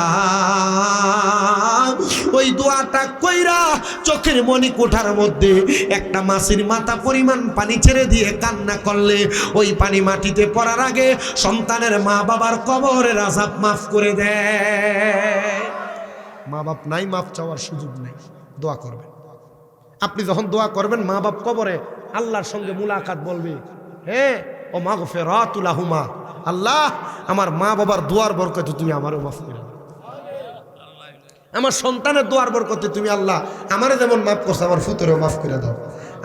ওই দোয়াটা কইরা চোখের মনি কোঠার মধ্যে একটা মাছির মাথা পরিমাণ পানি ছেড়ে দিয়ে কান্না করলে ওই পানি মাটিতে পড়ার আগে সন্তানের মা বাবার কবরের আযাব মাফ করে দেয়। মা বাপ নাই, মাফ চাওয়ার সুযোগ নেই, দোয়া করবেন। আপনি যখন দোয়া করবেন মা বাপ কবরে আল্লাহর সঙ্গে মুলাকাত বলবে, হ্যাঁ ও মাগফিরাতু লাহুমা, আল্লাহ আমার মা বাবার দোয়ার বরকতে তুমি আমারও মাফ করে দাও, আমার সন্তানের দোয়ার বরকতে তুমি আল্লাহ আমারে যেমন মাফ করছো আমার ফুতরেও মাফ করে দাও।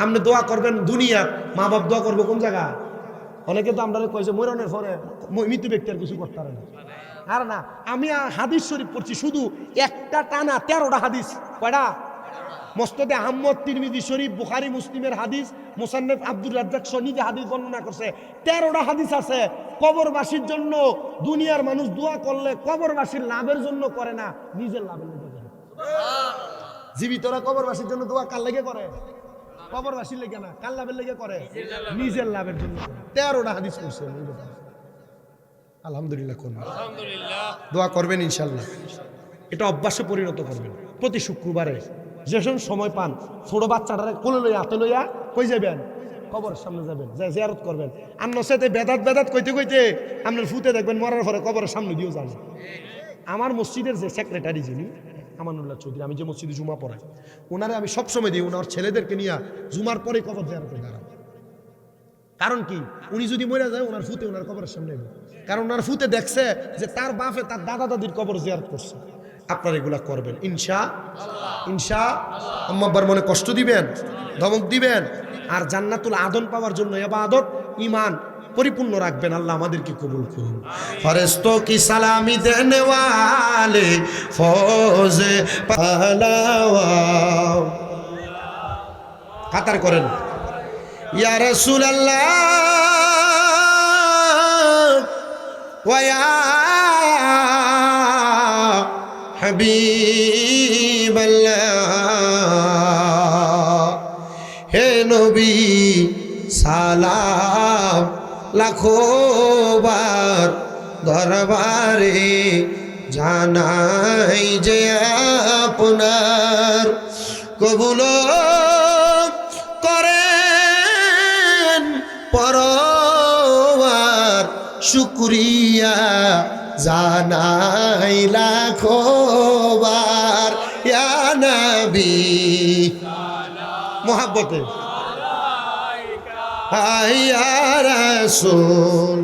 আপনি দোয়া করবেন দুনিয়া, মা বাপ দোয়া করবে কোন জায়গা? অনেকে তো আমরা কইছে মরণের পরে মৃত্যু ব্যক্তি আর কিছু করতে পারে না। আর না, আমি হাদিস শরীফ পড়ছি শুধু একটা টানা 13টা হাদিস। কয়টা? মুসনাদে আহমদ, তিরমিজি শরীফ, বুখারী মুসলিমের হাদিস, মুসান্নাফ আব্দুর রাজ্জাক নিজে হাদিস বর্ণনা করছে। 13টা হাদিস আছে কবরবাসীর জন্য। দুনিয়ার মানুষ দোয়া করলে কবরবাসীর লাভের জন্য করে না, নিজের লাভের জন্য করে। জীবিতরা কবরবাসীর জন্য দোয়া কার লেগে করে? কবরবাসীর লেগে না, কার লাভের লেগে করে? নিজের লাভের জন্য। 13টা হাদিস করছে। আলহামদুলিল্লাহ করবেন, আলহামদুলিল্লাহ দোয়া করবেন ইনশাল্লাহ। এটা অভ্যাসে পরিণত করবেন। প্রতি শুক্রবারে যে সময় পান ছোট বাচ্চাটারে কোলে লইয়া হাতে লইয়া কই যাবেন? কবরের সামনে যাবেন, যাই জিয়ারত করবেন। আপনার সাথে বেদাত কইতে কইতে আপনার ফুতে দেখবেন মরার পরে কবরের সামনে দিয়েও যাবেন। আমার মসজিদের যে সেক্রেটারি যিনি আমানুল্লাহ চৌধুরী, আমি যে মসজিদে জুমা পড়াই, ওনারে আমি সবসময় দিই ওনার ছেলেদেরকে নিয়ে জুমার পরে কবর জিয়ারতে দাঁড়ান। কারণ কি? উনি যদি মরে যায় ওনার ফুতে ওনার কবরের সামনে, কারণ ওনার ফুতে দেখছে যে তার বাপে তার দাদা দাদির কবর জিয়ারত করছে। আপনারা এগুলা করবেন ইনশা আম্মা আব্বার মনে কষ্ট দিবেন, ধমক দিবেন, আর জান্নাতুল আদন পাওয়ার জন্য ইবাদত ঈমান পরিপূর্ণ রাখবেন। আল্লাহ আমাদেরকে কবুল করুন। ফেরেশতোं की सलामी देने वाले फौज पहलवा, কাতার করেন ইয়া রাসূলুল্লাহ ওয়া ইয়া হাবিবাল্লাহ, হে নবী সালাম লাখো বার দরবারে জানাই যে আপনার কবুল করেন পরওয়ার শুকরিয়া জানাই লাখো বার ইয়া নবী মোহাব্বতে ইয়া রাসূল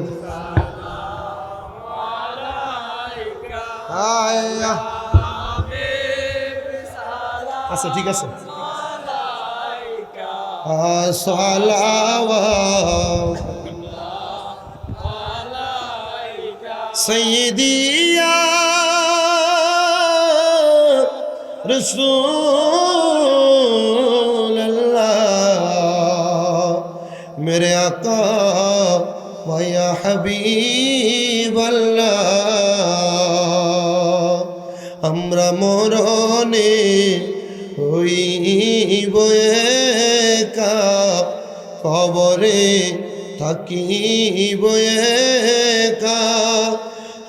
আচ্ছা ঠিক আছে সালাওয়াত সৈয়দি ইয়া রাসূলুল্লাহ মেরে আকা ওয়া ইয়া হাবিবাল্লাহ, আমরা মরণে হইব একা, কবরে থাকিব একা,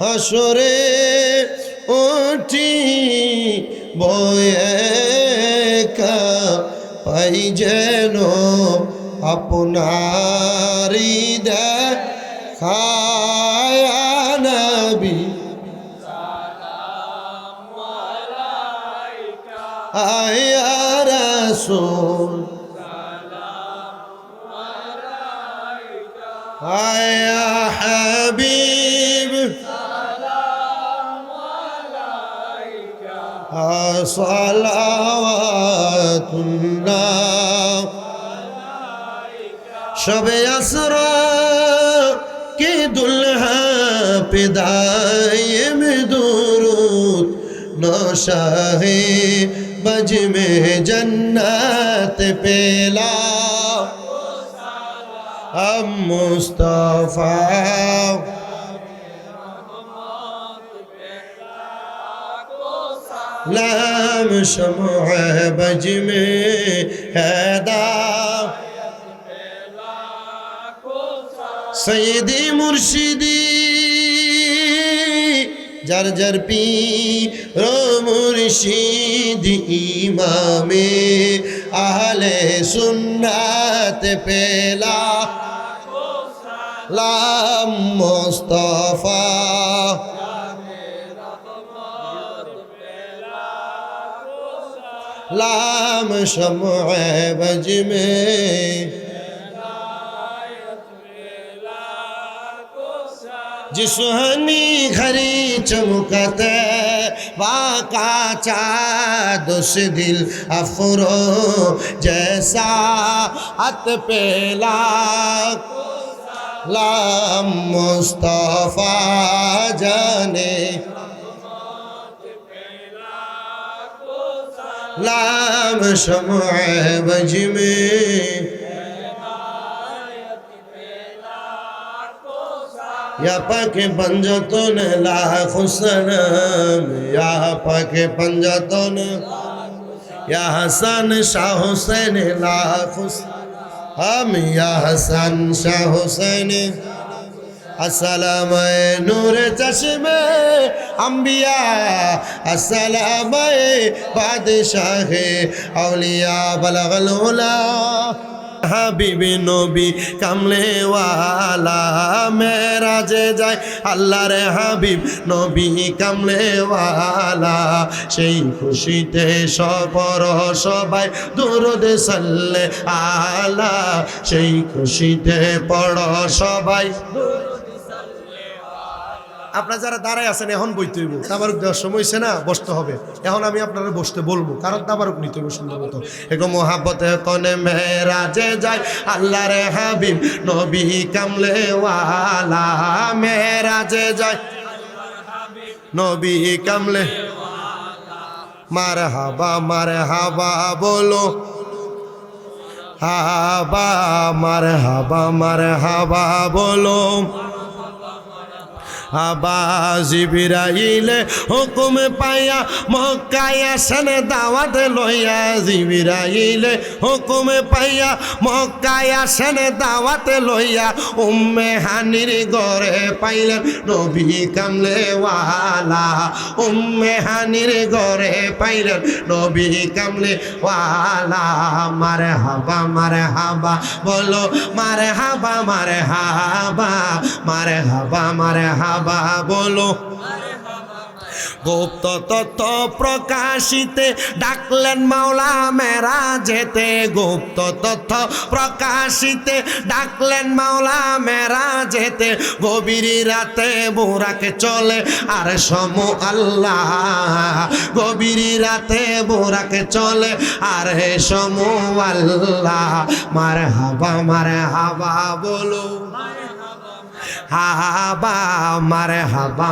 হাসরে উঠিব একা, পাই যেন আপনারি দেখা ইয়া নবী ইয়া রাসূল ইয়া হাবিব সালাওয়াতুল্লাহ শবে আসরা কে দুলহা पे दायम दुरूद नौशाहे बज में जन्नत पेला हम मुस्तफा लाम शम्ह बज में हैदा সৈয়দি মুর্শিদি যার যার পীর মুর্শিদি ইমামে আহলে সুন্নাত পেলা লাম মুস্তাফা लाम शम्अ बज में जिसहनी घड़ी चमकते वाका चाँद से दिल अफरो जैसा अत पेला लाम मुस्तफा जाने लाम शम्अ बज में या पाके पंजतन लाख सनम या पाके पंजतन या हसन शाह हुसैन लाख हम या हसन शाह हुसैन अस्सलाम नूर चश्मे अंबिया अस्सलाम बादशाह औलिया बलगल उला হাবিবি নবী কামলে ওয়ালা মেরাজে যায় আল্লাহর হাবিব নবী কামলে ওয়ালা সেই খুশিতে সবর সবাই দুরুদ সাল্লে আলা সেই খুশিতে পড় সবাই আপনারা যারা দাঁড়ায় আছেন এখন বইতে হইব তাবারুক দেওয়ার সময় হয়েছে না বসতে হবে এখন আমি আপনারা বসতে বলবো কারণ তাবারুক নিতে হইব সুন্দর মতো এগো মোহাব্বতে কনে মেরাজে যায় আল্লাহর হাবিব নবী কামলে ওয়ালা মেরাজে যায় নবী কামলে মারহাবা বলো মারহাবা বলো আবা জিবরাইল হুকুম পাইয়া মক্কায় আসেন দাওয়াত লইয়া জিবরাইল হুকুম পাইয়া মক্কায় আসেন দাওয়াত লইয়া উম্মে হানির ঘরে পাইলেন নবী কামলে ওয়ালা উম্মে হানির ঘরে পাইলেন নবী কামলে ওয়ালা মারহাবা বলো মারহাবা মারহাবা বলো গুপ্ত তত্ত্ব প্রকাশিতে ডাকলেন মাওলা মেরাজেতে গুপ্ত তথ্য প্রকাশিতে ডাকলেন মাওলা মেরাজেতে গভীর রাতে বুরাকে চলে আর সমু আল্লাহ গভীর রাতে বুরাকে চলে আর সমু আল্লাহ মারহাবা বলো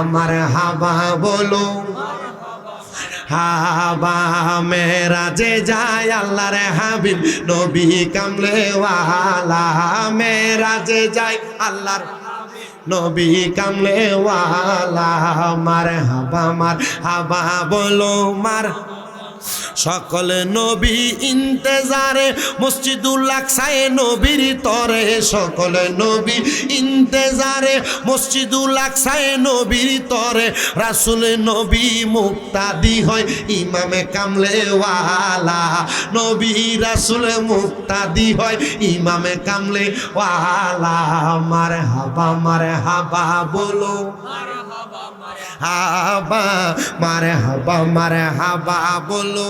মারহাবা বলো হাবা মেরাজে যায় আল্লাহর হাবিব নবী কামলে ওয়ালা মেরাজে যায় আল্লাহর নবী কামলে ওয়ালা মারহাবা বলো সকল নবী ইন্তেজারে মসজিদুল আকসায়ে নবীর তরে সকল নবী ইন্তেজারে মসজিদুল আকসায়ে নবীর তরে রাসূল নবী মুক্তাদি হয় ইমামে কামলে ওয়ালা নবী রাসূল মুক্তাদি হয় ইমামে কামলে ওয়ালা মারহাবা বলো মারহাবা বলো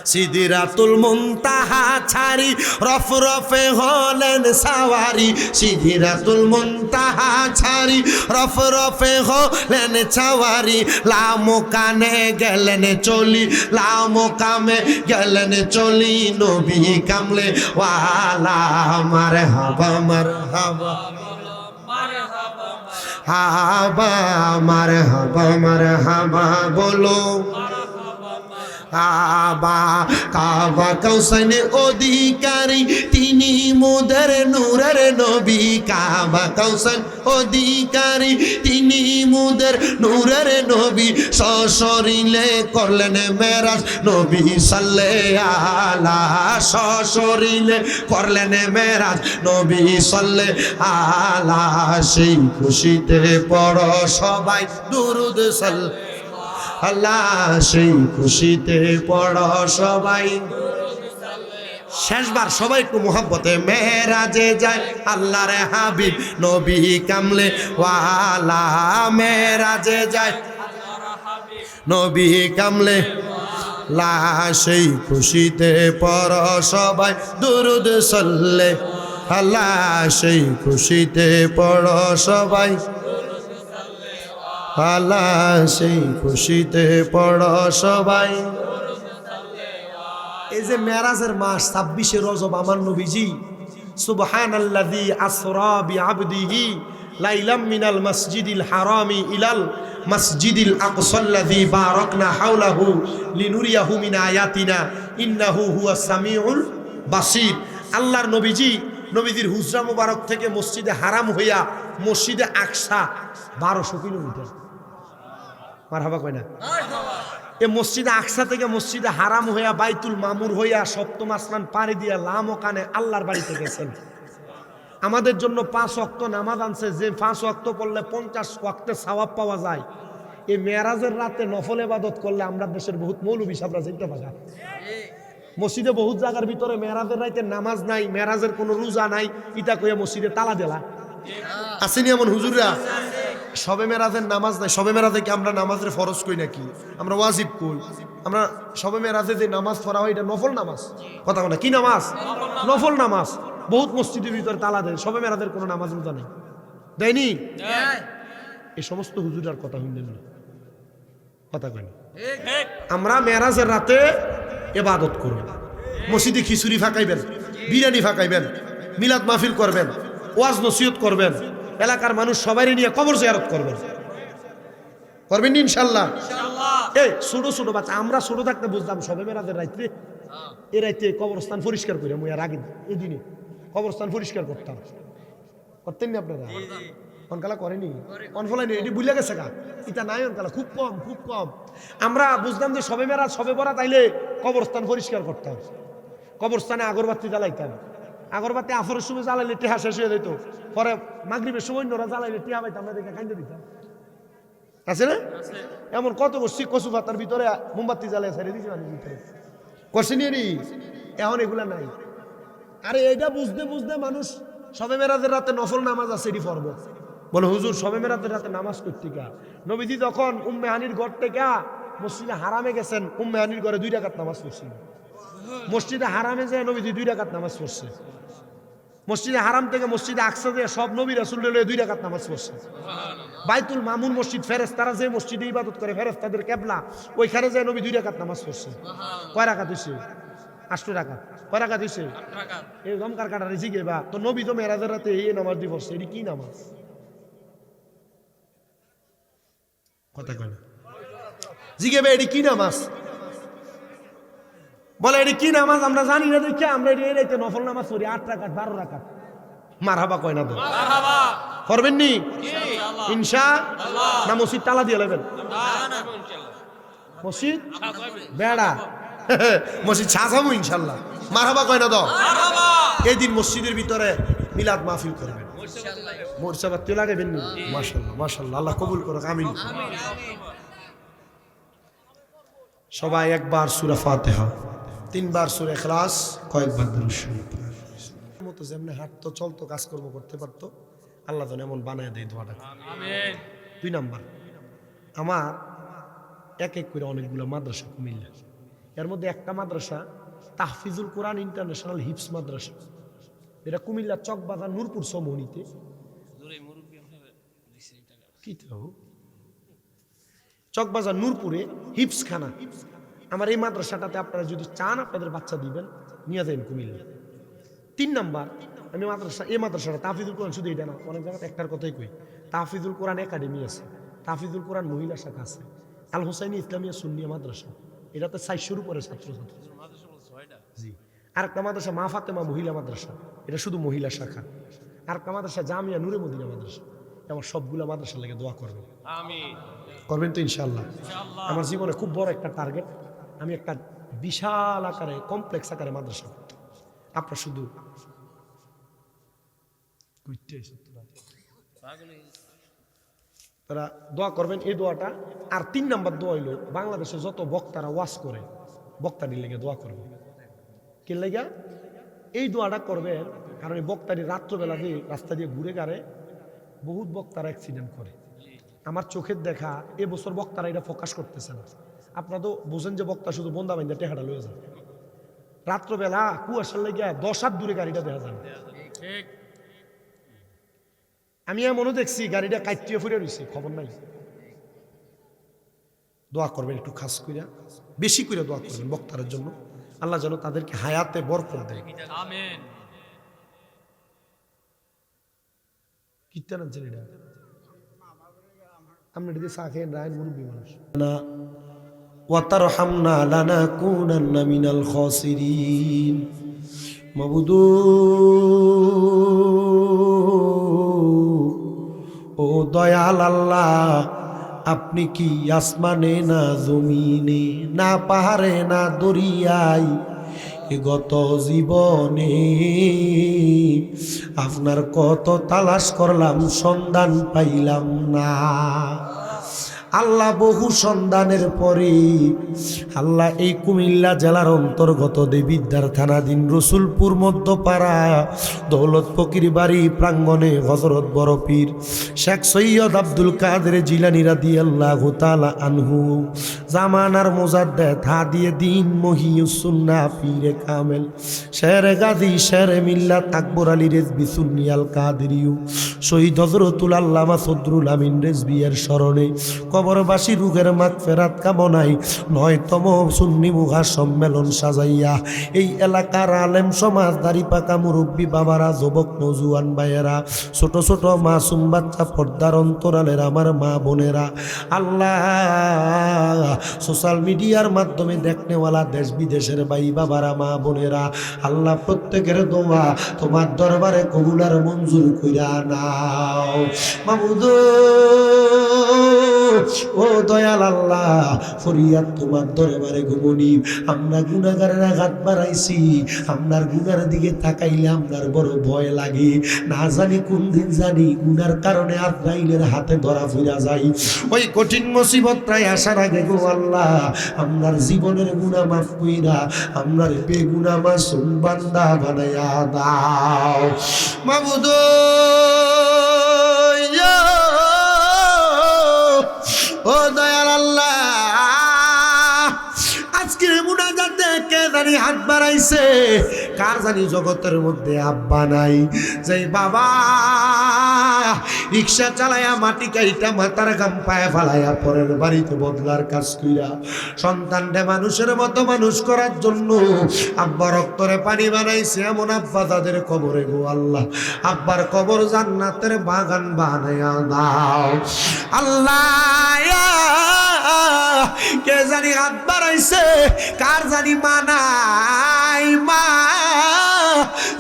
সিদরাতুল মুনতাহা ছাড়ি রফরফে হলেন সাওয়ারি সিদরাতুল মুনতাহা ছাড়ি রফরফে হলেন সাওয়ারি লামকানে গেলেন চলি লামকামে গেলেন চলি নবী কামলে ওয়ালা মারহাবা মারহাবা বলো কাবা কাবা কাউসাইনে অধিকারী তিনি মুদের নূরের নবী কাবা কাউসাইন অধিকারী তিনি মুদের নূরের নবী সশরীরে করলেন মেরাজ নবী সাল্লাল্লাহু আলা সশরীরে করলেন মেরাজ নবী সাল্লাল্লাহু আলা সেই খুশিতে পড়ো সবাই দুরূদ সাল্লাল্লাহু আল্লাহ সেই খুশিতে পড়ো সবাই শেষবার সবাই একটু মোহাব্বতে মেরাজে যায় আল্লাহর হাবিব নবী কামলে ওয়ালা মেরাজে যায় নবী কামলে লা সেই খুশিতে পড়ো সবাই দুরূদ সাল্লাল্লাহু আল্লাহ সেই খুশিতে পড়ো সবাই আল্লাহ সেই খুশিতে পড়ো সবাই। এই যে মেরাজের মাস 26শে রজব আমার নবীজি সুবহানাল্লাযী আসরা বিআবদিহি লাইলাম মিনাল মাসজিদিল হারামি ইলাল মাসজিদিল আকসাল্লাযী বারাকনা হাওলাহু লিনুরিয়াহু মিন আয়াতিনা ইন্নাহু হুয়াস সামিউল বাসীর। আল্লাহর নবীজির হুজরা মুবারক থেকে মসজিদে হারাম হইয়া মসজিদে আকসা 1200 কিলোমিটার। মারহাবা কয় না? এই মসজিদে আকসা থেকে মসজিদে হারাম হইয়া বাইতুল মামুর হইয়া সপ্তম আসমান পাড়ি দিয়া লামকানে আল্লাহর বাড়িতে গেছেন। আমাদের জন্য 5 ওয়াক্ত নামাজ আনছে, যে 5 ওয়াক্ত পড়লে 50 ওয়াক্তের সওয়াব পাওয়া যায়। এই মেরাজের রাতে নফল ইবাদত করলে আমরা দেশের বহুত মৌলবী সাহেবরা যেতে পারে। মসজিদে বহুত জায়গার ভিতরে মেরাজের রাতে নামাজ নাই, মেরাজের কোনো রোজা নাই, ইটা কইয়া মসজিদে তালা দেলা আসেনি এমন হুজুররা। সবে মেরাজের নামাজ নাই। সবে মেরাজে কি আমরা নামাজের ফরজ কই নাকি? আমরা ওয়াজিব কই। আমরা সবে মেরাজে যে নামাজ পড়া হয় এটা নফল নামাজ। কথা বলে কি নামাজ? নফল নামাজ। বহুত মসজিদের ভিতরে তালা দেয়, সবে মেরাজের কোনো নামাজ রোজা নেই, দেয়নি। এই সমস্ত হুজুরার কথা শুনলেন না, কথা কই না। আমরা মেরাজের রাতে ইবাদত করব, মসজিদে খিচুড়ি ফাঁকাইবেন, বিরিয়ানি ফাঁকাইবেন, মিলাদ মাহফিল করবেন, ওয়াজ নসিহত করবেন, এলাকার মানুষ সবাই নিয়ে কবর জিয়ারত করবেন, করবেন ইনশাল্লাহ। এই ছোট ছোট বাচ্চা, আমরা ছোট থাকতে বুঝতাম সবে মেরাজের রাত্রে এই রাইতে কবরস্থান পরিষ্কার করে মুই আর আগে এই দিনে কবরস্থান পরিষ্কার করতাম। করতেন না আপনারা? অনকালা করেনি? অনফলাই নেই, এটি বুঝলে গেছে গা, এটা নাই অনকালা, খুব কম খুব কম। আমরা বুঝতাম যে সবে মেরাজ সবে বরাত আইলে কবরস্থান পরিষ্কার করতাম, কবরস্থানে আগরবাতি জ্বালাইতাম। আগরবাতি আসরের সময় জ্বালাইলে টেহা শেষ হয়ে যেত, পরে মাগরিবের সময় অন্যরা জ্বালাইলে টেহা পাইতাম, আমরা দেখে কান্দে দিতাম। আছে না এমন? কত করছি কচু পাতার ভিতরে মোমবাতি জ্বালাই ছেড়ে দিয়েছি মানে ভিতরে করছে নিয়ে নি, এখন এগুলা নাই। আরে এইটা বুঝতে বুঝতে মানুষ সবে মেরাজের রাতে নফল নামাজ আছে এটি পড়বো। বলে হুজুর সবে মেরাজের রাতে নামাজ করতে গা? নবীজি তখন উম্মে হানির ঘর থেকে মসজিদে হারামে গেছেন, উম্মে হানির ঘরে 2 রাকাত নামাজ পড়ছেন। মসজিদে হারামে যায় নবীজি 2 রাকাত নামাজ পড়ছে। মসজিদে হারাম থেকে মসজিদে আকসা দিয়ে সব নবী রাসূল 2 রাকাত নামাজ পড়ছে। বাইতুল মামুন মসজিদ, ফেরেশতারা যে মসজিদে ইবাদত করে, ফেরেশতাদের কিবলা, ওইখানে যায় নবী 2 রাকাত নামাজ পড়ছে। কয় রাকাত হইছে? 8 রাকাত। কয় রাকাত হইছে? 8 রাকাত। এই দমকার কাটা রেজি গেবা তো নবী তো মেরাজের রাতে এই নামাজ দি পড়ছে, এটি কি নামাজ? কথা কয় না, জিগেবে এটি কি নামাজ? বলে এটি কি নামাজ? আমরা জানি না দেখে আমরা এই রাতে নফল নামাজ পড়ি 8 রাকাত 12 রাকাত। মারহাবা কয় না তো? মারহাবা করবেন নি ইনশাআল্লাহ? না মসজিদ তালা দিয়ে নেবেন? মসজিদ বেড়া মসজিদ সাজাবো ইনশাআল্লাহ। মারহাবা কয় না তো? মারহাবা। এই দিন মসজিদের ভিতরে মিলাদ মাহফিল করবেন, মোরসাবাতি লাগাবেন নি? মাশাআল্লাহ মাশাআল্লাহ, আল্লাহ কবুল করুক, আমিন। সবাই একবার সূরা ফাতিহা, 3 বার সূরা ইখলাস, কয়েকবার দুরূদ শরীফ মতো যেমনি হাঁটতো চলতো কাজকর্ম করতে পারতো, আল্লাহ যেন এমন বানায় দেয় দোয়াটা। আমিন। 2 নাম্বার, আমার এক এক করে অনেকগুলো মাদ্রাসা কুমিল্লা, এর মধ্যে একটা মাদ্রাসা তাহফিজুল কোরআন ইন্টারন্যাশনাল হিফজ মাদ্রাসা, এটা কুমিল্লার চকবাজার নূরপুর সমহনীতে। কি তো চকবাজার নূরপুরে হিফজ খানা। আমার এই মাদ্রাসাটাতে আপনারা যদি চান আপনাদের বাচ্চা দিবেন, নিয়ে যাবেন কুমিল্লা। 3 নাম্বার, আমি এই মাদ্রাসাটা তাহফিজুল কোরআন, শুধু এটা না, অনেক জায়গায় একটার কথাই কই, তাহফিজুল কোরআন একাডেমি আছে, তাহফিজুল কোরআন মহিলা শাখা আছে, আল হোসাইনি ইসলামিয়া সুন্নিয়া মাদ্রাসা, এটাতে 400-র উপরে ছাত্রছাত্রী। মাদ্রাসা বলছে 6টা। জি। আরেকটা মাদ্রাসা মা ফাতেমা মহিলা মাদ্রাসা, এটা শুধু মহিলা শাখা। আরেকটা মাদ্রাসা জামিয়া নূরে মদিনা মাদ্রাসা। আমার সবগুলা মাদ্রাসার লেগে দোয়া করবেন, আমিন করবেন তো ইনশাআল্লাহ। ইনশাআল্লাহ। আমার জীবনে খুব বড় একটা টার্গেট, আমি একটা বিশাল আকারে কমপ্লেক্স আকারে মাদ্রাসা করতে। আপনার শুধু পাগলি তারা দোয়া করবেন এই দোয়াটা। আর 3 নাম্বার দোয়া হইল বাংলাদেশে যত বক্তারা ওয়াজ করে বক্তারির লেগে দোয়া করবেন। কি লেগা এই দোয়াটা করবেন? কারণ এই বক্তারি রাত্রবেলা দিয়ে রাস্তা দিয়ে ঘুরে গাড়ে বহুত বক্তারা অ্যাক্সিডেন্ট করে। আমার চোখের দেখা এবছর বক্তারা এটা ফোকাস করতেছে না। আপনারা তো বোঝেন যে বক্তা শুধু বন্দা বান্ধা টেহাটা লয়ে যায়। রাত্রবেলা কুয়াশার লেগে 10 হাত দূরে গাড়িটা দেখা যায় না। ঠিক আমি এমনও দেখছি গাড়িটা কাইটিয়ে ফুরে রয়েছে, খবর নাই। দোয়া করবেন একটু খাস কইরা, বেশি করে দোয়া করবেন বক্তারের জন্য, আল্লাহ যেন তাদেরকে হায়াতে বরকত দেয়। আমিন কীর্তন আনছেন এটা আপনি এটা দিয়ে চা খেয়ে রায়ন মুরব্বী মানুষ না। ওয়াতারহামনা লানাকুনান্না মিনাল খাসিরিন। মাবুদু ও দয়াল আল্লাহ, আপনি কি আসমানে না জমিনে না পাহাড়ে না দরিয়ায় গত জীবনে আপনার কত তালাশ করলাম সন্ধান পাইলাম না। আল্লাহ বহু সন্ধানের পরে আল্লাহ এই কুমিল্লা জেলার অন্তর্গত দেবিদ্বার থানাধীন রসুলপুর মধ্যপাড়া দৌলত ফকির বাড়ি প্রাঙ্গণে হযরত বড় পীর শেখ সৈয়দ আব্দুল কাদের জিলানী রাদিয়াল্লাহু তাআলা আনহু জামানার মুজাদ্দেদ হাদিয়ে দ্বীন মহিউস সুন্নাহ পীরে কামেল শের গাজী শের মিল্লাত আকবর আলী রেজভী সুন্নি আল কাদেরিউ শহীদ হযরতুল আল্লামা সদরুল আমিন রেজভী এর স্মরণে কবরবাসী রুহের মাগফিরাত কামনায় ৯তম সুন্নি মুহা সম্মেলন সাজাইয়া এই এলাকার আলেম সমাজ দাড়ি পাকা মুরব্বী বাবারা, যুবক নজুয়ান ভাইয়েরা, ছোট ছোট মাসুম বাচ্চা, পর্দার অন্তরালের আমার মা বোনেরা, আল্লাহ সোশ্যাল মিডিয়ার মাধ্যমে দেখনেওয়ালা দেশ বিদেশের ভাই বাবারা, মা বোনেরা, আল্লাহ প্রত্যেকের দোয়া তোমার দরবারে কবুল আর মঞ্জুর কইরা নাও মাবুদ। ও দয়াল আল্লাহ, ফরিয়াদ তোমার দরবারে ঘুমনি। আমরা গুনাহগারেরা হাত বাড়াইছি, আপনার গুনার দিকে তাকাইলে আপনার বড় ভয় লাগে। না জানি কোন দিন জানি গুনার কারণে আজরাইলের হাতে ধরা ফিরা যাই। ওই কঠিন মুসিবতটাই আসার আগে গো আল্লাহ, আপনার জীবনের গুনাহ মাফ কইরা আপনার বেগুনাহ মাসুম বান্দা বানায়া দাও মাবুদ। ও দয়াল আল্লাহ, আজকে মুনাজাতে কে জানি হাত বাড়াইছে, কার জানি জগতের মধ্যে আব্বা নাই, যে বাবা রিক্সা চালায়া মাটি কাইটা মাথার গাম পায়ে ফালাইয়া পরের বাড়িতে বদলার কাজ কইরা সন্তানরে মানুষের মতো মানুষ করার জন্য আব্বা রক্তরে পানি বানাইছে, এমন আব্বা তাদের কবরে গো আল্লাহ আব্বার কবর জান্নাতের বাগান বানায়া দাও আল্লাহ। কে জানি হাত বাড়াইছে, কার জানি মা নাই, মা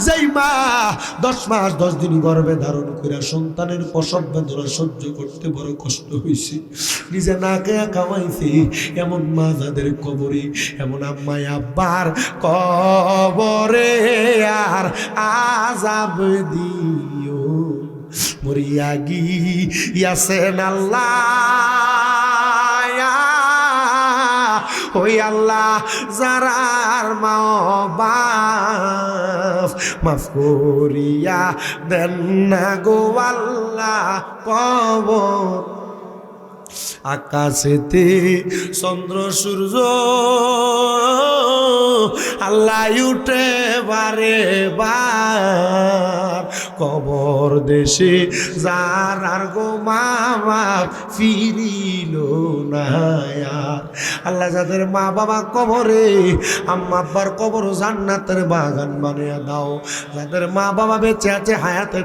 যেই মা 10 মাস 10 দিন গর্ভে ধারণ করে সন্তানের প্রসব বেদনা সহ্য করতে বড় কষ্ট হয়েছে, নিজে না খেয়ে খাওয়াইছে, এমন মা যাদের কবরে, এমন আম্মাই আব্বার কবরে আর আযাব দিও মরিয়া গিয়াছেন আল্লাহ। ওই আল্লাহ যারার মা বাপ মাফ করিয়া দেন না গো আল্লাহ কবর। আকাশেতে চন্দ্র সূর্য আল্লাহ উঠে বারে বার, কবর দেশে যারার গো মা বাপ ফিরিল না আর। আল্লাহ যাদের মা বাবা কবরে, আম্মা আব্বার কবর জান্নাতের বাগান বানিয়ে দাও। যাদের মা বাবা বেঁচে আছে হায়াতে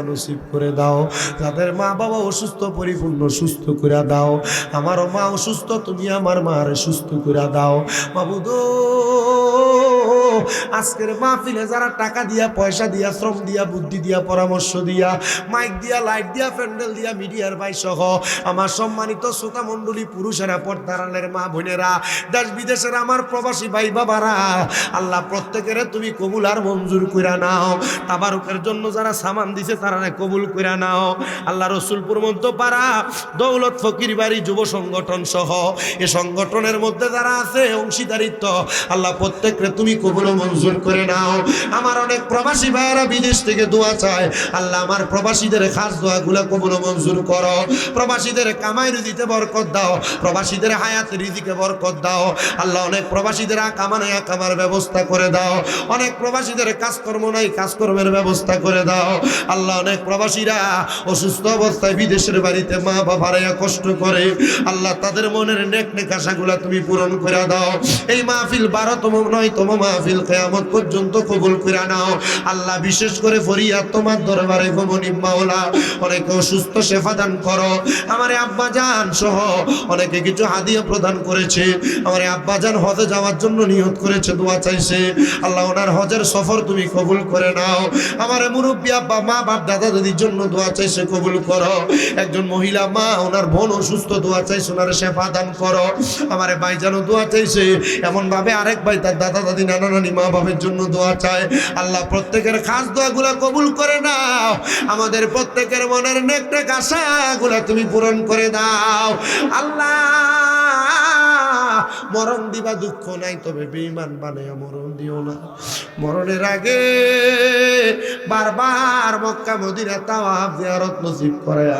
নসিব করে দাও। যাদের মা বাবা অসুস্থ পরিপূর্ণ সুস্থ করে দাও। দাও। আমারও মা অসুস্থ, তুমি আমার মারে সুস্থ করে দাও। মাবুদ আজকের মাহফিলে যারা টাকা দিয়া, পয়সা দিয়া, শ্রম দিয়া, বুদ্ধি দিয়া, পরামর্শ দিয়া, মাইক দিয়া, লাইট দিয়া, প্যান্ডেল দিয়া, মিডিয়ার ভাই সহ আমার সম্মানিত শ্রোতা মণ্ডলী, পুরুষেরা, পর্দারালের মা বোনেরা, দেশ বিদেশের আমার প্রবাসী ভাই বাবারা, আল্লাহ প্রত্যেকের তুমি কবুল আর মঞ্জুর কইরা নাও। তাবারুকের জন্য যারা সামান দিছে তারা কবুল কইরা নাও। আল্লাহ রসুলপুর মধ্যপাড়া দৌলত ফকির বাড়ি যুব সংগঠন সহ এ সংগঠনের মধ্যে যারা আছে অংশীদারিত্ব, আল্লাহ প্রত্যেককে তুমি কবুল ও মঞ্জুর করে নাও। আমার অনেক প্রবাসী ভাইয়েরা বিদেশ থেকে দোয়া চায়, আল্লাহ আমার প্রবাসীদের খাস দোয়াগুলো কবুল ও মঞ্জুর করো। প্রবাসীদের কামাই রুজিতে বরকত দাও, প্রবাসীদের হায়াতে রিজিকে বরকত দাও। আল্লাহ অনেক প্রবাসীদের কামানে কামার ব্যবস্থা করে দাও। অনেক প্রবাসীদের কাজকর্ম নাই, কাজকর্মের ব্যবস্থা করে দাও। আল্লাহ অনেক প্রবাসীরা অসুস্থ অবস্থায় বিদেশের বাড়িতে মা বাবারা কষ্ট করে, আল্লাহ তাদের মনের নেক নেক আশাগুলা তুমি পূরণ করে দাও। এই মাহফিল 12তম 9তম মাহফিল কিয়ামত পর্যন্ত কবুল করে নাও। আল্লাহ বিশেষ করে ফরিয়াদ তোমার দরবারে গমনি মাওলা, অনেকে অসুস্থ শেফা দান করো। আমার আব্বা জান সহ অনেকে কিছু হাদিয়া প্রদান করেছে। আমার আব্বা জান হজে যাওয়ার জন্য নিয়ত করেছে, দোয়া চাইছে, আল্লাহ ওনার হজের সফর তুমি কবুল করে নাও। আমার মুরব্বী আব্বা, মা বাপ, দাদা দাদির জন্য দোয়া চাইছে, কবুল করো। একজন মহিলা মা, ওনার বোন অসুস্থ, দোয়া চাইছে, ওনার শেফা দান করো। আমার ভাইজানও দোয়া চাইছে, এমন ভাবে আরেক ভাই তার দাদা দাদি, নানা নানি, মা বাপের জন্য দোয়া চায়। আল্লাহ প্রত্যেকের খাস দোয়াগুলা কবুল করে নাও। আমাদের প্রত্যেকের মনের নেক নেক আশাগুলা তুমি পূরণ করে দাও। আল্লাহ মরণ দিবা দুঃখ নাই, তবে বেঈমান বানায়া মরণ দিও না। মরণের আগে বারবার মক্কা মদিনা তাওয়াফ জিয়ারত নসিব করায়া